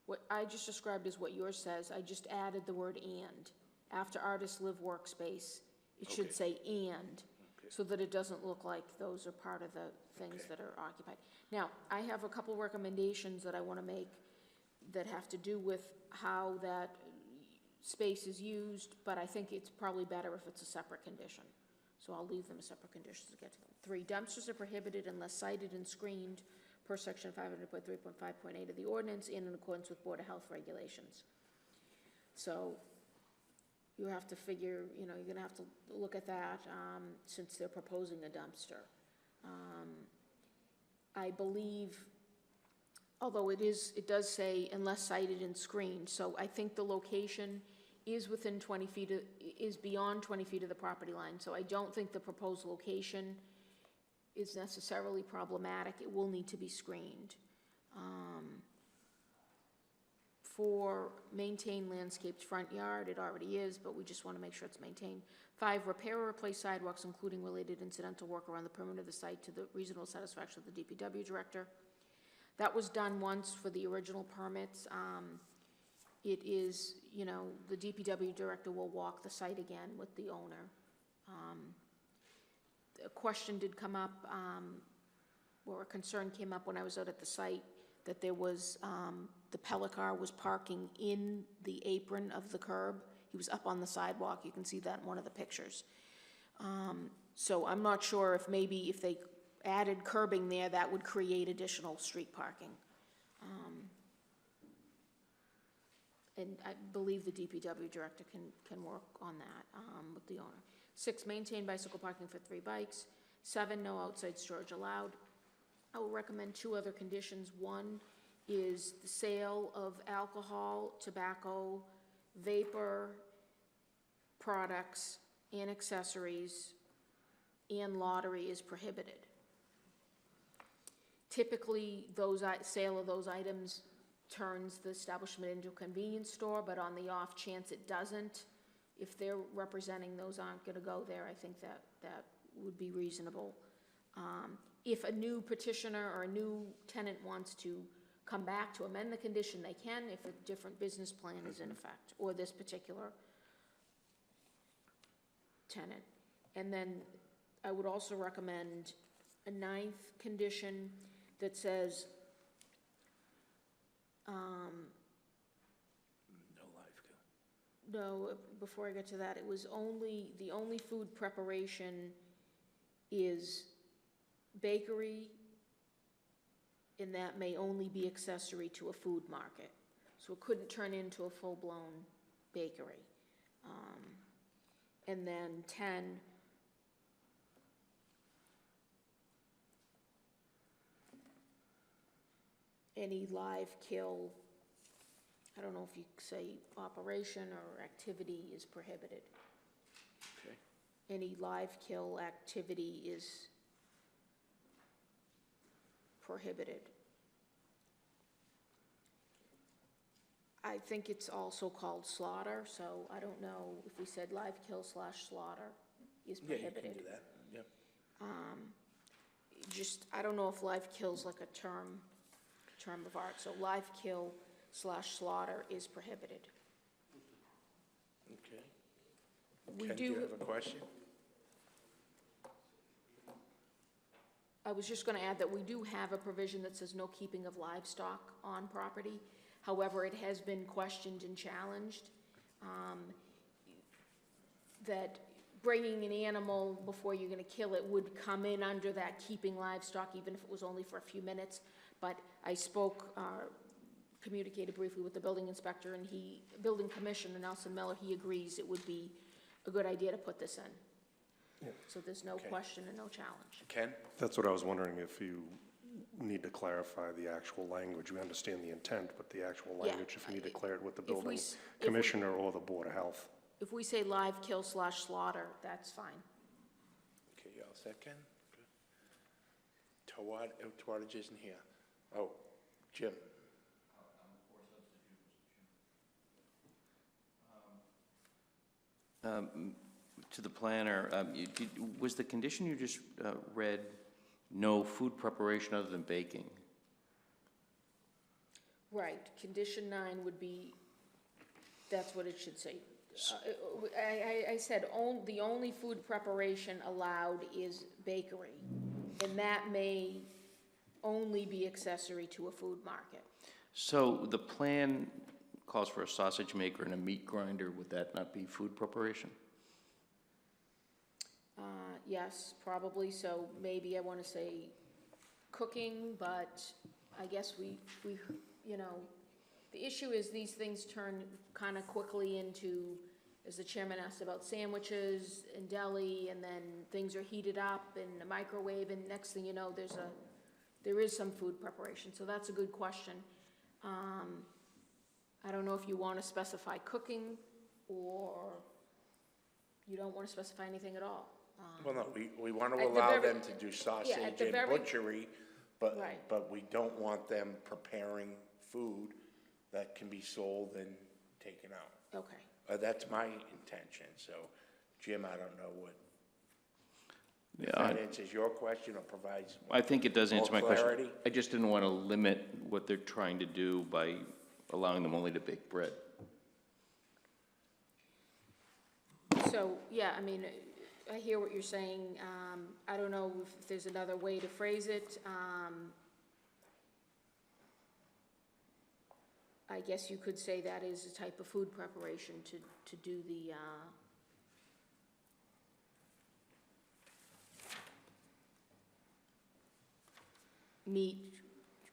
What I just described is what yours says. I just added the word "and." After artist live workspace, it should say "and," so that it doesn't look like those are part of the things that are occupied. Now, I have a couple recommendations that I want to make that have to do with how that space is used, but I think it's probably better if it's a separate condition. So I'll leave them as separate conditions to get to them. 3, dumpsters are prohibited unless cited and screened per section 500.3.5.8 of the ordinance and in accordance with Board of Health regulations. So you have to figure, you're gonna have to look at that, since they're proposing a dumpster. I believe, although it does say unless cited and screened, so I think the location is within 20 feet, is beyond 20 feet of the property line, so I don't think the proposed location is necessarily problematic. It will need to be screened. 4, maintain landscaped front yard, it already is, but we just want to make sure it's maintained. 5, repair or replace sidewalks, including related incidental work around the perimeter of the site to the reasonable satisfaction of the DPW director. That was done once for the original permits. It is, the DPW director will walk the site again with the owner. A question did come up, or a concern came up when I was out at the site, that there was, the Pelicar was parking in the apron of the curb. He was up on the sidewalk. You can see that in one of the pictures. So I'm not sure if maybe if they added curbing there, that would create additional street parking. And I believe the DPW director can work on that with the owner. 6, maintain bicycle parking for 3 bikes. 7, no outside storage allowed. I will recommend 2 other conditions. 1 is the sale of alcohol, tobacco, vapor products, and accessories, and lottery is prohibited. Typically, sale of those items turns the establishment into a convenience store, but on the off chance it doesn't, if they're representing those aren't going to go there, I think that would be reasonable. If a new petitioner or a new tenant wants to come back to amend the condition, they can, if a different business plan is in effect, or this particular tenant. And then I would also recommend a 9th condition that says, no, before I get to that, it was the only food preparation is bakery, and that may only be accessory to a food market. So it couldn't turn into a full-blown bakery. And then 10, any live kill, I don't know if you say operation or activity is prohibited. Okay. Any live kill activity is prohibited. I think it's also called slaughter, so I don't know if we said live kill / slaughter is prohibited. Yeah, you can do that, yep. I don't know if live kill's like a term of art, so live kill / slaughter is prohibited. Okay. We Ken, do you have a question? I was just going to add that we do have a provision that says no keeping of livestock on property. However, it has been questioned and challenged that bringing an animal before you're going to kill it would come in under that keeping livestock, even if it was only for a few minutes. But I communicated briefly with the building inspector and building commissioner Nelson Miller, he agrees it would be a good idea to put this in. Yeah. So there's no question and no challenge. Ken? That's what I was wondering, if you need to clarify the actual language. We understand the intent, but the actual Yeah, language, if you need to clear it with the if we building s- if we- commissioner or the Board of Health. If we say live kill / slaughter, that's fine. Okay, you all set, Ken? Tawad isn't here. Oh, Jim. To the planner, was the condition you just read no food preparation other than baking? Right, condition 9 would be, that's what it should say. I said the only food preparation allowed is bakery, and that may only be accessory to a food market. So the plan calls for a sausage maker and a meat grinder. Would that not be food preparation? Yes, probably, so maybe I want to say cooking, but I guess we, you know, the issue is these things turn kind of quickly into, as the chairman asked about sandwiches and deli, and then things are heated up in the microwave, and next thing you know, there is some food preparation, so that's a good question. I don't know if you want to specify cooking, or you don't want to specify anything at all. Well, no, we want to At the allow very- them to do sausage at the and very- butchery, but, Right. but we don't want them preparing food that can be sold and taken out. Okay. That's my intention, so, Jim, I don't know what, if Yeah, that answers your question or provides I think it does answer more my question. clarity. I just didn't want to limit what they're trying to do by allowing them only to bake bread. So, yeah, I mean, I hear what you're saying. I don't know if there's another way to phrase it. I guess you could say that is a type of food preparation to do the, meat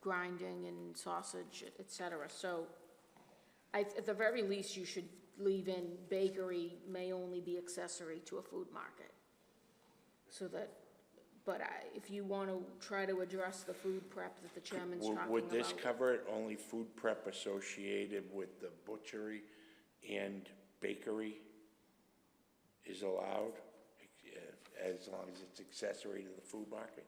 grinding and sausage, et cetera. So at the very least, you should leave in bakery may only be accessory to a food market. So that, but if you want to try to address the food prep that the chairman's talking about. Would this cover it, only food prep associated with the butchery and bakery is allowed, as long as it's accessory to the food market?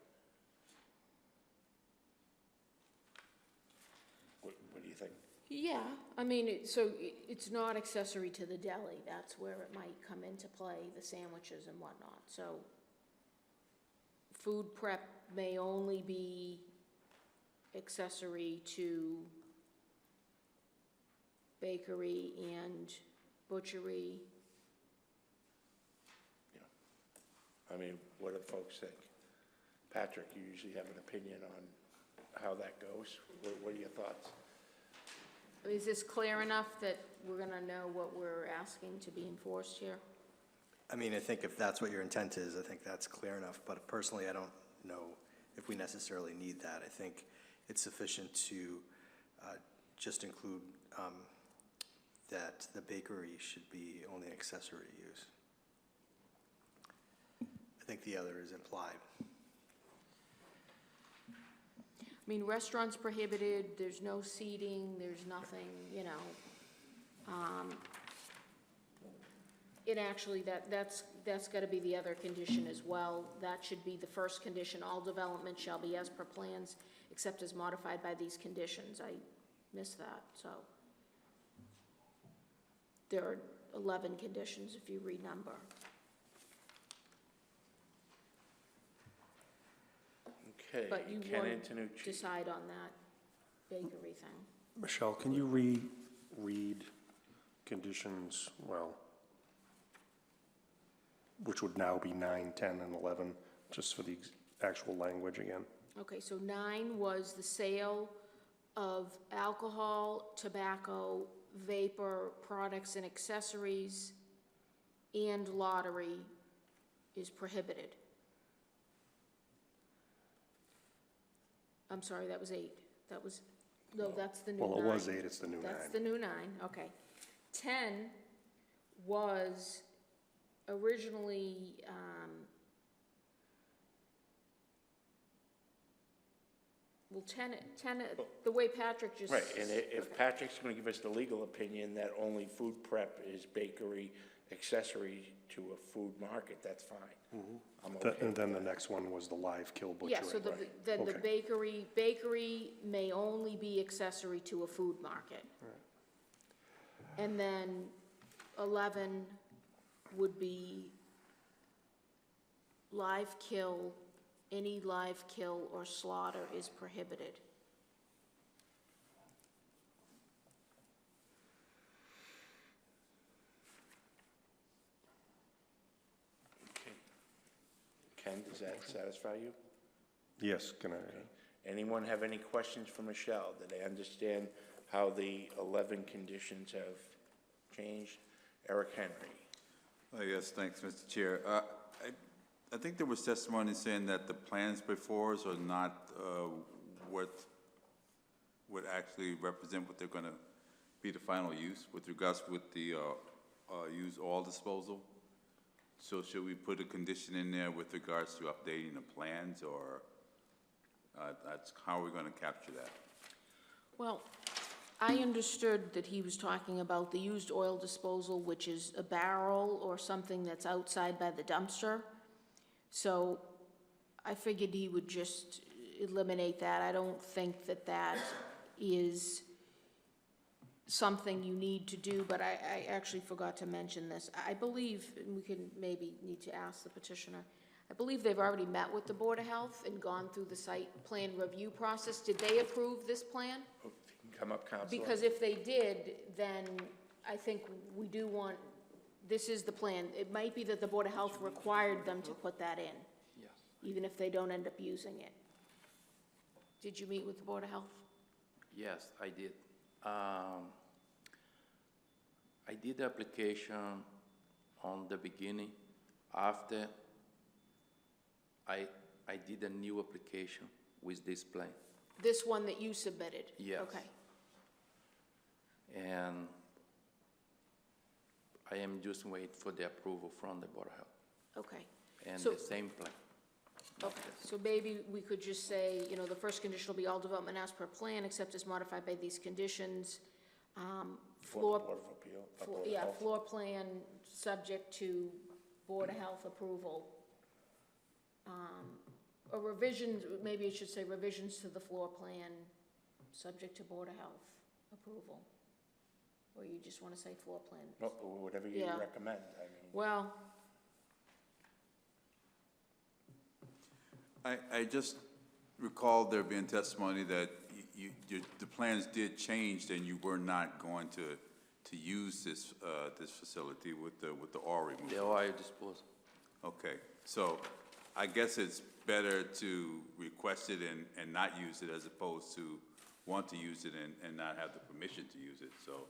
What do you think? Yeah, I mean, it's not accessory to the deli. That's where it might come into play, the sandwiches and whatnot. So food prep may only be accessory to bakery and butchery. I mean, what do folks think? Patrick, you usually have an opinion on how that goes. What are your thoughts? Is this clear enough that we're gonna know what we're asking to be enforced here? I mean, I think if that's what your intent is, I think that's clear enough, but personally, I don't know if we necessarily need that. I think it's sufficient to just include that the bakery should be only accessory use. I think the other is implied. I mean, restaurants prohibited, there's no seating, there's nothing, you know. It actually, that's gotta be the other condition as well. That should be the first condition. All development shall be as per plans, except as modified by these conditions. I missed that, so. There are 11 conditions if you renumber. Okay, But you Ken won't Antonucci. decide on that bakery thing. Michelle, can you read conditions, well, which would now be 9, 10, and 11, just for the actual language again? Okay, so 9 was the sale of alcohol, tobacco, vapor, products and accessories, and lottery is prohibited. I'm sorry, that was 8. That was, no, that's the new 9. Well, it was 8, it's the new 9. That's the new 9, okay. 10 was originally, well, 10, the way Patrick just. Right, and if Patrick's gonna give us the legal opinion that only food prep is bakery accessory to a food market, that's fine. I'm okay. And then the next one was the live kill butchery, Yeah, so right? then the Okay. bakery may only be accessory to a food market. And then 11 would be any live kill or slaughter is prohibited. Okay. Ken, does that satisfy you? Yes, can I? Anyone have any questions for Michelle? Did they understand how the 11 conditions have changed? Eric Henry. Yes, thanks, Mr. Chair. I think there was testimony saying that the plans before us are not what would actually represent what they're going to be the final use with regards with the used oil disposal. So should we put a condition in there with regards to updating the plans, or how are we going to capture that? Well, I understood that he was talking about the used oil disposal, which is a barrel or something that's outside by the dumpster. So I figured he would just eliminate that. I don't think that that is something you need to do, but I actually forgot to mention this. I believe, and we can maybe need to ask the petitioner, I believe they've already met with the Board of Health and gone through the site plan review process. Did they approve this plan? Oh, come up, Counselor. Because if they did, then I think we do want, this is the plan. It might be that the Board of Health required them to put that in, Yes. even if they don't end up using it. Did you meet with the Board of Health? Yes, I did. I did the application on the beginning. After I did a new application with this plan. This one that you submitted? Yes. Okay. And I am just waiting for the approval from the Board of Health. Okay. And So- the same plan. Okay, so maybe we could just say, you know, the first condition will be all development as per plan, except as modified by these conditions. Floor, Board of Appeal, floor- Board of yeah, Health. floor plan, subject to Board of Health approval. Or revisions, maybe it should say revisions to the floor plan, subject to Board of Health approval. Or you just want to say floor plan? Whatever you Yeah. recommend, I mean. Well, I just recall there being testimony that the plans did change, and you were not going to use this facility with the oil removal. The oil disposal. Okay, so I guess it's better to request it and not use it as opposed to want to use it and not have the permission to use it, so.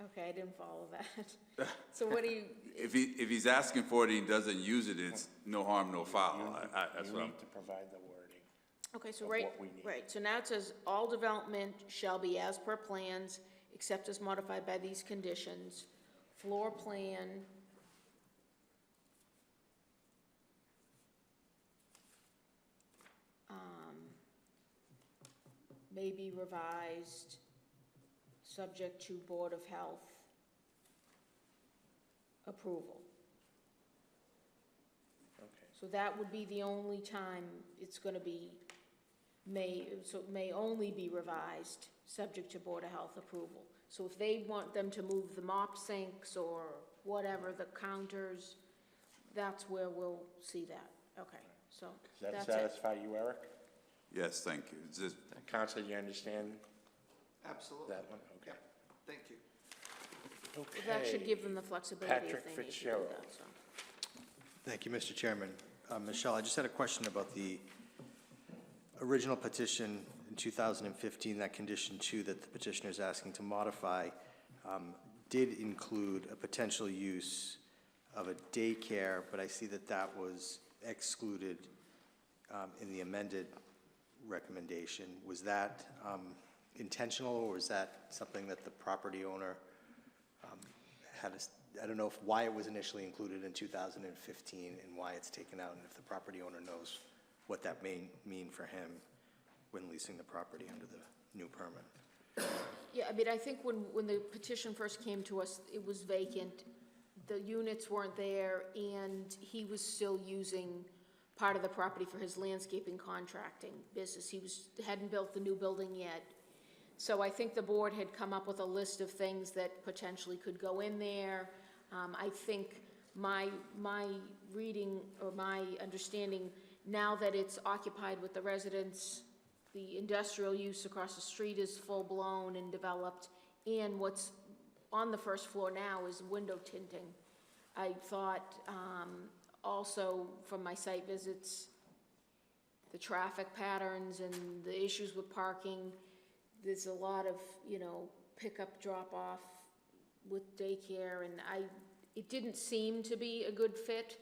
okay, I didn't follow that. So what do you, If he's asking for it and he doesn't use it, it's no harm, no foul. That's You what I'm. need to provide the wording. okay, so Of right, what we need. right, so now it says, all development shall be as per plans, except as modified by these conditions. Floor plan. May be revised, subject to Board of Health approval. Okay. So that would be the only time it's gonna be so it may only be revised, subject to Board of Health approval. So if they want them to move the mop sinks or whatever, the counters, that's where we'll see that. Okay, so Does that that's it. satisfy you, Eric? Yes, thank you. It's just, Counselor, you understand Absolutely. that one? Okay. Thank you. That should give them the flexibility if Patrick they need to do Fitzgerald. that, so. Thank you, Mr. Chairman. Michelle, I just had a question about the original petition in 2015, that condition 2 that the petitioner is asking to modify, did include a potential use of a daycare, but I see that that was excluded in the amended recommendation. Was that intentional, or was that something that the property owner had I don't know why it was initially included in 2015 and why it's taken out, and if the property owner knows what that may mean for him when leasing the property under the new permit. Yeah, I mean, I think when the petition first came to us, it was vacant. The units weren't there, and he was still using part of the property for his landscaping contracting business. He hadn't built the new building yet. So I think the board had come up with a list of things that potentially could go in there. I think My reading, or my understanding, now that it's occupied with the residents, the industrial use across the street is full-blown and developed, and what's on the first floor now is window tinting. I thought, also from my site visits, the traffic patterns and the issues with parking, there's a lot of, pickup, drop-off with daycare, and it didn't seem to be a good fit.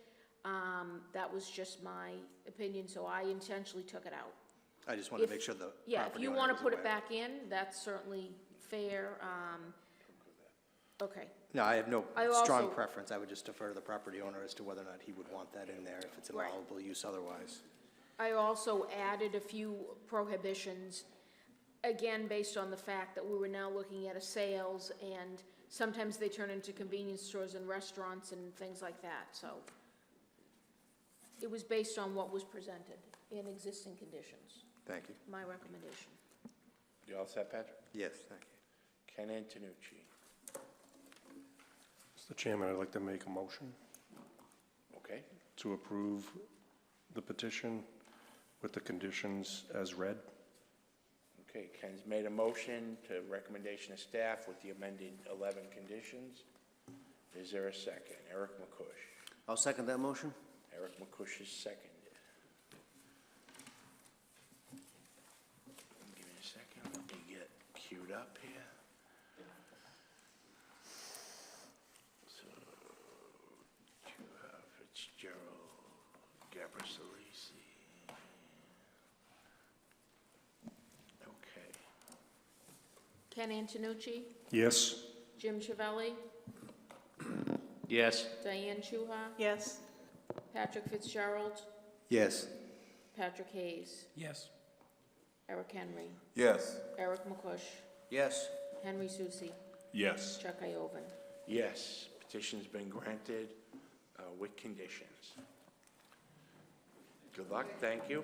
That was just my opinion, so I intentionally took it out. I just want to make sure the Yeah, if property you owner want to is put it aware. back in, that's certainly fair. Okay. No, I have no I strong also- preference. I would just defer to the property owner as to whether or not he would want that in there if it's an Right. allowable use otherwise. I also added a few prohibitions, again, based on the fact that we were now looking at a sales, and sometimes they turn into convenience stores and restaurants and things like that, so it was based on what was presented in existing conditions, Thank you. my recommendation. You all set, Patrick? Yes, thank you. Ken Antonucci. Mr. Chairman, I'd like to make a motion Okay, to approve the petition with the conditions as read. okay, Ken's made a motion to recommendation of staff with the amended 11 conditions. Is there a second? Eric McCush. I'll second that motion. Eric McCush is seconded. Give me a second, let me get queued up here. So, Fitzgerald, Gabrisalisi. Okay. Ken Antonucci, Yes? Jim Chiavelli, Yes. Diane Chuha, Yes. Patrick Fitzgerald, Yes. Patrick Hayes, Yes. Eric Henry, Yes. Eric McCush, Yes. Henry Susi, Yes. Chuck Iovan. Yes, petition's been granted with conditions. Good luck, thank you.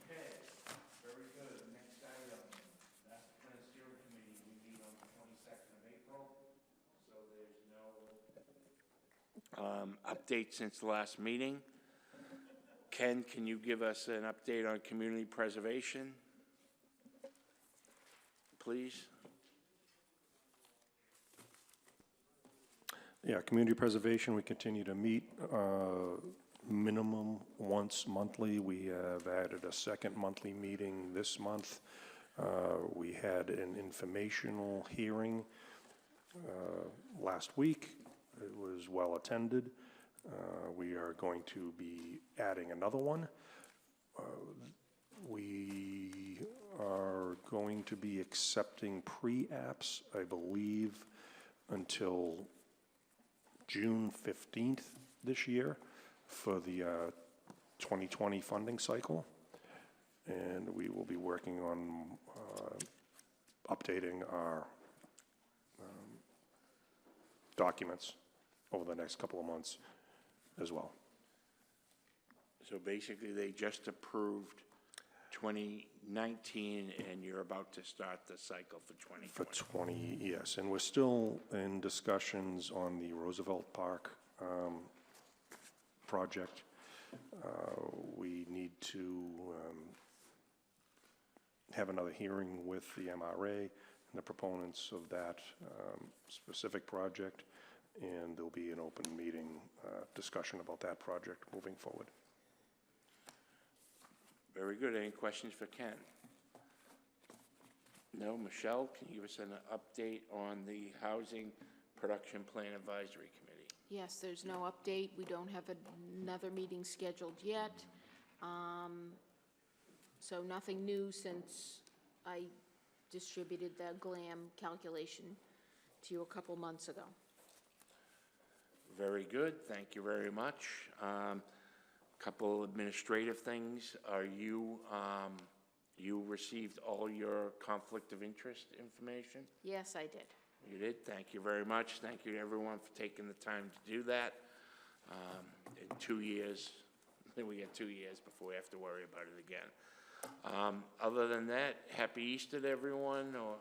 Okay, very good. Next item, Master Plan Steering Committee, we meet on the 22nd of April, so there's no update since the last meeting. Ken, can you give us an update on community preservation, please? Yeah, community preservation, we continue to meet minimum once monthly. We have added a second monthly meeting this month. We had an informational hearing last week. It was well attended. We are going to be adding another one. We are going to be accepting pre-apps, I believe, until June 15th this year for the 2020 funding cycle. And we will be working on updating our documents over the next couple of months as well. So basically, they just approved 2019, and you're about to start the cycle for 2020. For 20, yes, and we're still in discussions on the Roosevelt Park project. We need to have another hearing with the MRA and the proponents of that specific project, and there'll be an open meeting discussion about that project moving forward. Very good. Any questions for Ken? No. Michelle, can you give us an update on the Housing Production Plan Advisory Committee? Yes, there's no update. We don't have another meeting scheduled yet. So nothing new since I distributed the GLAM calculation to you a couple months ago. Very good, thank you very much. Couple administrative things. Are you, you received all your conflict of interest information? Yes, I did. You did, thank you very much. Thank you to everyone for taking the time to do that. In 2 years, then we get 2 years before we have to worry about it again. Other than that, happy Easter to everyone, or,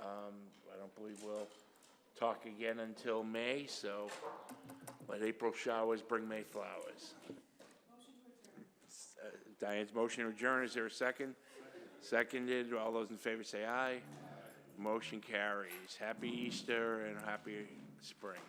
I don't believe we'll talk again until May, so let April showers bring May flowers. Diane's motion to adjourn, is there a second? Seconded, all those in favor say aye. Motion carries. Happy Easter and happy spring.